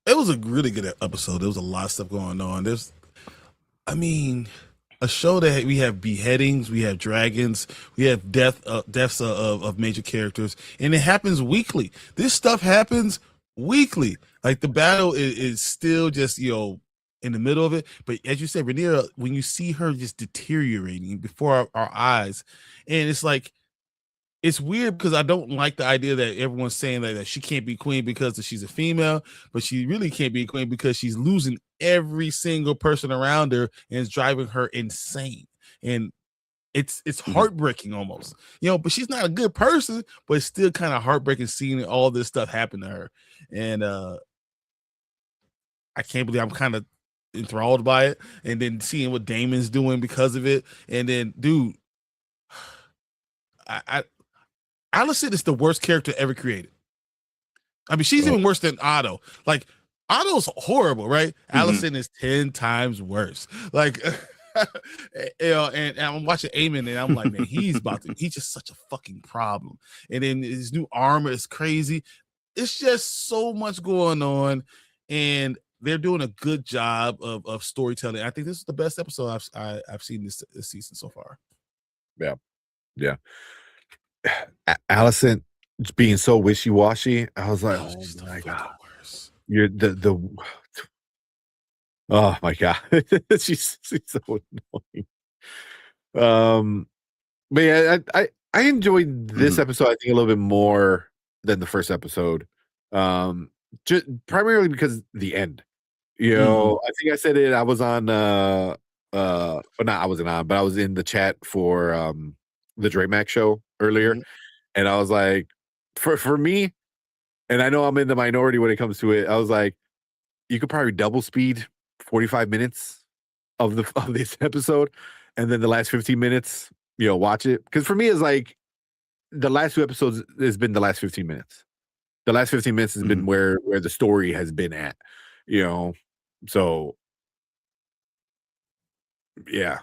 It was a really good episode. There was a lot of stuff going on. A show that we have beheadings, we have dragons, we have deaths of major characters, and it happens weekly. This stuff happens weekly. Like the battle is still just in the middle of it. But as you said, Rhaenyra, when you see her just deteriorating before our eyes, and it's like, it's weird because I don't like the idea that everyone's saying that she can't be queen because she's a female, but she really can't be queen because she's losing every single person around her and it's driving her insane. And it's heartbreaking almost, but she's not a good person, but it's still kind of heartbreaking seeing all this stuff happen to her. And I can't believe I'm kind of enthralled by it. And then seeing what Damon's doing because of it. And then, dude, Alicent is the worst character ever created. I mean, she's even worse than Otto. Like, Otto's horrible, right? Alicent is 10 times worse. Like, and I'm watching Aemon, and I'm like, man, he's just such a fucking problem. And then his new armor is crazy. It's just so much going on. And they're doing a good job of storytelling. I think this is the best episode I've seen this season so far. Yeah. Allison just being so wishy-washy. I was like, oh She's the my fucking God. worst. You're the oh my God. she's so annoying. But yeah, I enjoyed this episode, I think, a little bit more than the first episode. Just primarily because the end. You know, I think I said it. I was on well, not I wasn't on, but I was in the chat for the Dre Mac show earlier, and I was like, for me, and I know I'm in the minority when it comes to it. I was like, you could probably double speed 45 minutes of this episode, and then the last 15 minutes, you know, watch it. Because for me, it's like the last 2 episodes has been the last 15 minutes. The last 15 minutes has been where the story has been at, you know. So yeah,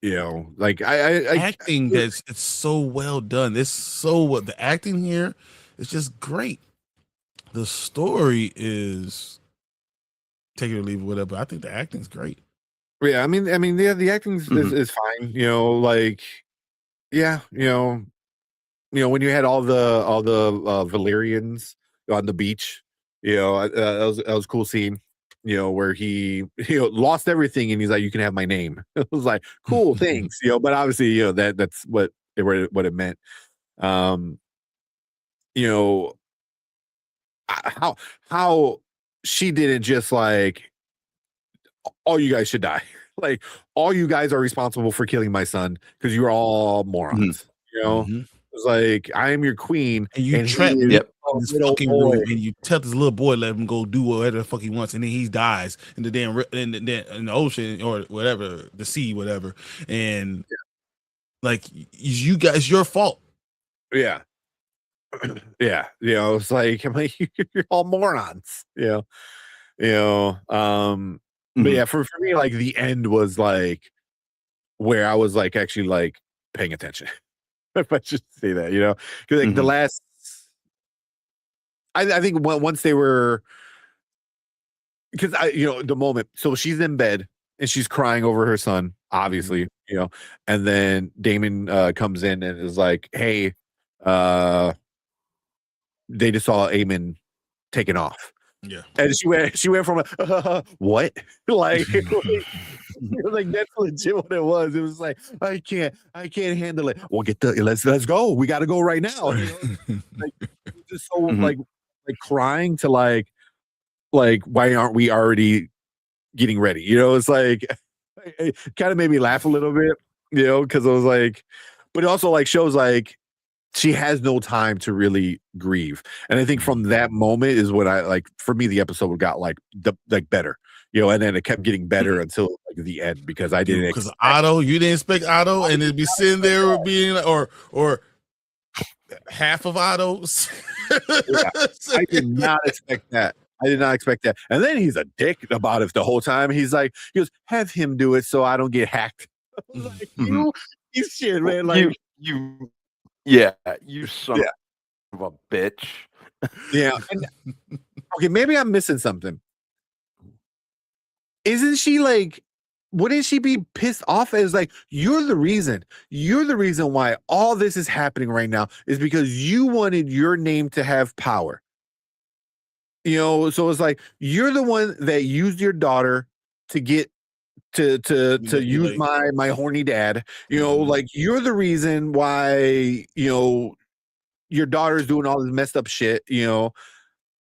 you know, like I Acting that's it's so well done. It's so what the acting here is just great. The story is take it or leave it, whatever. I think the acting's great. yeah, I mean, yeah, the acting is fine, you know, like yeah, you know, when you had all the Valyrians on the beach, you know, that was a cool scene, you know, where he lost everything and he's like, you can have my name. It was like, cool, thanks, you know, but obviously, you know, that's what it meant. You know, how she didn't just like, all you guys should die. Like, all you guys are responsible for killing my son because you're all morons. You know, it's like, I am your queen, and you trap he him is in a this little fucking boy. room, and you tell this little boy let him go do whatever the fuck he wants, and then he dies in the damn in the ocean or whatever, the sea, whatever, and like you guys, your fault. Yeah. Yeah, you know, it's like, I'm like, you're all morons, you know, but yeah, for me, like, the end was like where I was like actually like paying attention, if I should say that, you know, because like the last, I think once they were, because you know, the moment, so she's in bed and she's crying over her son, obviously, you know, and then Damon comes in and is like, hey, they just saw Eamon taken off. Yeah. And she went from what? Like, like that's legit what it was. It was like, I can't handle it. Well, let's go. We gotta go right now. You know? Like, just so like crying to like why aren't we already getting ready? You know, it's like it kind of made me laugh a little bit, you know, because I was like, but it also like shows like she has no time to really grieve. And I think from that moment is when I like, for me, the episode got like better, you know, and then it kept getting better until like the end because I didn't because Otto, you didn't expect Otto, and it'd be sitting there being or half of Otto's. Yeah, I did not expect that. I did not expect that. And then he's a dick about it the whole time. He goes, have him do it so I don't get hacked. I was like, you shit, man. Like you son of a bitch. Yeah. And, okay, maybe I'm missing something. Isn't she like, wouldn't she be pissed off as like, you're the reason why all this is happening right now is because you wanted your name to have power. You know, so it's like, you're the one that used your daughter to get to use my horny dad, you know, like you're the reason why, you know, your daughter's doing all this messed up shit, you know,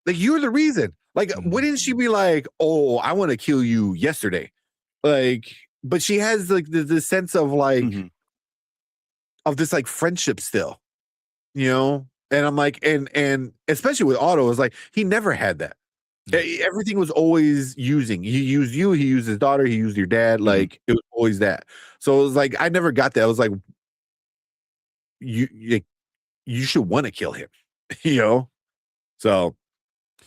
like you're the reason. Like, wouldn't she be like, oh, I want to kill you yesterday? Like, but she has like the sense of like of this like friendship still, you know. And I'm like, and especially with Otto, is like he never had that. Everything was always using. He used you. He used his daughter. He used your dad. Like it was always that. So it was like I never got that. I was like, you should want to kill him, you know. So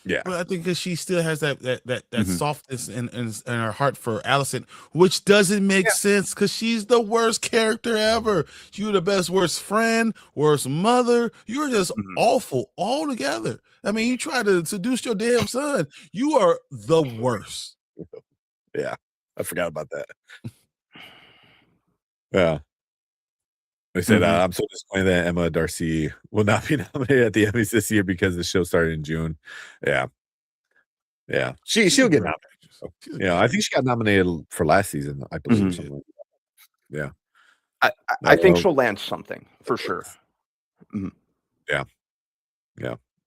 Yeah. But I think because she still has that Mhm. softness in her heart for Allison, which doesn't make sense because she's the worst character ever. You're the best, worst friend, worst mother. You're just Mhm. awful altogether. I mean, you try to seduce your damn son. You are the worst. Yeah. I forgot about that. Yeah. They said, Mhm. I'm so disappointed that Emma Darcy will not be nominated at the Emmys this year because the show started in June. Yeah. Yeah. She's She'll a get great nominated. actress. She's a Yeah. great I think she got nominated for last season, I believe, or Mhm. something like that. Yeah. I think Uh, she'll land something for sure. Mhm. Yeah.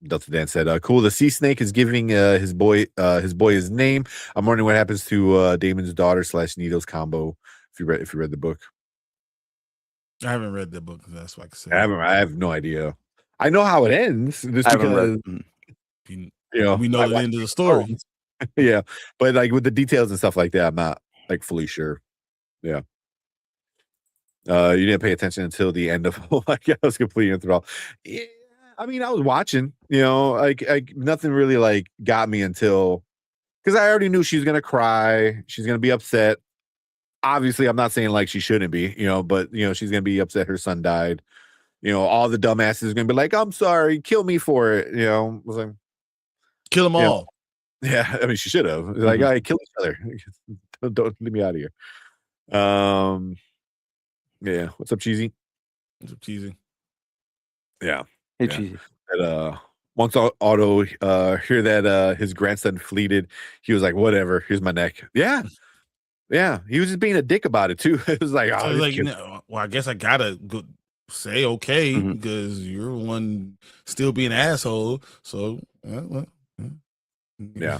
Delta Dan said, cool. The sea snake is giving his boy his name. I'm wondering what happens to Damon's daughter / Nito's combo if you read the book. I haven't read that book. That's what I can say. I have no idea. I know how it ends just I haven't read. because Mhm. We know I the watch end of the Game of story. Thrones. Yeah. But like with the details and stuff like that, I'm not like fully sure. Yeah. You didn't pay attention until the end of like I was completely enthralled. Yeah, I mean, I was watching, like nothing really like got me until because I already knew she was gonna cry, she's gonna be upset. Obviously, I'm not saying like she shouldn't be, but she's gonna be upset her son died. All the dumbasses are gonna be like, I'm sorry, kill me for it. I was like, Kill them Yeah. all. yeah, I mean, she should have. Like, Mhm. all right, kill each other. Don't leave me out of here. Yeah. What's up, Cheesy? It's teasing. Yeah. Hey, Yeah. cheesy. That once Otto hear that his grandson fleeted, he was like, whatever, here's my neck. Yeah. He was just being a dick about it too. It was like, So oh, I was this like, kid. no, well, I guess I gotta go say okay Mhm. because you're one still being an asshole. So, well, Yeah.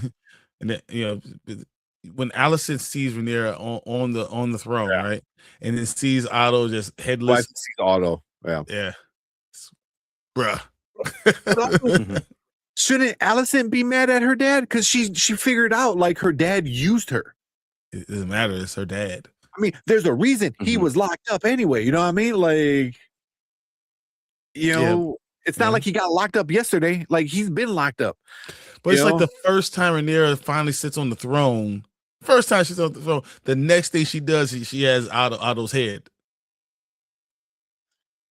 and then, when Allison sees Rhaenyra on the throne, Yeah. right, and then sees Otto just Why headless, does he see Otto? Yeah. yeah, bruh. But also, Mhm. shouldn't Allison be mad at her dad? Because she figured out like her dad used her. It doesn't matter. It's her dad. I mean, there's a reason he Mhm. was locked up anyway. You know what I mean? Like, it's not Yeah. like he got locked up yesterday. Like he's been locked up. But it's like the first time Rhaenyra finally sits on the throne. First time she's on the throne. The next thing she does, she has Otto's head.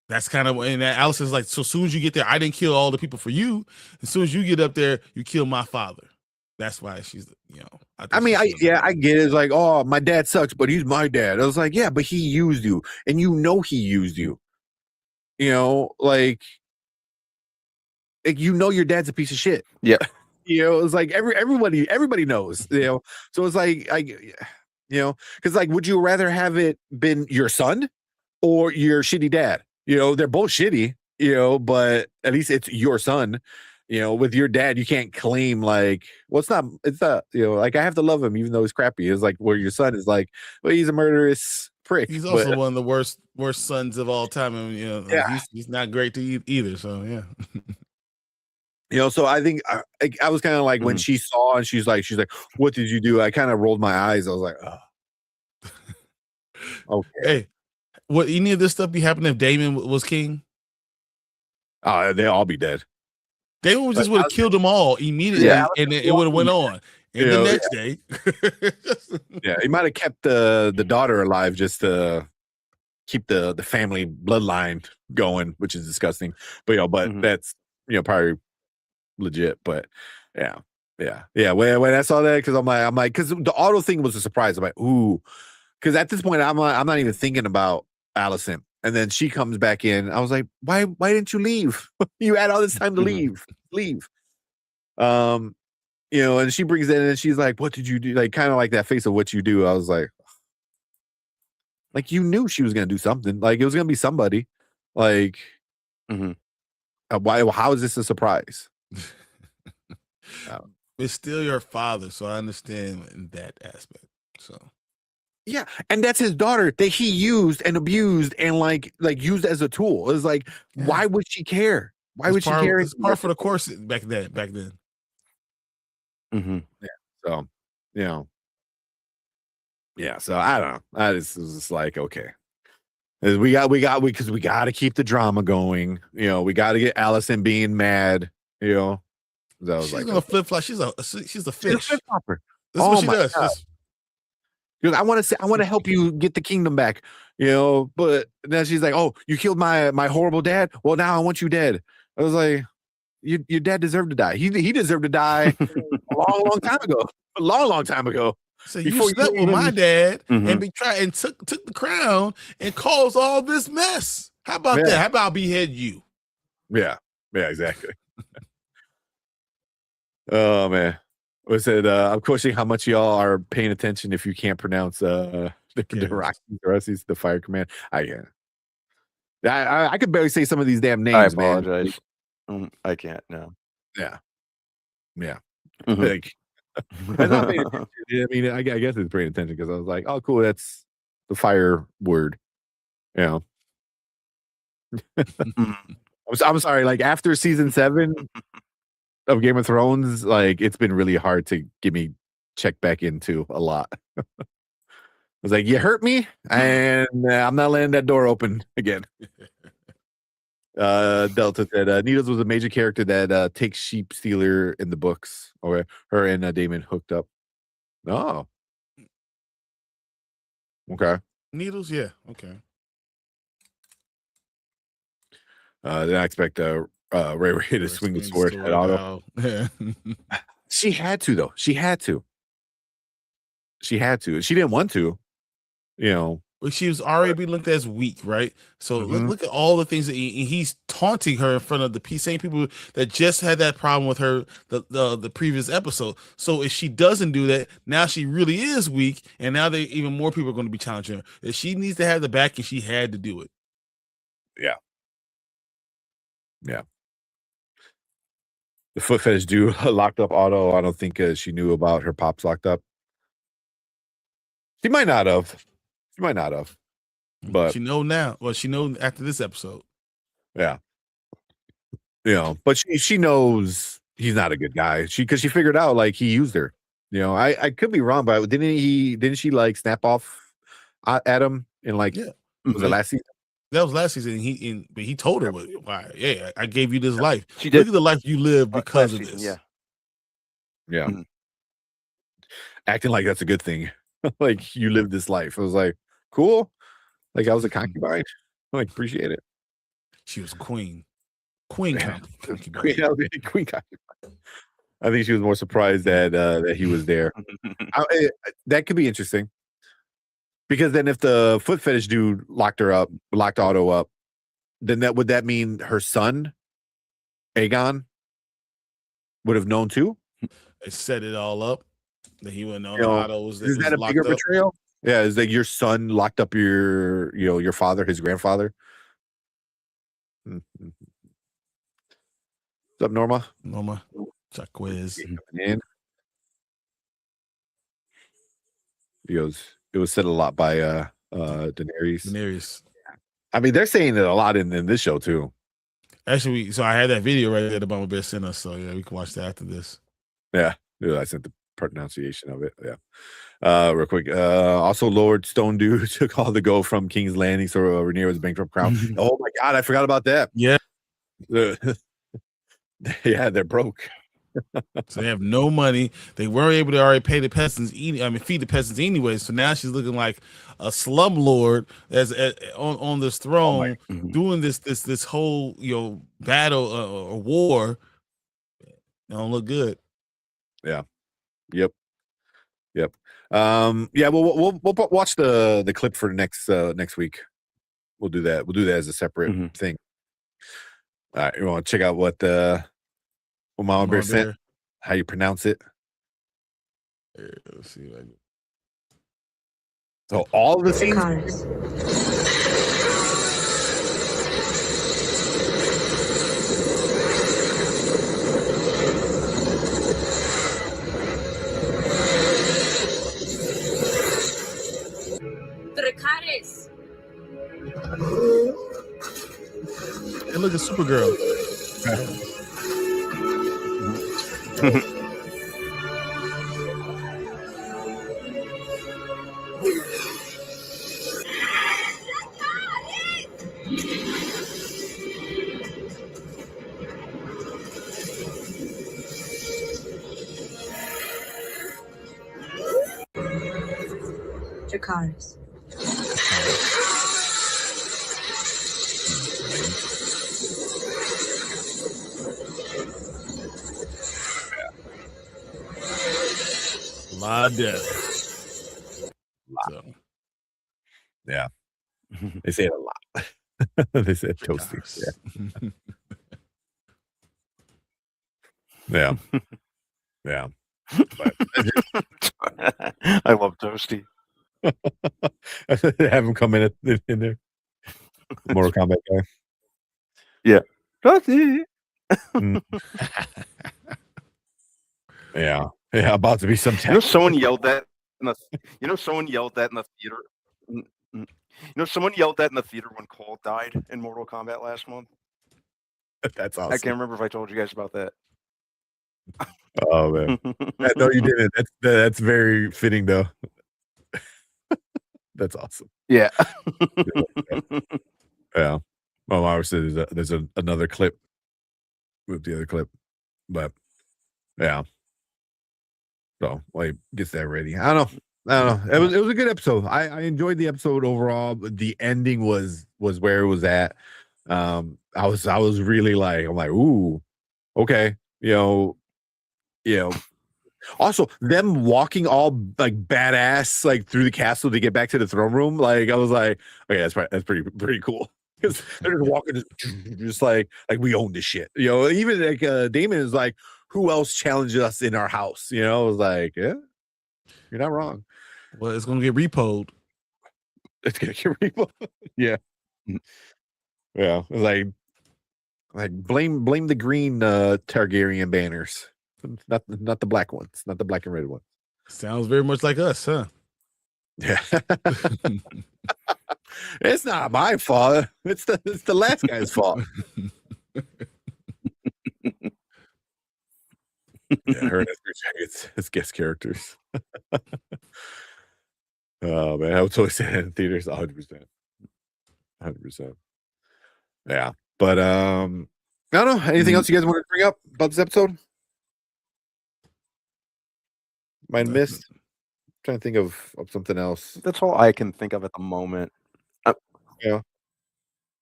That's kind of and Allison's like, so as soon as you get there, I didn't kill all the people for you. As soon as you get up there, you kill my father. That's why she's, I mean, I get it. It's like, oh, my dad sucks, but he's my dad. I was like, yeah, but he used you, and he used you. Like your dad's a piece of shit. Yeah. It's like everybody knows. So it's like because like, would you rather have it been your son or your shitty dad? They're both shitty. But at least it's your son. With your dad, you can't claim like, well, it's not, like I have to love him even though he's crappy. It's like where your son is like, well, he's a murderous prick. He's also but, one of the worst sons of all time, and Yeah. he's not great to either. So so I think I was kind of like when Mhm. she saw and she's like, what did you do? I kind of rolled my eyes. I was like, oh, okay. Hey, would any of this stuff be happening if Damon was king? They'll all be dead. Damon just would have killed them all immediately, Yeah. and it would have went on. And the next day, Yeah, he might have kept the daughter alive just to keep the family bloodline going, which is disgusting. But Mhm. that's probably legit. But yeah. When I saw that, because I'm like, because the auto thing was a surprise. I'm like, ooh, because at this point I'm not even thinking about Allison. And then she comes back in. I was like, why didn't you leave? You had all this time to Mhm. leave. And she brings it in and she's like, what did you do? Like, kind of like that face of what you do. I was like, you knew she was going to do something. Like, it was going to be somebody. Like, Mhm. how is this a surprise? it's still your father, so I understand in that aspect. So Yeah, and that's his daughter that he used and abused and like used as a tool. It's like, why would she care? Why would she care? It's par for the course back then. Mhm. So, yeah. So I don't know. I just was just like, okay, because we got to keep the drama going. We got to get Allison being mad. It's So I was She's like, gonna flip flop. She's a she's a fish. flip flopper. This is what Oh she my does. God. Just- She goes, I want to help you get the kingdom back, but then she's like, oh, you killed my horrible dad. Well, now I want you dead. I was like, your dad deserved to die. He deserved to die a long time ago. A long time ago. So Before you slept you with my even- dad Mhm. and took the crown and caused all this mess. How about Yeah. that? How about I behead you? Yeah, exactly. Oh man. Was it I'm questioning how much y'all are paying attention if you can't pronounce the fire command. I could barely say some of these damn names, I man. apologize. I can't. No. Yeah. Mhm. Like, I'm not paying attention. I mean, I guess it's paying attention because I was like, oh, cool, that's the fire word. Mhm. I'm sorry. Like after season 7 of Game of Thrones, like it's been really hard to get me checked back into a lot. I was like, you hurt me, and I'm not letting that door open again. Delta said Needles was a major character that takes Sheep Stealer in the books, or her and Damon hooked up. Oh, okay. Needles, yeah, okay. Then I expect Ray to swing the sword at Otto. Yeah. She had to, though. She had to. She didn't want to, But she was already being looked at as weak, right? So Mhm. look at all the things that he's taunting her in front of the same people that just had that problem with her the previous episode. So if she doesn't do that, now she really is weak, and now even more people are going to be challenging her. If she needs to have the back, and she had to do it. Yeah. The foot fetish dude locked up Otto. I don't think she knew about her pops locked up. She might not have. But She know now. Well, she know after this episode. yeah. But she knows he's not a good guy. Because she figured out like he used her. I could be wrong, but didn't she like snap off at him in like Yeah. was it last season? That was last season. But he told her, "Why? Yeah, I gave you this life. She Look did. at the life you live because Last of season, this." Yeah. Mhm. Acting like that's a good thing. Like you lived this life. I was like, cool. Like I was a concubine. Like appreciate it. She was queen. Queen concubine. Queen concubine. I think she was more surprised that he was there. That could be interesting. Because then if the foot fetish dude locked Otto up, then would that mean her son, Aegon, would have known too? They set it all up that he wouldn't know Otto was Is that a bigger betrayal? Yeah, is that your son locked up your father, his grandfather? Mm-hmm. What's up, Norma? Norma, Jaquez. Man. It was said a lot by Daenerys. Daenerys. I mean, they're saying it a lot in this show too. Actually, so I had that video right there that Mama Bear sent us. So yeah, we can watch that after this. Yeah, I sent the pronunciation of it. Yeah. Real quick. Also, Lord Stone Dude took all the go from King's Landing, so Rhaenyra's bankrupt crown. Oh my God, I forgot about that. Yeah. Yeah, they're broke. So they have no money. They weren't able to already pay the peasants. Feed the peasants anyway. So now she's looking like a slumlord on this throne, doing this whole battle or war. It don't look good. Yeah. Yep. Yeah. We'll watch the clip for next week. We'll do that. We'll do that as a separate thing. All right, you want to check out what Mama Bear sent? How you pronounce it? Let's see. So all the scenes. Dracarys. Hey, look at Supergirl. Dracarys. A lot of death. So, Yeah. They say it a lot. They said toasty. Yeah. Yeah. But I love Toasty. have him come in there. Mortal Kombat guy. Toasty. Mm. Yeah. Yeah. About to be some You know, someone yelled that. Someone yelled that in the theater. Someone yelled that in the theater when Cole died in Mortal Kombat last month. That's awesome. I can't remember if I told you guys about that. Oh man. No, you didn't. That's very fitting though. That's awesome. Yeah. Yeah. My mom said there's another clip with the other clip, but yeah. So like gets that ready. I don't know. It was a good episode. I enjoyed the episode overall, but the ending was where it was at. I was really like, I'm like, ooh, okay, Also, them walking all like badass like through the castle to get back to the throne room, like I was like, okay, that's pretty cool. Because they're just walking just like we own this shit. Even like Damon is like, who else challenged us in our house? I was like, yeah, you're not wrong. Well, it's gonna get repoed. It's gonna get repoed. Yeah. Yeah. It was like blame the green Targaryen banners. Not the black ones, not the black and red ones. Sounds very much like us, huh? Yeah. It's not my fault. It's the last guy's fault. Yeah, her and it's guest characters. Oh man, I would totally say that in theaters 100%. 100%. Yeah. But I don't know. Anything else you guys want to bring up about this episode? Might have missed. Trying to think of something else. That's all I can think of at the moment. Yeah.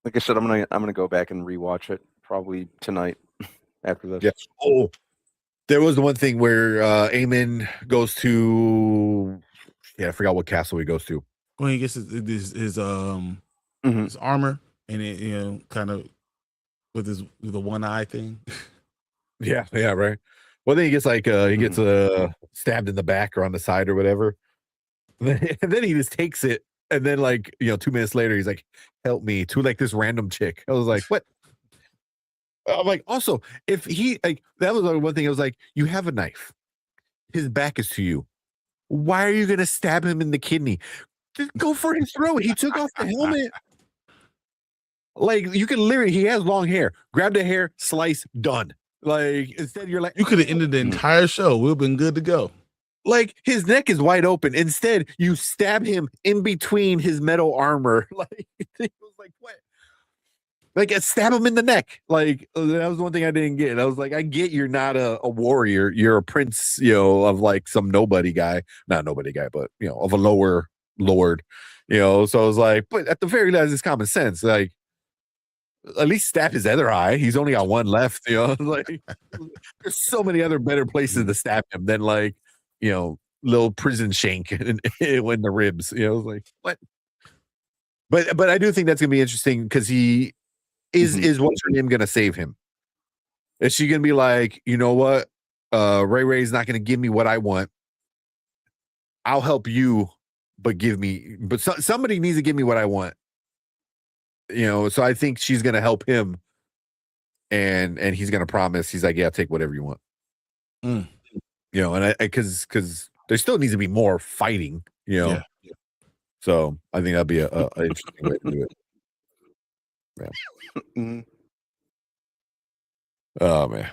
Like I said, I'm gonna go back and rewatch it probably tonight after this. Yeah. Oh, there was the one thing where Eamon goes to, I forgot what castle he goes to. When he gets his armor and it kind of with the one eye thing. Yeah, right. Well, then he gets stabbed in the back or on the side or whatever. And then he just takes it, and then 2 minutes later, he's like, "Help me," to like this random chick. I was like, "What?" I'm like, also, if he that was one thing. I was like, "You have a knife. His back is to you. Why are you gonna stab him in the kidney? Just go for his throat." He took off the helmet. Like you can literally, he has long hair. Grab the hair, slice, done. Like instead, you're like, you could have ended the entire show. We've been good to go. Like his neck is wide open. Instead, you stab him in between his metal armor. Like it was like what? Like stab him in the neck. Like that was one thing I didn't get. I was like, I get you're not a warrior. You're a prince, of like some nobody guy, not nobody guy, but of a lower lord. So I was like, but at the very least, it's common sense. Like at least stab his other eye. He's only got one left. Like there's so many other better places to stab him than little prison shank in the ribs. I was like, what? But I do think that's gonna be interesting because he is what's her name gonna save him? Is she gonna be like, you know what? Ray Ray's not gonna give me what I want. I'll help you, but somebody needs to give me what I want. So I think she's gonna help him, and he's gonna promise. He's like, yeah, take whatever you want. And because there still needs to be more fighting. Yeah. So I think that'd be a interesting way to do it. Yeah. Oh man.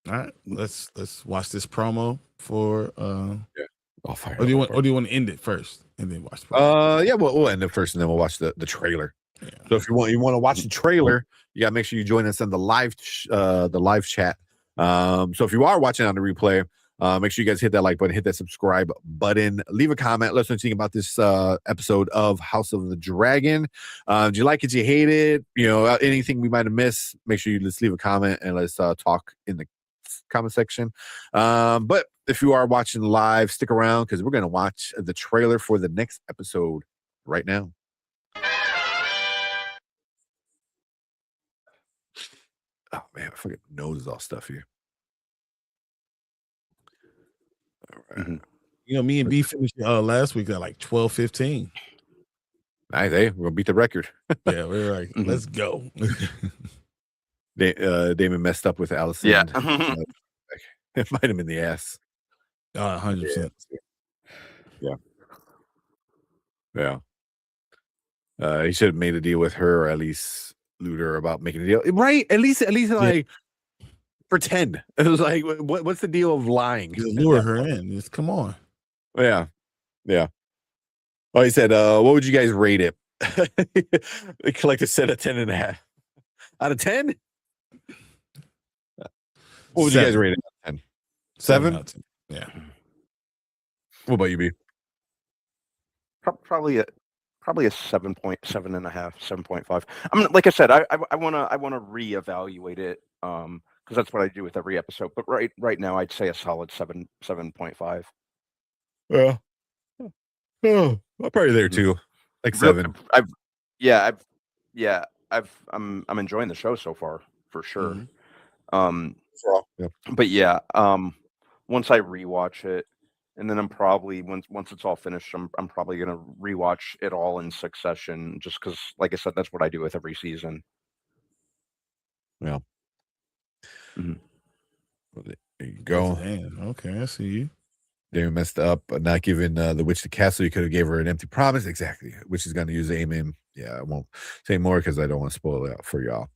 All right, let's watch this promo for I'll fire. Or do you want to end it first and then watch the promo? Yeah, we'll end it first and then we'll watch the trailer. Yeah. So if you want to watch the trailer, you gotta make sure you join us on the live chat. So if you are watching on the replay, Make sure you guys hit that like button, hit that subscribe button, leave a comment. Let us know what you think about this episode of House of the Dragon. Did you like it? Did you hate it? Anything we might have missed, make sure you just leave a comment and let's talk in the comment section. But if you are watching live, stick around because we're going to watch the trailer for the next episode right now. Oh man, my fucking nose is all stuffy. All right. Me and B finished last week at like 12:15. Nice, hey, we're gonna beat the record. Yeah, we were like, let's go. Damon messed up with Allison. Yeah. It might have been the ass. 100%. Yeah. He should have made a deal with her, or at least loot her about making a deal. Right? At least like pretend. It was like, what's the deal of lying? Just lure her in. Just come on. Yeah. Oh, he said, what would you guys rate it? The collector said a 10.5. Out of 10? What would you guys rate it out of 10? 7? Out of 10. Yeah. What about you, B? Probably a 7.7.5, 7.5. I mean, like I said, I want to reevaluate it because that's what I do with every episode. But right now, I'd say a solid 7.5. Yeah. Oh, I'm probably there too. Like 7. I'm enjoying the show so far for sure. Yeah. But yeah, once I rewatch it, and then I'm probably once it's all finished, I'm probably gonna rewatch it all in succession, just because, like I said, that's what I do with every season. Yeah. Mhm. Well, there you go. Damn. Okay, I see you. They messed up, not giving the witch the castle. You could have gave her an empty promise. Exactly. Which is going to use amen. Yeah, I won't say more because I don't want to spoil it out for y'all.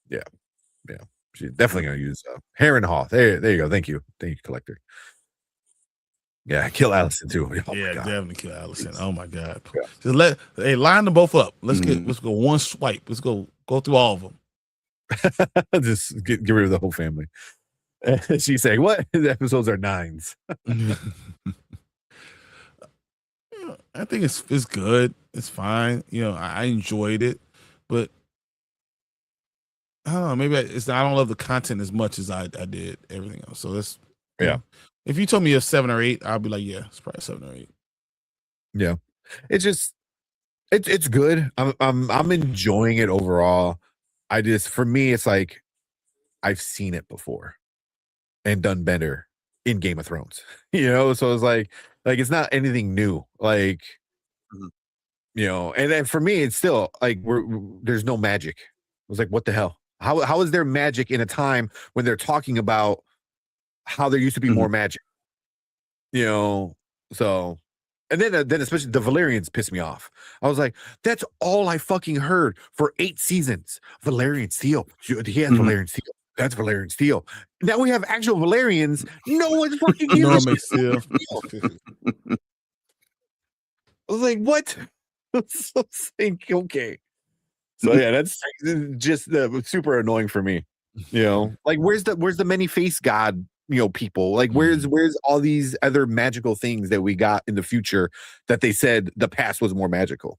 Yeah. She's definitely going to use Harrenhal. There you go. Thank you, collector. Yeah, kill Allison too. Oh, yeah, definitely kill Allison. Oh my God. Yeah. Just line them both up. Let's go one swipe. Let's go through all of them. Just get rid of the whole family. She's saying, what? The episodes are 9s. I think it's good. It's fine. I enjoyed it, but I don't know. Maybe I don't love the content as much as I did everything else. So that's If you told me a 7 or 8, I'll be like, yeah, it's probably 7 or 8. Yeah, it's just it's good. I'm enjoying it overall. For me, it's like I've seen it before and done better in Game of Thrones, so it's like it's not anything new, and then for me it's still like there's no magic. I was like, what the hell? How is there magic in a time when they're talking about how there used to be more magic? So and then especially the Valerians pissed me off. I was like, that's all I fucking heard for 8 seasons. Valerian steel. He has Valerian steel. That's Valerian steel. Now we have actual Valerians. No one's fucking giving No a one makes shit. steel. I was like, what? So okay. So yeah, that's just super annoying for me. Like where's the many face god? People like where's all these other magical things that we got in the future that they said the past was more magical.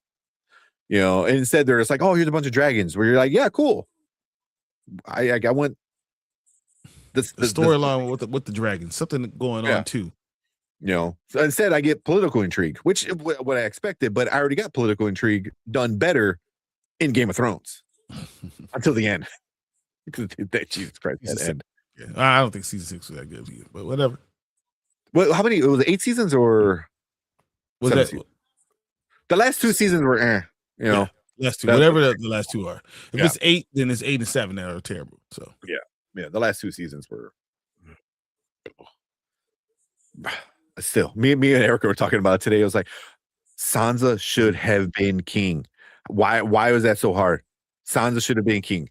And instead they're just like, oh, here's a bunch of dragons. Where you're like, yeah, cool. I want the storyline with the dragons, something going on too. So instead I get political intrigue, which what I expected, but I already got political intrigue done better in Game of Thrones until the end. Jesus Christ, that end. Yeah, I don't think season 6 was that good either, but whatever. Well, how many? It was 8 seasons or was that? The last 2 seasons were, last 2, whatever the last 2 are. If it's 8, then it's 8 and 7 that are terrible. So yeah, the last 2 seasons were. Still, me and Erica were talking about it today. I was like, Sansa should have been king. Why was that so hard? Sansa should have been king.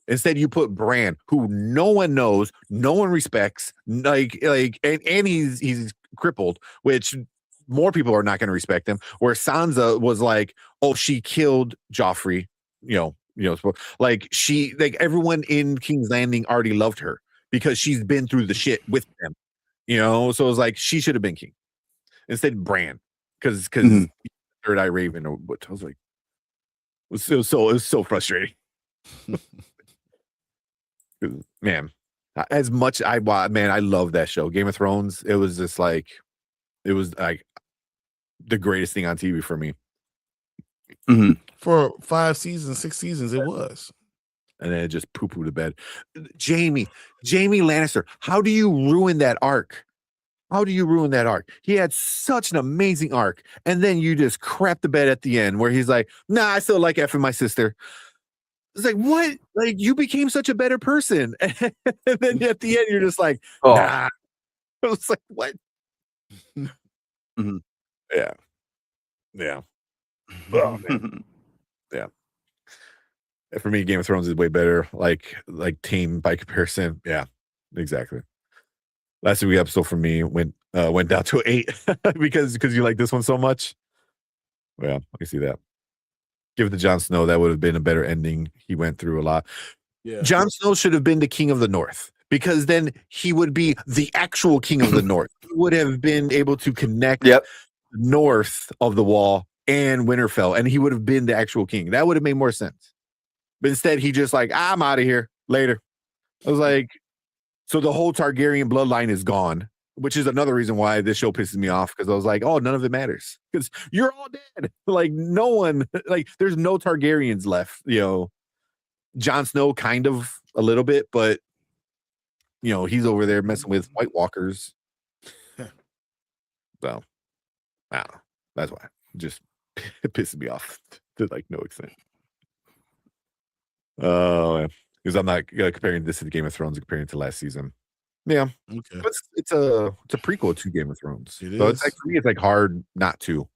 Instead, you put Bran, who no one knows, no one respects, and he's crippled, which more people are not going to respect him. Where Sansa was like, oh, she killed Joffrey, everyone in King's Landing already loved her because she's been through the shit with them, So it was like she should have been king instead Bran, because Third Eye Raven or what. I was like, it was so frustrating. Man, as much I love that show, Game of Thrones. It was like the greatest thing on TV for me. For 5 seasons, 6 seasons, it was. And then it just poo-poo to bed. Jamie Lannister, how do you ruin that arc? How do you ruin that arc? He had such an amazing arc, and then you just crap the bed at the end where he's like, nah, I still like effing my sister. It's like, what? Like, you became such a better person. And then at the end, you're just like, nah. It was like, what? Yeah. Yeah. Oh, man. Yeah. For me, Game of Thrones is way better. Like tame by comparison. Yeah, exactly. Last week episode for me went down to 8 because you like this one so much. Yeah, I can see that. Give it to Jon Snow. That would have been a better ending. He went through a lot. Yeah. Jon Snow should have been the king of the North, because then he would be the actual king of the North. He would have been able to connect north of the Wall and Winterfell, and he would have been the actual king. That would have made more sense. But instead, he just like, I'm out of here later. I was like, so the whole Targaryen bloodline is gone, which is another reason why this show pisses me off, because I was like, oh, none of it matters because you're all dead. Like, no one, like, there's no Targaryens left. Jon Snow kind of a little bit, but he's over there messing with White Walkers. So, I don't know. That's why just it pisses me off to like no extent. Oh, because I'm not comparing this to the Game of Thrones, comparing it to last season. Yeah, Okay. but it's a prequel to Game of Thrones. It so is. it's like, for me, it's like hard not to.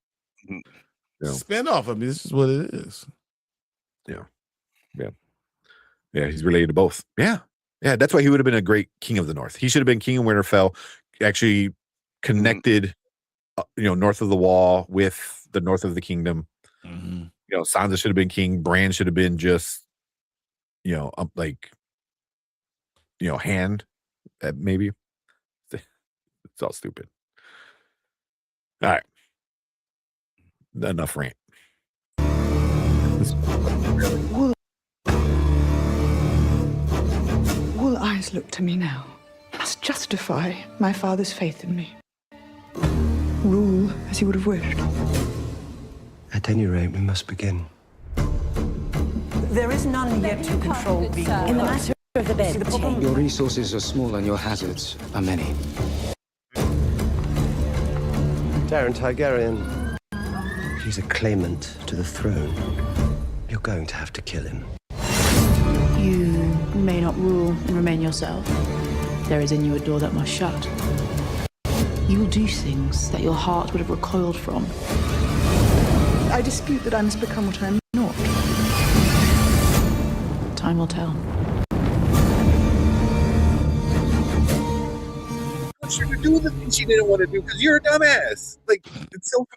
Spinoff. I mean, this is what it is. Yeah, he's related to both. Yeah, that's why he would have been a great king of the North. He should have been king of Winterfell, actually connected, north of the Wall with the north of the kingdom. Sansa should have been king. Bran should have been just, hand, maybe. It's all stupid. All right, enough rant. All eyes look to me now. Must justify my father's faith in me. Rule as he would have wished. At any rate, we must begin. There is none yet to control the In the matter of the bed, Your resources are small and your hazards are many. Darren Targaryen, he's a claimant to the throne. You're going to have to kill him. you may not rule and remain yourself. There is in you a door that must shut. You will do things that your heart would have recoiled from. I dispute that I must become what I am not. Time will tell. She would do the thing she didn't want to do because you're a dumbass. Like, it's so.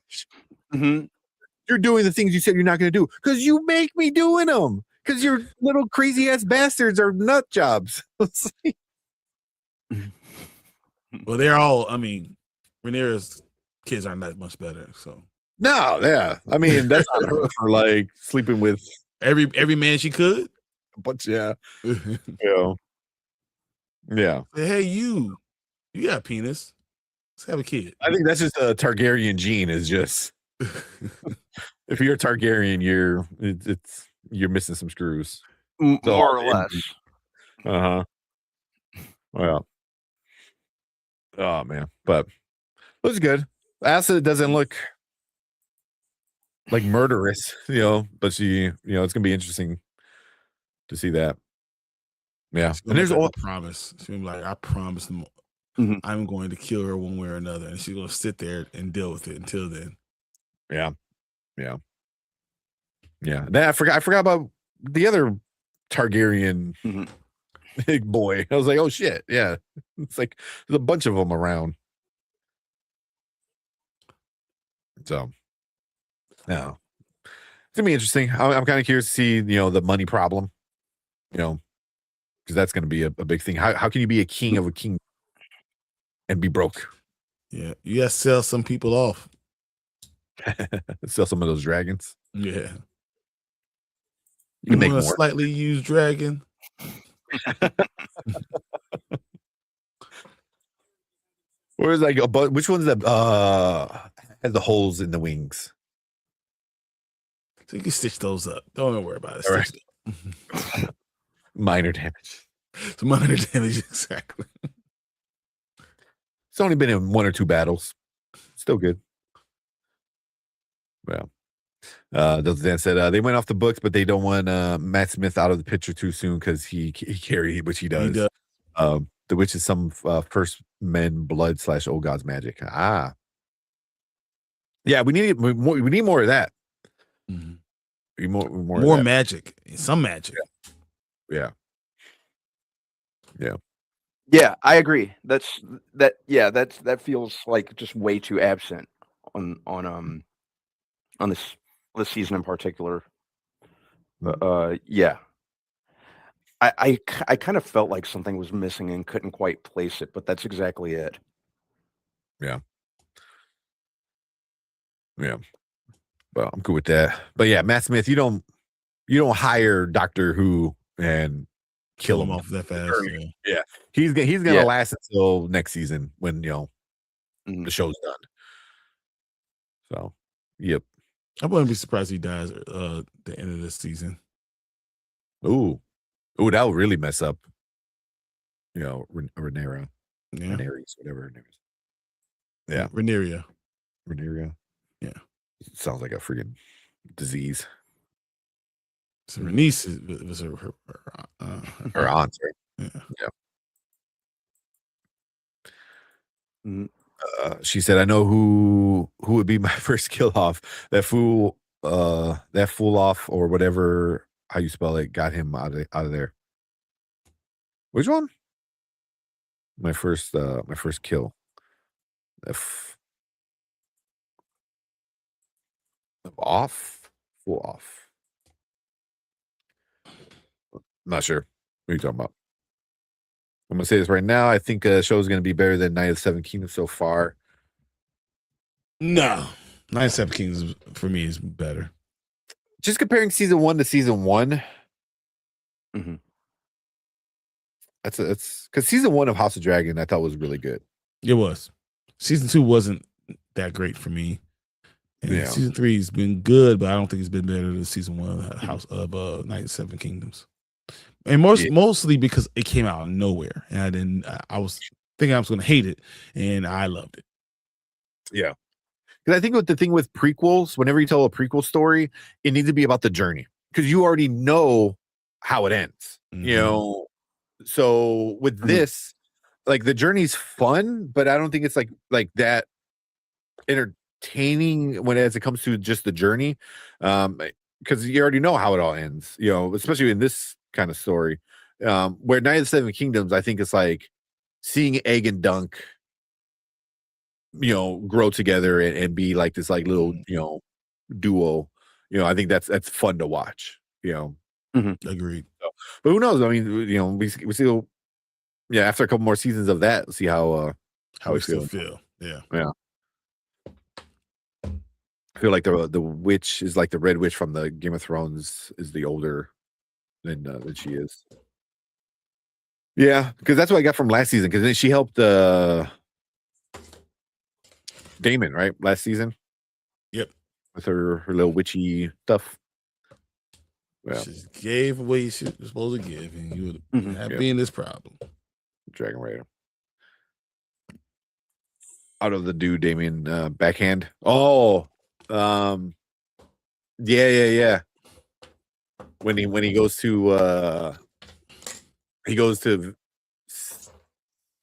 You're doing the things you said you're not going to do because you make me doing them. Because your little crazy ass bastards are nut jobs. Well, they're all. I mean, Rhaenyra's kids are not much better. So no, yeah. I mean, that's not her for like sleeping with every man she could. But yeah, yeah. Hey, you got a penis. Let's have a kid. I think that's just a Targaryen gene. Is just if you're a Targaryen, you're missing some screws, more or less. Well, oh man, but looks good. Acid doesn't look like murderous, but she, it's gonna be interesting to see that. Yeah, and there's all promise. She's gonna be like, I promise them, I'm going to kill her one way or another, and she's gonna sit there and deal with it until then. Yeah. Then I forgot about the other Targaryen big boy. I was like, oh shit, yeah. It's like there's a bunch of them around. So, yeah, it's gonna be interesting. I'm kind of curious to see, the money problem, because that's gonna be a big thing. How can you be a king of a king? and be broke. Yeah, you gotta sell some people off. Sell some of those dragons. Yeah, You can make want a more. slightly used dragon. Or is like which one's that has the holes in the wings? So you can stitch those up. Don't even worry about it. All right. Stitch it up. Minor damage. It's minor damage, exactly. It's only been in 1 or 2 battles. Still good. Well, Dan said they went off the books, but they don't want Matt Smith out of the picture too soon because he carried, which he does. He does. The witch is some first men blood / old gods magic. Yeah, we need more of that. Mm-hmm. More More of that. magic. Some magic. Yeah. Yeah, I agree. That feels like just way too absent on this season in particular. Yeah. I kind of felt like something was missing and couldn't quite place it, but that's exactly it. Yeah. Well, I'm cool with that. But yeah, Matt Smith, you don't hire Doctor Who and kill him off that fast. Yeah. He's gonna last until next season when the show's done. So, yep. I wouldn't be surprised if he dies at the end of this season. Ooh, that would really mess up. Rhaenyra. Yeah. Rhaenyra, whatever her name is. Yeah. Rhaenyra. Yeah. Sounds like a freaking disease. So her niece was her aunt, right? Yeah. She said, "I know who would be my first kill off. That fool off or whatever how you spell it got him out of there." Which one? My first kill. Full off. Not sure. What are you talking about? I'm gonna say this right now. I think the show is gonna be better than Night of the Seven Kingdoms so far. No, Night of the Seven Kingdoms for me is better. Just comparing season 1 to season 1. Mm-hmm. That's because season 1 of House of Dragon I thought was really good. It was. Season 2 wasn't that great for me. And Yeah. Season 3 has been good, but I don't think it's been better than season 1 of House of Night of the Seven Kingdoms. And mostly because it came out of nowhere, and I was thinking I was going to hate it, and I loved it. Yeah, because I think the thing with prequels, whenever you tell a prequel story, it needs to be about the journey because you already know how it ends. Mm-hmm. So with this, like the journey's fun, but I don't think it's like that entertaining as it comes to just the journey, because you already know how it all ends. Especially in this kind of story, where Night of the Seven Kingdoms, I think it's like seeing Egg and Dunk, grow together and be like this like little duo. I think that's fun to watch. Agreed. But who knows? I mean, we still, after a couple more seasons of that, see how we still feel. Yeah. I feel like the witch is like the Red Witch from the Game of Thrones is the older than she is. Yeah, because that's what I got from last season. Because then she helped Damon, right? Last season. Yep. With her little witchy stuff. Yeah. She gave away she was supposed to give, and you would have been this problem. Dragon Raider. Out of the dude, Damien backhand. Oh, yeah. When he goes to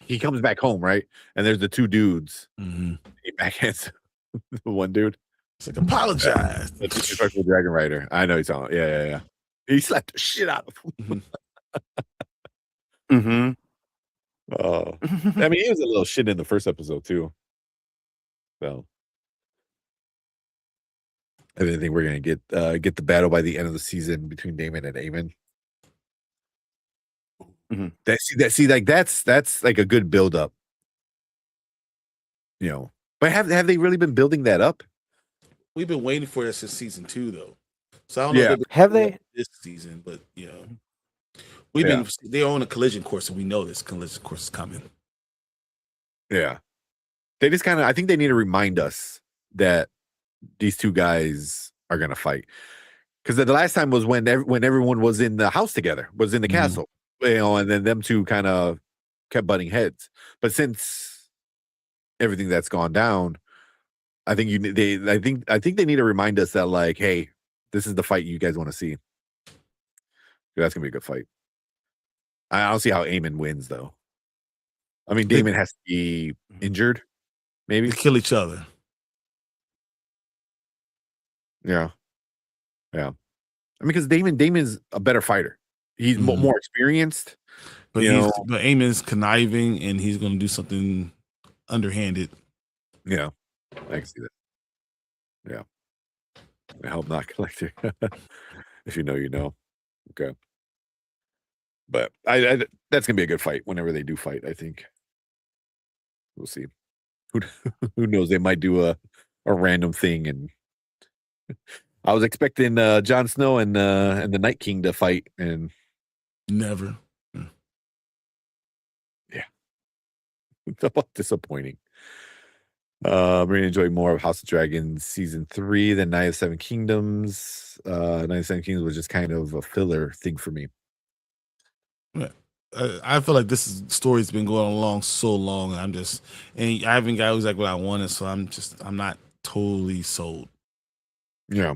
he comes back home, right? And there's the two dudes. Mm-hmm. He backhands the one dude. It's like apologize. The disrespectful Dragon Rider. I know he's on. Yeah. He slapped the shit out of him. Mm-hmm. Oh, I mean, he was a little shit in the first episode too. So I didn't think we're gonna get the battle by the end of the season between Damon and Aemon. Mm-hmm. That's like a good build up. But have they really been building that up? We've been waiting for that since season 2, though. So I don't know Yeah. if they've been Have building they? up this season, but they're on a collision course, and we know this collision course is coming. Yeah. They just I think they need to remind us that these two guys are gonna fight. Because the last time was when everyone was in the house together, was in the castle, and then them two kind of kept butting heads. But since everything that's gone down, I think I think they need to remind us that, like, hey, this is the fight you guys want to see. That's gonna be a good fight. I don't see how Eamon wins, though. I mean, Damon has to be injured, maybe. They kill each other. Yeah. I mean, because Damon's a better fighter. He's more experienced. But Eamon's conniving, and he's going to do something underhanded. Yeah, I can see that. Yeah. I hope not, Collector. If you know, you know. Okay. But I that's gonna be a good fight whenever they do fight. I think we'll see. Who knows? They might do a random thing. And I was expecting Jon Snow and the Night King to fight, and never. Yeah, disappointing. We're gonna enjoy more of House of Dragons season 3 than Night of Seven Kingdoms. Night of Seven Kingdoms was just kind of a filler thing for me. I feel like this story's been going along so long, and I haven't got exactly what I wanted, so I'm not totally sold. Yeah.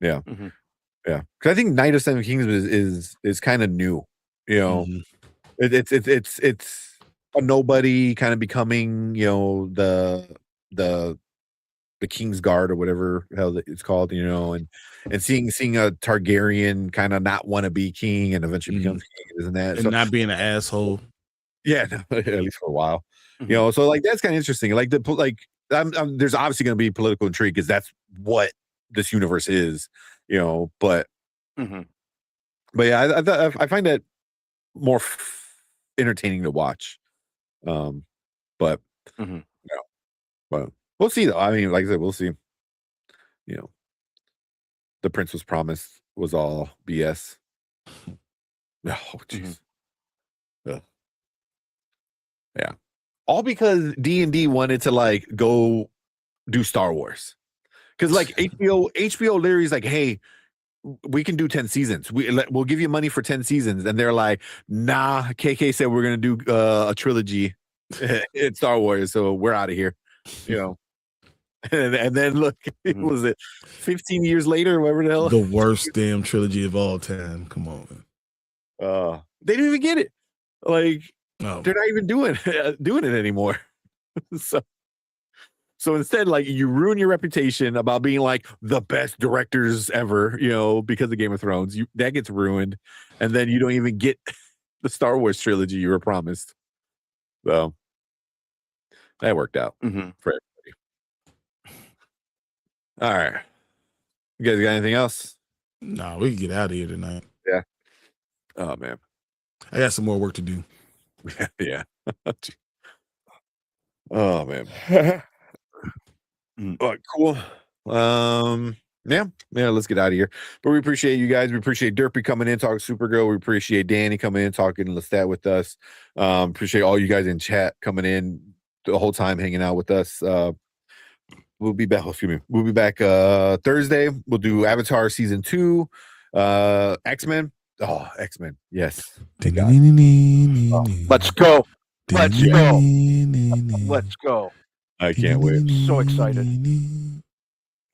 Because I think Night of Seven Kingdoms is kind of new. It's a nobody kind of becoming the King's Guard or whatever the hell it's called, and seeing a Targaryen kind of not want to be king and eventually becomes king, isn't that? And not being an asshole. Yeah, at least for a while. So like that's kind of interesting. Like there's obviously going to be political intrigue because that's what this universe is, but yeah, I find that more entertaining to watch. But but we'll see, though. I mean, like I said, we'll see. The Prince was promised was all BS. Oh, jeez. Yeah. All because D&D wanted to like go do Star Wars. Because like HBO literally is like, hey, we can do 10 seasons. We'll give you money for 10 seasons. And they're like, nah, KK said we're going to do a trilogy in Star Wars. So we're out of here, And then look, was it 15 years later, whatever the hell? The worst damn trilogy of all time. Come on. They didn't even get it. Like, they're not even doing it anymore. So instead, like, you ruin your reputation about being like the best directors ever, because of Game of Thrones. That gets ruined, and then you don't even get the Star Wars trilogy you were promised. So that worked out for everybody. All right, you guys got anything else? Nah, we can get out of here tonight. Yeah. Oh man, I got some more work to do. Yeah. Oh man. Cool. Yeah, let's get out of here. But we appreciate you guys. We appreciate Derpy coming in, talking Supergirl. We appreciate Danny coming in, talking Lestat with us. Appreciate all you guys in chat coming in the whole time, hanging out with us. We'll be back. We'll be back Thursday. We'll do Avatar season 2, X-Men. Oh, X-Men. Yes. Let's go. Let's go. Let's go. I can't wait. So excited.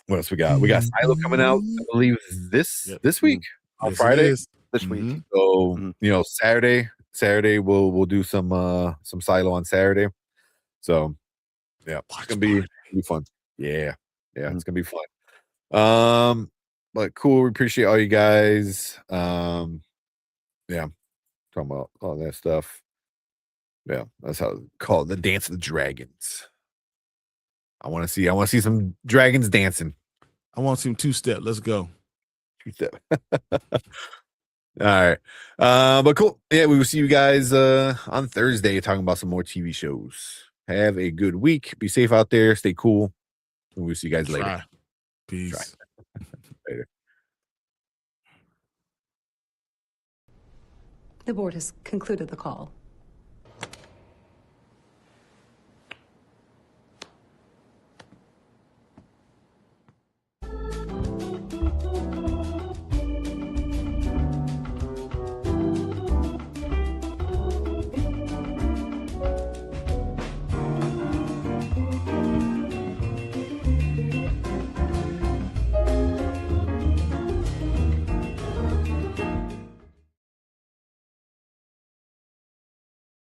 What else we got? We got Silo coming out, I believe, this week on Friday. This week. So Saturday we'll do some Silo on Saturday. So yeah, it's gonna be fun. Yeah, it's gonna be fun. But cool. We appreciate all you guys. Yeah, talking about all that stuff. Yeah, that's how it's called, the Dance of the Dragons. I want to see some dragons dancing. I want to see them two-step. Let's go. Two-step. All right. But cool. Yeah, we will see you guys on Thursday talking about some more TV shows. Have a good week. Be safe out there. Stay cool. And we'll see you guys later. Try. Peace. Later. The board has concluded the call.